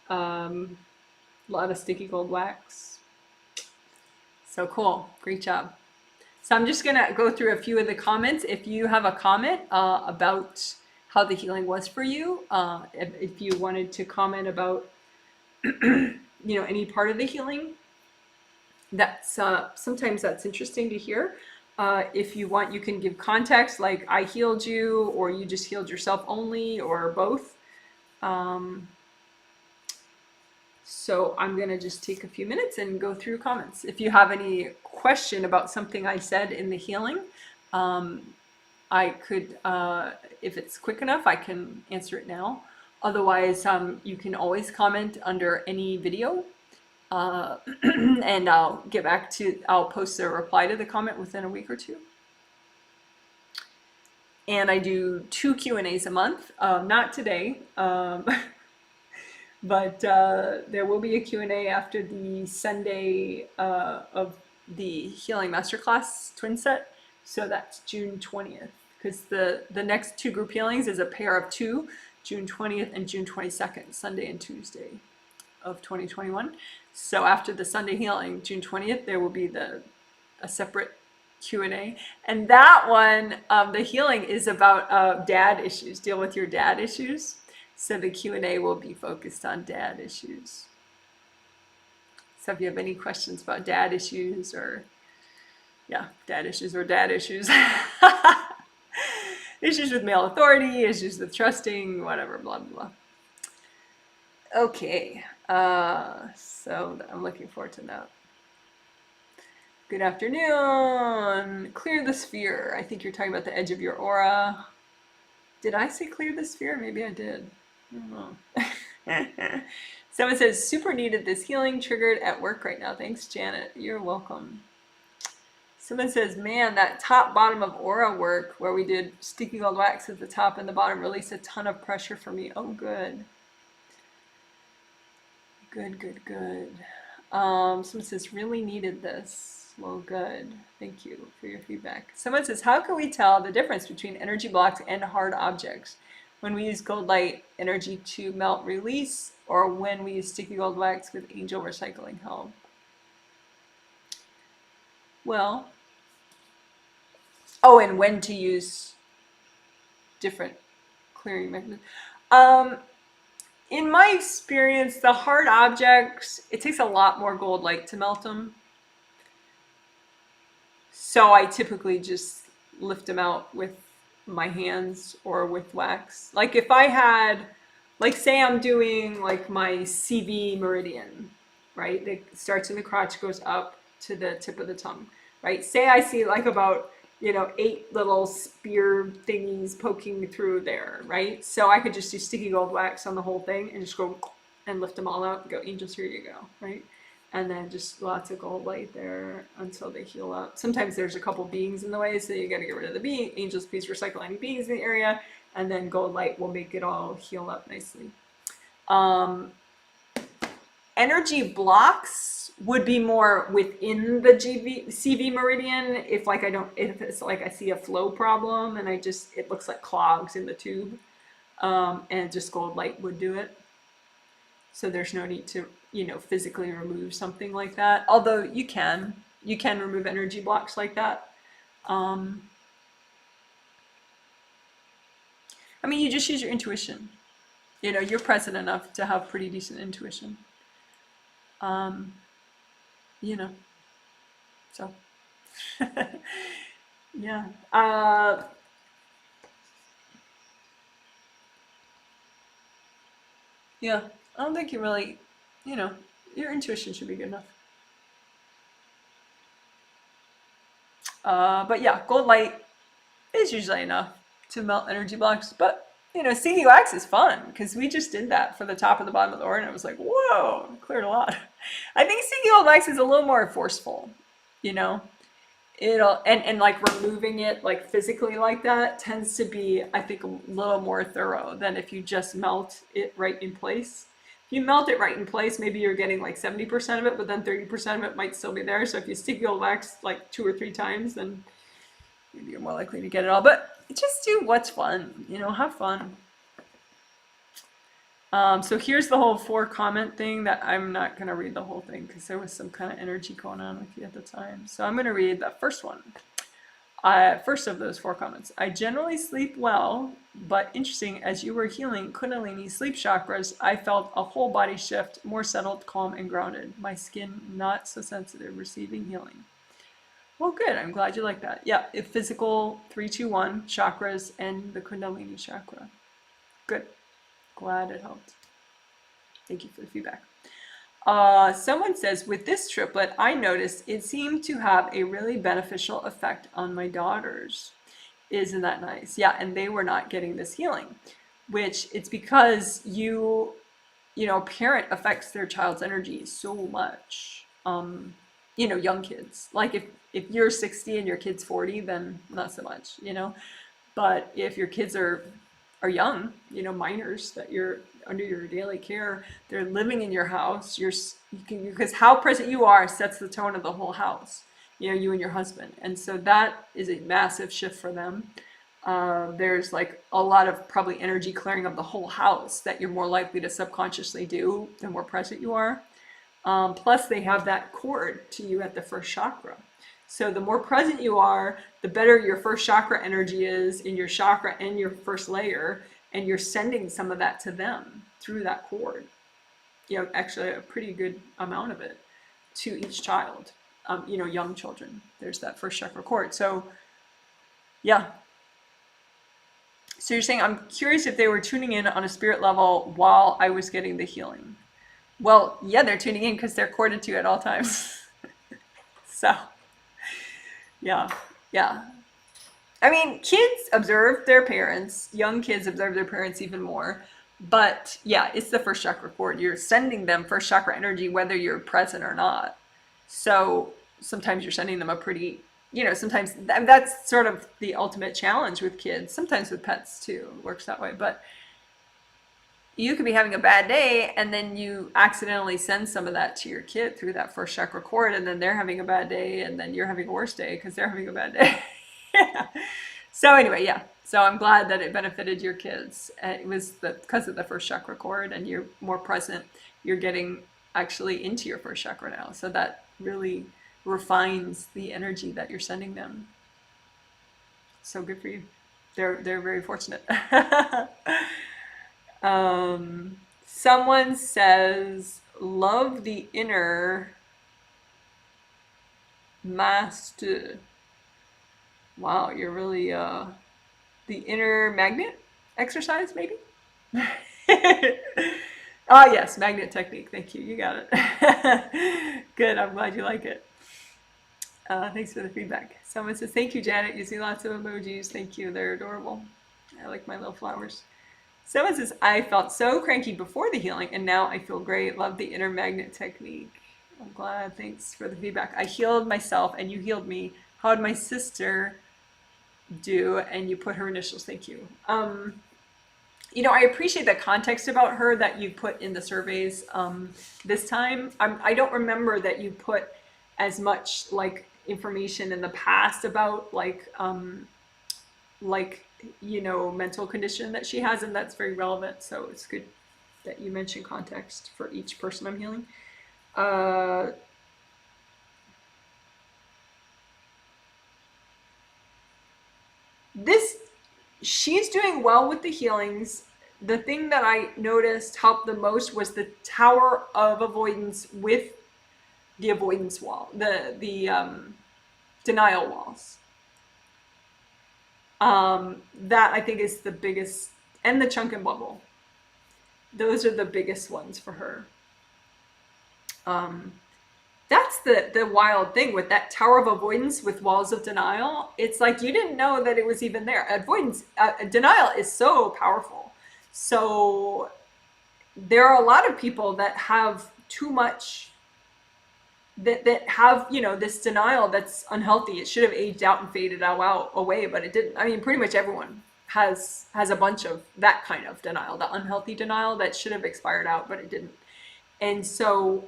A lot of sticky gold wax. So cool. Great job. So I'm just going to go through a few of the comments. If you have a comment about how the healing was for you, if you wanted to comment about any part of the healing, that's sometimes that's interesting to hear. If you want, you can give context, like I healed you, or you just healed yourself only, or both. So I'm going to just take a few minutes and go through comments. If you have any question about something I said in the healing, I could, if it's quick enough, I can answer it now. Otherwise, you can always comment under any video, and I'll post a reply to the comment within a week or two. And I do 2 Q&As a month, not today, but there will be a Q&A after the Sunday of the Healing Masterclass twin set. So that's June 20th, because the next 2 group healings is a pair of 2, June 20th and June 22nd, Sunday and Tuesday of 2021. So after the Sunday healing, June 20th, there will be a separate Q&A. And that one, the healing is about dad issues, deal with your dad issues. So the Q&A will be focused on dad issues. So if you have any questions about dad issues or dad issues, issues with male authority, issues with trusting, whatever, blah, blah, blah. Okay, so I'm looking forward to that. Good afternoon. Clear the sphere. I think you're talking about the edge of your aura. Did I say clear the sphere? Maybe I did. I don't know. Someone says, super needed this healing, triggered at work right now. Thanks, Janet. You're welcome. Someone says, man, that top bottom of aura work where we did sticky gold wax at the top and the bottom released a ton of pressure for me. Oh, good. Good. Someone says, really needed this. Well, good. Thank you for your feedback. Someone says, how can we tell the difference between energy blocks and hard objects when we use gold light energy to melt release, or when we use sticky gold wax with angel recycling help? Well, and when to use different clearing mechanisms. In my experience, the hard objects, it takes a lot more gold light to melt them. So I typically just lift them out with my hands or with wax. Like if I had, like say I'm doing like my CV meridian, right? It starts in the crotch, goes up to the tip of the tongue, right? Say I see like about 8 little spear thingies poking through there, right? So I could just do sticky gold wax on the whole thing and just go and lift them all out and go, angels, here you go, right? And then just lots of gold light there until they heal up. Sometimes there's a couple beings in the way, so you got to get rid of the being. Angels, please recycle any beings in the area, and then gold light will make it all heal up nicely. Energy blocks would be more within the CV meridian. If it's like I see a flow problem and it looks like clogs in the tube, and just gold light would do it. So there's no need to physically remove something like that. Although you can remove energy blocks like that. I mean, you just use your intuition. You're present enough to have pretty decent intuition. So yeah. Yeah, I don't think you really, your intuition should be good enough. But yeah, gold light is usually enough to melt energy blocks. But sticky wax is fun because we just did that for the top and the bottom of the organ. It was like, whoa, cleared a lot. I think sticky gold wax is a little more forceful, you know. And like removing it like physically like that tends to be, I think, a little more thorough than if you just melt it right in place. If you melt it right in place, maybe you're getting like 70% of it, but then 30% of it might still be there. So if you sticky gold wax like 2 or 3 times, then maybe you're more likely to get it all. But just do what's fun, have fun. So here's the whole 4-comment thing that I'm not going to read the whole thing because there was some kind of energy going on with you at the time. So I'm going to read the first one. First of those 4 comments. I generally sleep well, but interesting, as you were healing Kundalini sleep chakras, I felt a whole body shift, more settled, calm, and grounded. My skin not so sensitive, receiving healing. Well, good. I'm glad you like that. Yeah, physical 3-2-1 chakras and the Kundalini chakra. Good. Glad it helped. Thank you for the feedback. Someone says, with this triplet, I noticed it seemed to have a really beneficial effect on my daughters. Isn't that nice? Yeah, and they were not getting this healing, which it's because a parent affects their child's energy so much. Young kids. Like if you're 60 and your kid's 40, then not so much, But if your kids are young, minors that you're under your daily care, they're living in your house, because how present you are sets the tone of the whole house, you and your husband. And so that is a massive shift for them. There's like a lot of probably energy clearing of the whole house that you're more likely to subconsciously do the more present you are. Plus they have that cord to you at the first chakra. So the more present you are, the better your first chakra energy is in your chakra and your first layer, and you're sending some of that to them through that cord. Actually a pretty good amount of it to each child. Young children, there's that first chakra cord. So yeah. So you're saying, I'm curious if they were tuning in on a spirit level while I was getting the healing. Well, yeah, they're tuning in because they're corded to you at all times. So yeah. I mean, kids observe their parents. Young kids observe their parents even more. But yeah, it's the first chakra cord. You're sending them first chakra energy whether you're present or not. So sometimes you're sending them a pretty, sometimes that's sort of the ultimate challenge with kids. Sometimes with pets too, it works that way. But you could be having a bad day and then you accidentally send some of that to your kid through that first chakra cord, and then they're having a bad day and then you're having a worse day because they're having a bad day. Yeah. So anyway, yeah. So I'm glad that it benefited your kids. It was because of the first chakra cord, and you're more present. You're getting actually into your first chakra now. So that really refines the energy that you're sending them. So good for you. They're very fortunate. Someone says, love the inner master. Wow, you're really the inner magnet exercise, maybe? Ah, yes, magnet technique. Thank you. You got it. Good. I'm glad you like it. Thanks for the feedback. Someone says, thank you, Janet. You see lots of emojis. Thank you. They're adorable. I like my little flowers. Someone says, I felt so cranky before the healing, and now I feel great. Love the inner magnet technique. I'm glad. Thanks for the feedback. I healed myself, and you healed me. How did my sister do? And you put her initials. Thank you. I appreciate the context about her that you put in the surveys this time. I don't remember that you put as much like information in the past about mental condition that she has, and that's very relevant. So it's good that you mention context for each person I'm healing. She's doing well with the healings. The thing that I noticed helped the most was the tower of avoidance with the avoidance wall, the denial walls. That I think is the biggest, and the chunk and bubble. Those are the biggest ones for her. that's the wild thing with that tower of avoidance with walls of denial. It's like you didn't know that it was even there. Avoidance, denial is so powerful. So there are a lot of people that have too much, that have, you know, this denial that's unhealthy. It should have aged out and faded out away, but it didn't. I mean, pretty much everyone has a bunch of that kind of denial, the unhealthy denial that should have expired out, but it didn't. And so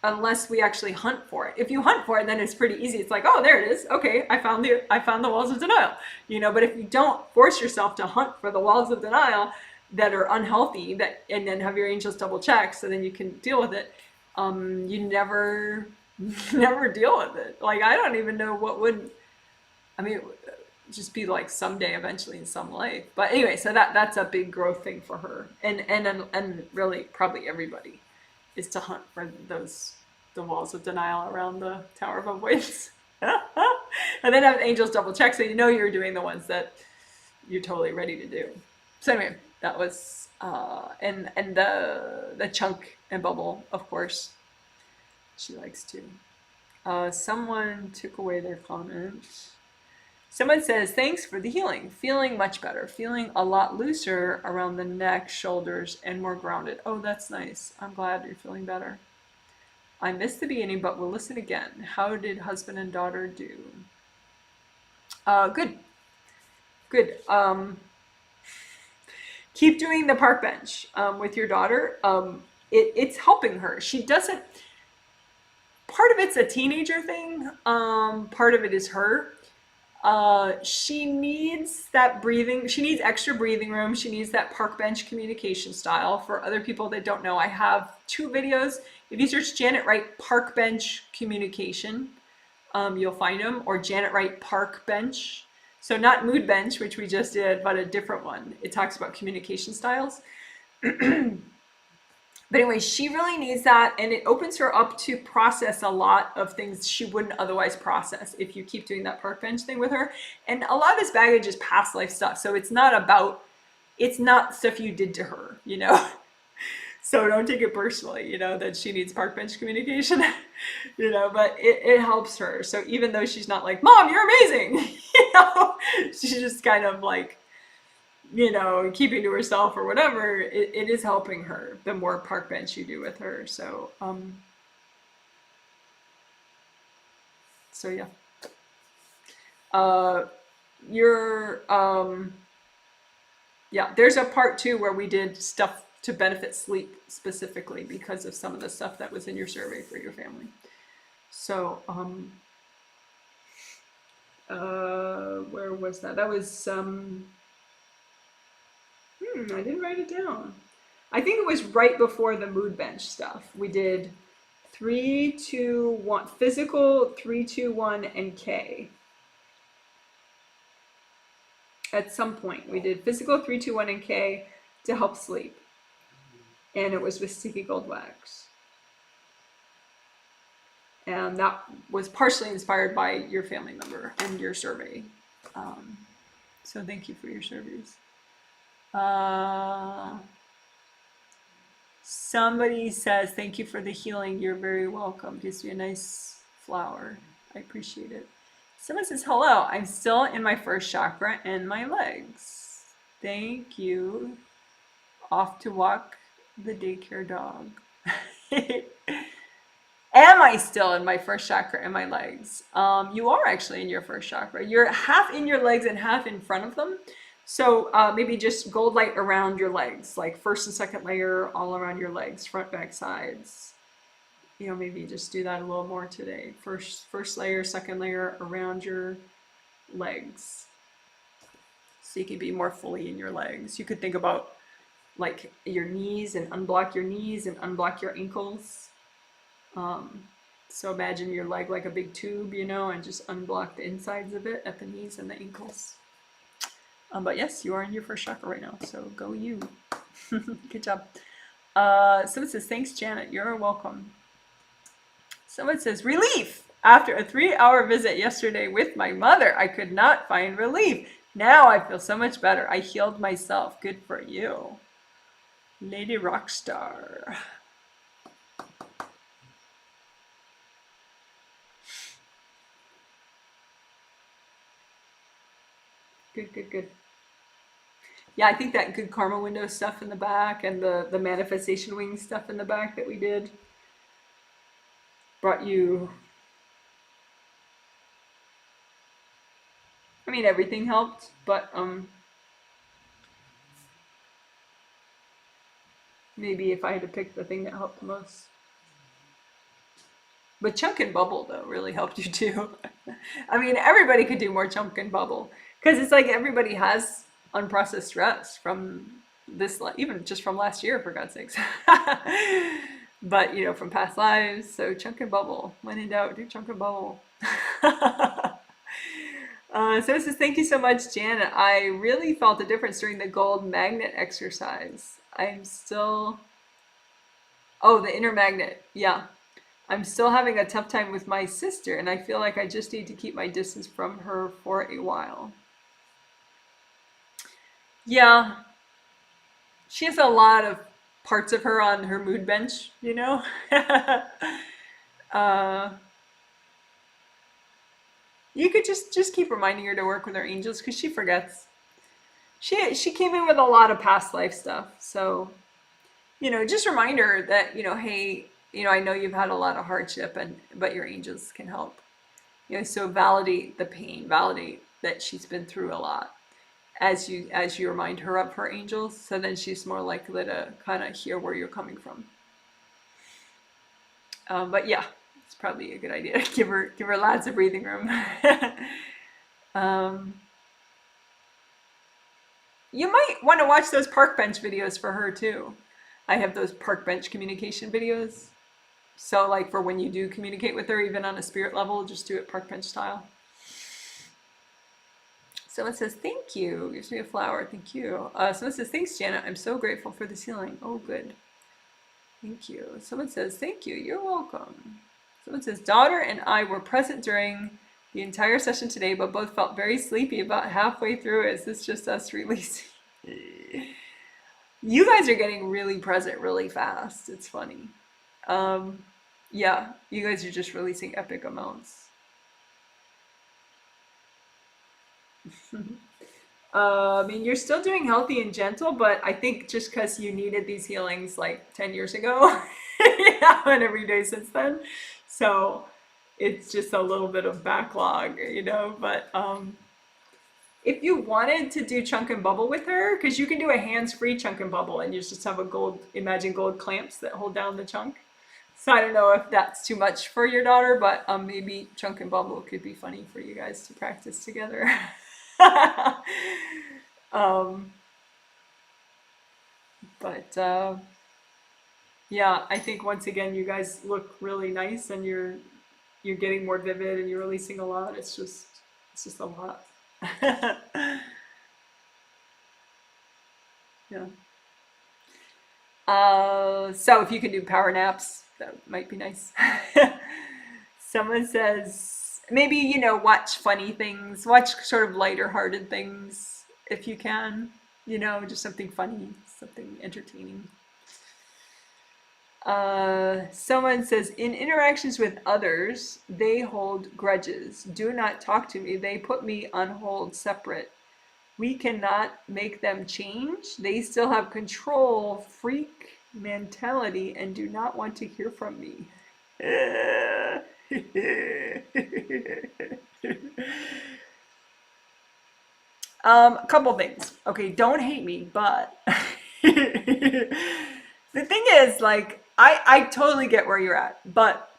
unless we actually hunt for it. If you hunt for it, then it's pretty easy. It's like, oh, there it is. Okay, I found the walls of denial. You know, but if you don't force yourself to hunt for the walls of denial that are unhealthy, that and then have your angels double check so then you can deal with it, you never never deal with it. Like I don't even know what would, I mean, just be like someday eventually in some life. But anyway, so that's a big growth thing for her. And really probably everybody is to hunt for the walls of denial around the tower of avoidance. And then have angels double check so you know you're doing the ones that you're totally ready to do. So anyway, that was and the chunk and bubble, of course, she likes to. Someone took away their comment. Someone says, thanks for the healing. Feeling much better. Feeling a lot looser around the neck, shoulders, and more grounded. Oh, that's nice. I'm glad you're feeling better. I missed the beginning, but we'll listen again. How did husband and daughter do? Good. Good. Keep doing the park bench with your daughter. It's helping her. She doesn't... Part of it's a teenager thing. Part of it is her. She needs that breathing. She needs extra breathing room. She needs that park bench communication style. For other people that don't know, I have 2 videos. If you search Janet Wright park bench communication, you'll find them, or Janet Wright park bench. So not mood bench, which we just did, but a different one. It talks about communication styles. But anyway, she really needs that, and it opens her up to process a lot of things she wouldn't otherwise process if you keep doing that park bench thing with her. And a lot of this baggage is past life stuff, so it's not stuff you did to her, you know? So don't take it personally, you know, that she needs park bench communication, you know, but it helps her. So even though she's not like, Mom, you're amazing, you know, she's just kind of like, you know, keeping to herself or whatever, it is helping her the more park bench you do with her. So yeah. Yeah, there's a part 2 where we did stuff to benefit sleep specifically because of some of the stuff that was in your survey for your family. So where was that? That was I didn't write it down. I think it was right before the mood bench stuff. We did 3, 2, 1, physical, 3, 2, 1, and K. At some point, we did physical, 3, 2, 1, and K to help sleep. And it was with sticky gold wax. And that was partially inspired by your family member and your survey. So thank you for your surveys. Somebody says, thank you for the healing. You're very welcome. Gives me a nice flower. I appreciate it. Someone says, hello. I'm still in my first chakra and my legs. Thank you. Off to walk the daycare dog. Am I still in my first chakra and my legs? You are actually in your first chakra. You're half in your legs and half in front of them. So maybe just gold light around your legs, like first and second layer all around your legs, front, back, sides. You know, maybe just do that a little more today. First layer, second layer around your legs. So you can be more fully in your legs. You could think about like your knees and unblock your knees and unblock your ankles. So imagine your leg like a big tube, you know, and just unblock the insides of it at the knees and the ankles. But yes, you are in your first chakra right now, so go you. Good job. Someone says, thanks, Janet. You're welcome. Someone says, relief. After a 3-hour visit yesterday with my mother, I could not find relief. Now I feel so much better. I healed myself. Good for you. Lady Rockstar. good. Yeah, I think that good karma window stuff in the back and the manifestation wing stuff in the back that we did brought you, I mean, everything helped, but maybe if I had to pick the thing that helped the most. But chunk and bubble though really helped you too. I mean, everybody could do more chunk and bubble because it's like everybody has unprocessed stress from this, even just from last year, for God's sakes. But from past lives. So chunk and bubble. When in doubt, do chunk and bubble. So it says, thank you so much, Janet. I really felt a difference during the gold magnet exercise. I'm still, oh, the inner magnet. Yeah. I'm still having a tough time with my sister, and I feel like I just need to keep my distance from her for a while. Yeah, she has a lot of parts of her on her mood bench, uh, you could just keep reminding her to work with her angels because she forgets. She came in with a lot of past life stuff, so just remind her that hey, I know you've had a lot of hardship, but your angels can help. So validate the pain, validate that she's been through a lot as you remind her of her angels. So then she's more likely to kind of hear where you're coming from. But yeah, it's probably a good idea to give her lots of breathing room. You might want to watch those park bench videos for her too. I have those park bench communication videos. So like for when you do communicate with her, even on a spirit level, just do it park bench style. Someone says, thank you. Gives me a flower. Thank you. Someone says, thanks, Janet. I'm so grateful for this healing. Oh, good. Thank you. Someone says, thank you. You're welcome. Someone says, daughter and I were present during the entire session today, but both felt very sleepy about halfway through. Is this just us releasing? You guys are getting really present really fast. It's funny. Yeah, you guys are just releasing epic amounts. I mean, you're still doing healthy and gentle, but I think just because you needed these healings like 10 years ago, and every day since then. So it's just a little bit of backlog, but if you wanted to do chunk and bubble with her, because you can do a hands-free chunk and bubble and you just have imagine gold clamps that hold down the chunk. So I don't know if that's too much for your daughter, but maybe chunk and bubble could be funny for you guys to practice together. But yeah, I think once again you guys look really nice and you're getting more vivid and you're releasing a lot. It's just a lot. Yeah. So if you can do power naps, that might be nice. Someone says maybe watch funny things, watch sort of lighter hearted things if you can, just something funny, something entertaining. Someone says, in interactions with others, they hold grudges. Do not talk to me. They put me on hold separate. We cannot make them change. They still have control, freak mentality, and do not want to hear from me. A couple things. Okay, don't hate me, but the thing is, like, I totally get where you're at, but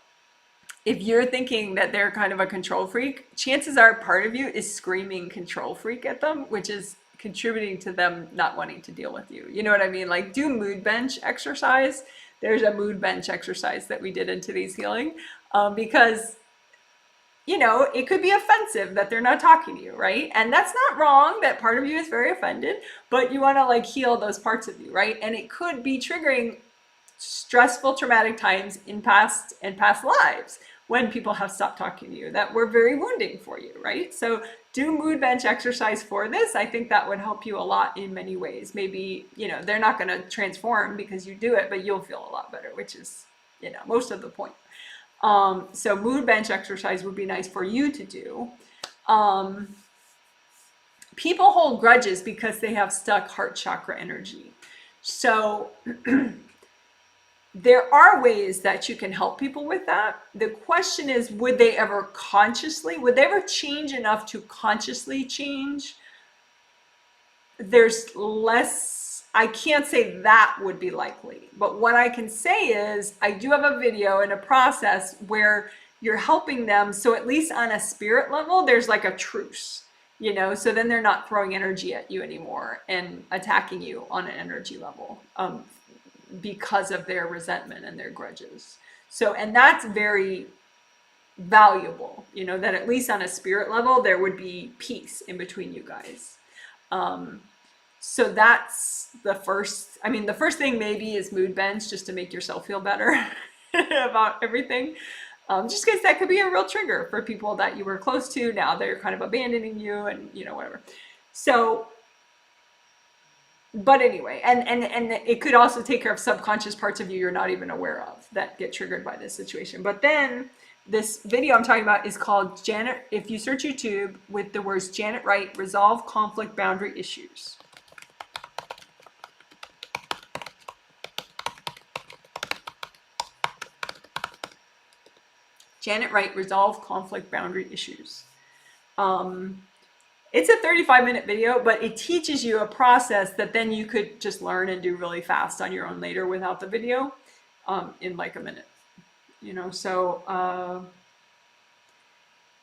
if you're thinking that they're kind of a control freak, chances are part of you is screaming control freak at them, which is contributing to them not wanting to deal with you. You know what I mean? Like, do mood bench exercise. There's a mood bench exercise that we did in today's healing, because it could be offensive that they're not talking to you, right? And that's not wrong. That part of you is very offended, but you want to like heal those parts of you, right? And it could be triggering stressful, traumatic times in past lives when people have stopped talking to you that were very wounding for you, right? So do mood bench exercise for this. I think that would help you a lot in many ways. Maybe, they're not going to transform because you do it, but you'll feel a lot better, which is, most of the point. So mood bench exercise would be nice for you to do. people hold grudges because they have stuck heart chakra energy. So there are ways that you can help people with that. The question is, would they ever change enough to consciously change? There's less, I can't say that would be likely, but what I can say is I do have a video and a process where you're helping them. So at least on a spirit level, there's like a truce, so then they're not throwing energy at you anymore and attacking you on an energy level because of their resentment and their grudges. So, and that's very valuable, that at least on a spirit level, there would be peace in between you guys. So that's the first thing maybe is mood bends, just to make yourself feel better about everything. Just because that could be a real trigger for people that you were close to. Now they're kind of abandoning you and, whatever. So, but anyway, and it could also take care of subconscious parts of you you're not even aware of that get triggered by this situation. But then this video I'm talking about is called Janet, if you search YouTube with the words Janet Wright, Resolve Conflict Boundary Issues. Janet Wright, Resolve Conflict Boundary Issues. It's a 35-minute video, but it teaches you a process that then you could just learn and do really fast on your own later without the video in like a minute. So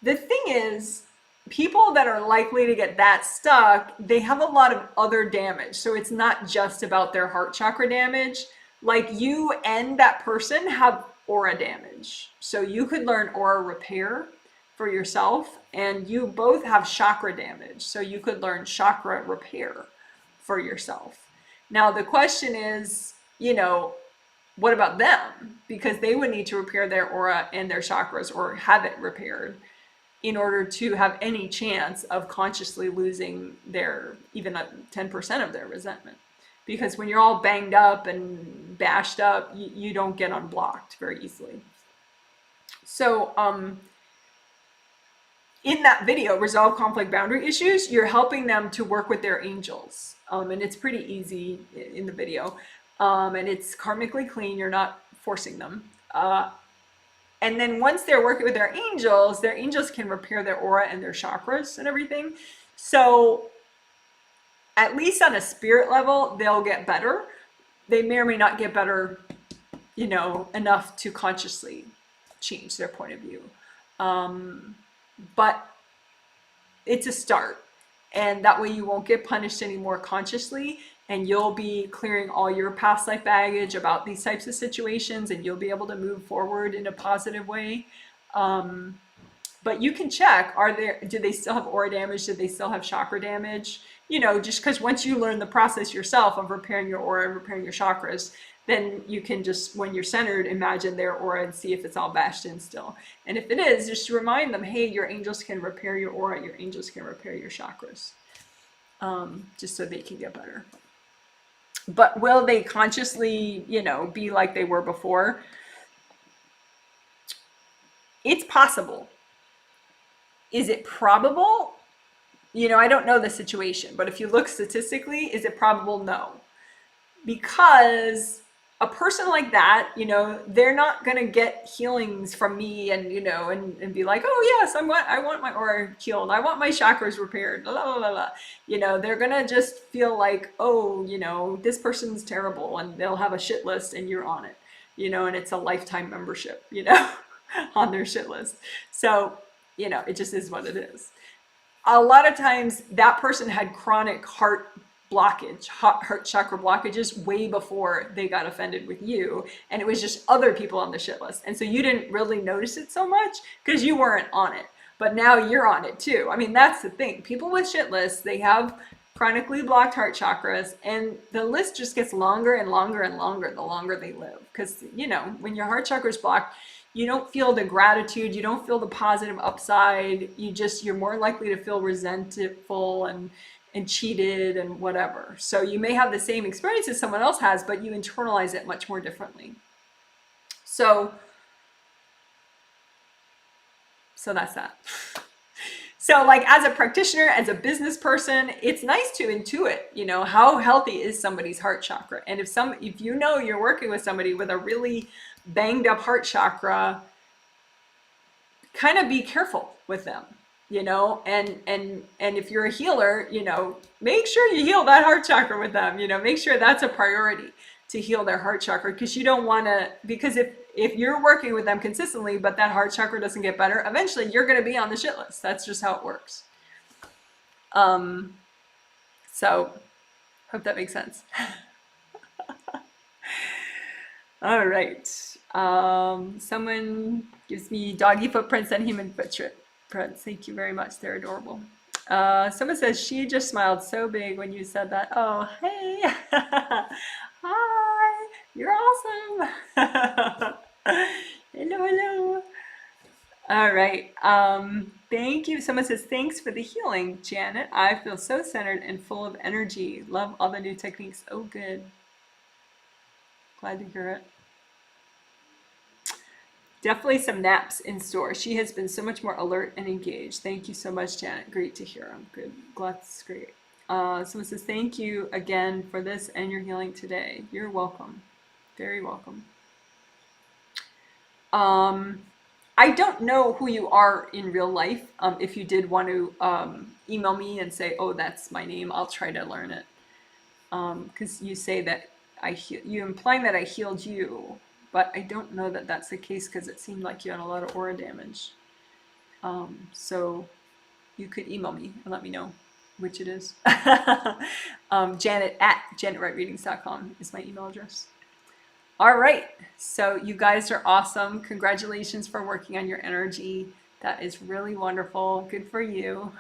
the thing is, people that are likely to get that stuck, they have a lot of other damage. So it's not just about their heart chakra damage. Like you and that person have aura damage. So you could learn aura repair for yourself, and you both have chakra damage. So you could learn chakra repair for yourself. Now the question is, what about them? Because they would need to repair their aura and their chakras, or have it repaired, in order to have any chance of consciously losing their, even 10% of their resentment. Because when you're all banged up and bashed up, you don't get unblocked very easily. So in that video, Resolve Conflict Boundary Issues, you're helping them to work with their angels. And it's pretty easy in the video. And it's karmically clean, you're not forcing them. And then once they're working with their angels can repair their aura and their chakras and everything. So at least on a spirit level, they'll get better. They may or may not get better, enough to consciously change their point of view. But it's a start. And that way you won't get punished anymore consciously, and you'll be clearing all your past life baggage about these types of situations, and you'll be able to move forward in a positive way. But you can check, do they still have aura damage? Do they still have chakra damage? Just because once you learn the process yourself of repairing your aura and repairing your chakras, then you can just, when you're centered, imagine their aura and see if it's all bashed in still. And if it is, just remind them, hey, your angels can repair your aura, your angels can repair your chakras, just so they can get better. But will they consciously, be like they were before? It's possible. Is it probable? I don't know the situation, but if you look statistically, is it probable? No. Because a person like that, they're not going to get healings from me and, and be like, oh yes, I want my aura healed. I want my chakras repaired. La, la, la, la. They're going to just feel like, oh, this person's terrible, and they'll have a shit list and you're on it, and it's a lifetime membership, on their shit list. So, it just is what it is. A lot of times that person had chronic heart chakra blockages way before they got offended with you, and it was just other people on the shit list, and so you didn't really notice it so much because you weren't on it, but now you're on it too. I mean, that's the thing. People with shit lists, they have chronically blocked heart chakras, and the list just gets longer and longer and longer the longer they live, because when your heart chakra is blocked, you don't feel the gratitude, you don't feel the positive upside, you're more likely to feel resentful and cheated and whatever. So you may have the same experience as someone else has, but you internalize it much more differently. So that's that. So like as a practitioner, as a business person, it's nice to intuit, you know, how healthy is somebody's heart chakra. And if you know you're working with somebody with a really banged up heart chakra, kind of be careful with them, you know, and if you're a healer, you know, make sure you heal that heart chakra with them, you know, make sure that's a priority to heal their heart chakra, because you don't want to, because if you're working with them consistently but that heart chakra doesn't get better, eventually you're going to be on the shit list. That's just how it works. So hope that makes sense. All right. Someone gives me doggy footprints and human footprints. Thank you very much. They're adorable. Someone says, she just smiled so big when you said that. Oh, hey. Hi. You're awesome. Hello, hello. All right. Thank you. Someone says, thanks for the healing, Janet. I feel so centered and full of energy. Love all the new techniques. Oh, good. Glad to hear it. Definitely some naps in store. She has been so much more alert and engaged. Thank you so much, Janet. Great to hear. I'm good. Glad that's great. Someone says, thank you again for this and your healing today. You're welcome. Very welcome. I don't know who you are in real life. If you did want to email me and say, oh, that's my name, I'll try to learn it. Because you say that you implying that I healed you, but I don't know that that's the case, because it seemed like you had a lot of aura damage. So you could email me and let me know which it is. Janet at janetwrightreadings.com is my email address. All right, so you guys are awesome. Congratulations for working on your energy. That is really wonderful. Good for you.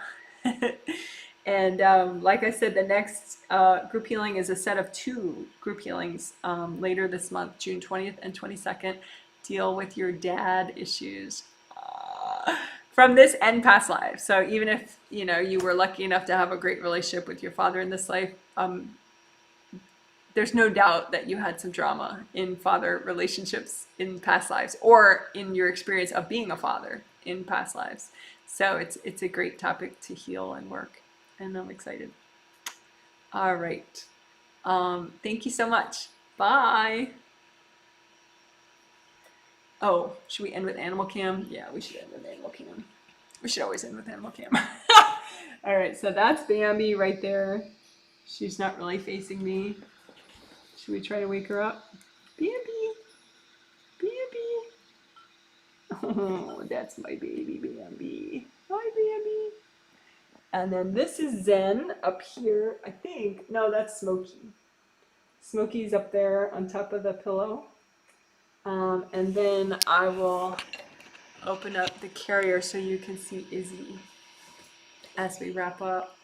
And like I said, the next group healing is a set of 2 group healings later this month, June 20th and 22nd. Deal with your dad issues from this and past lives. So even if, you know, you were lucky enough to have a great relationship with your father in this life, there's no doubt that you had some drama in father relationships in past lives, or in your experience of being a father in past lives. So it's a great topic to heal and work, and I'm excited. All right. Thank you so much. Bye. Oh, should we end with animal cam? Yeah, we should end with animal cam. We should always end with animal cam. All right, so that's Bambi right there. She's not really facing me. Should we try to wake her up? Bambi! Bambi! Oh, that's my baby Bambi. Hi, Bambi. And then this is Zen up here, I think. No, that's Smokey. Smokey's up there on top of the pillow. And then I will open up the carrier so you can see Izzy as we wrap up.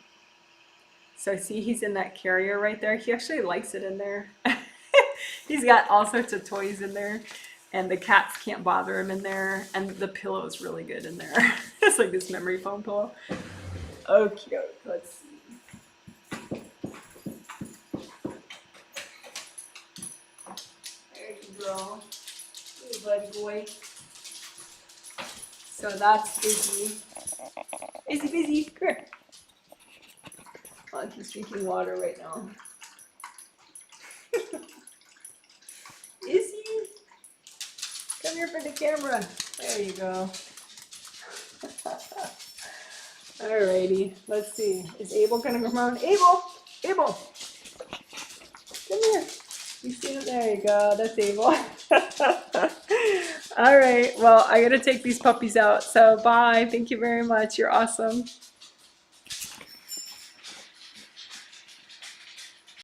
So see, he's in that carrier right there. He actually likes it in there. He's got all sorts of toys in there, and the cats can't bother him in there, and the pillow is really good in there. It's like this memory foam pillow. Okay, let's see. There you go. Hey, buddy boy. So that's Izzy. Izzy, busy. Come here. Oh, he's drinking water right now. Izzy, come here for the camera. There you go. Alrighty, let's see. Is Abel gonna come on? Abel! Abel! Come here. You see it? There you go. That's Abel. Alright, well, I gotta take these puppies out. So bye. Thank you very much. You're awesome.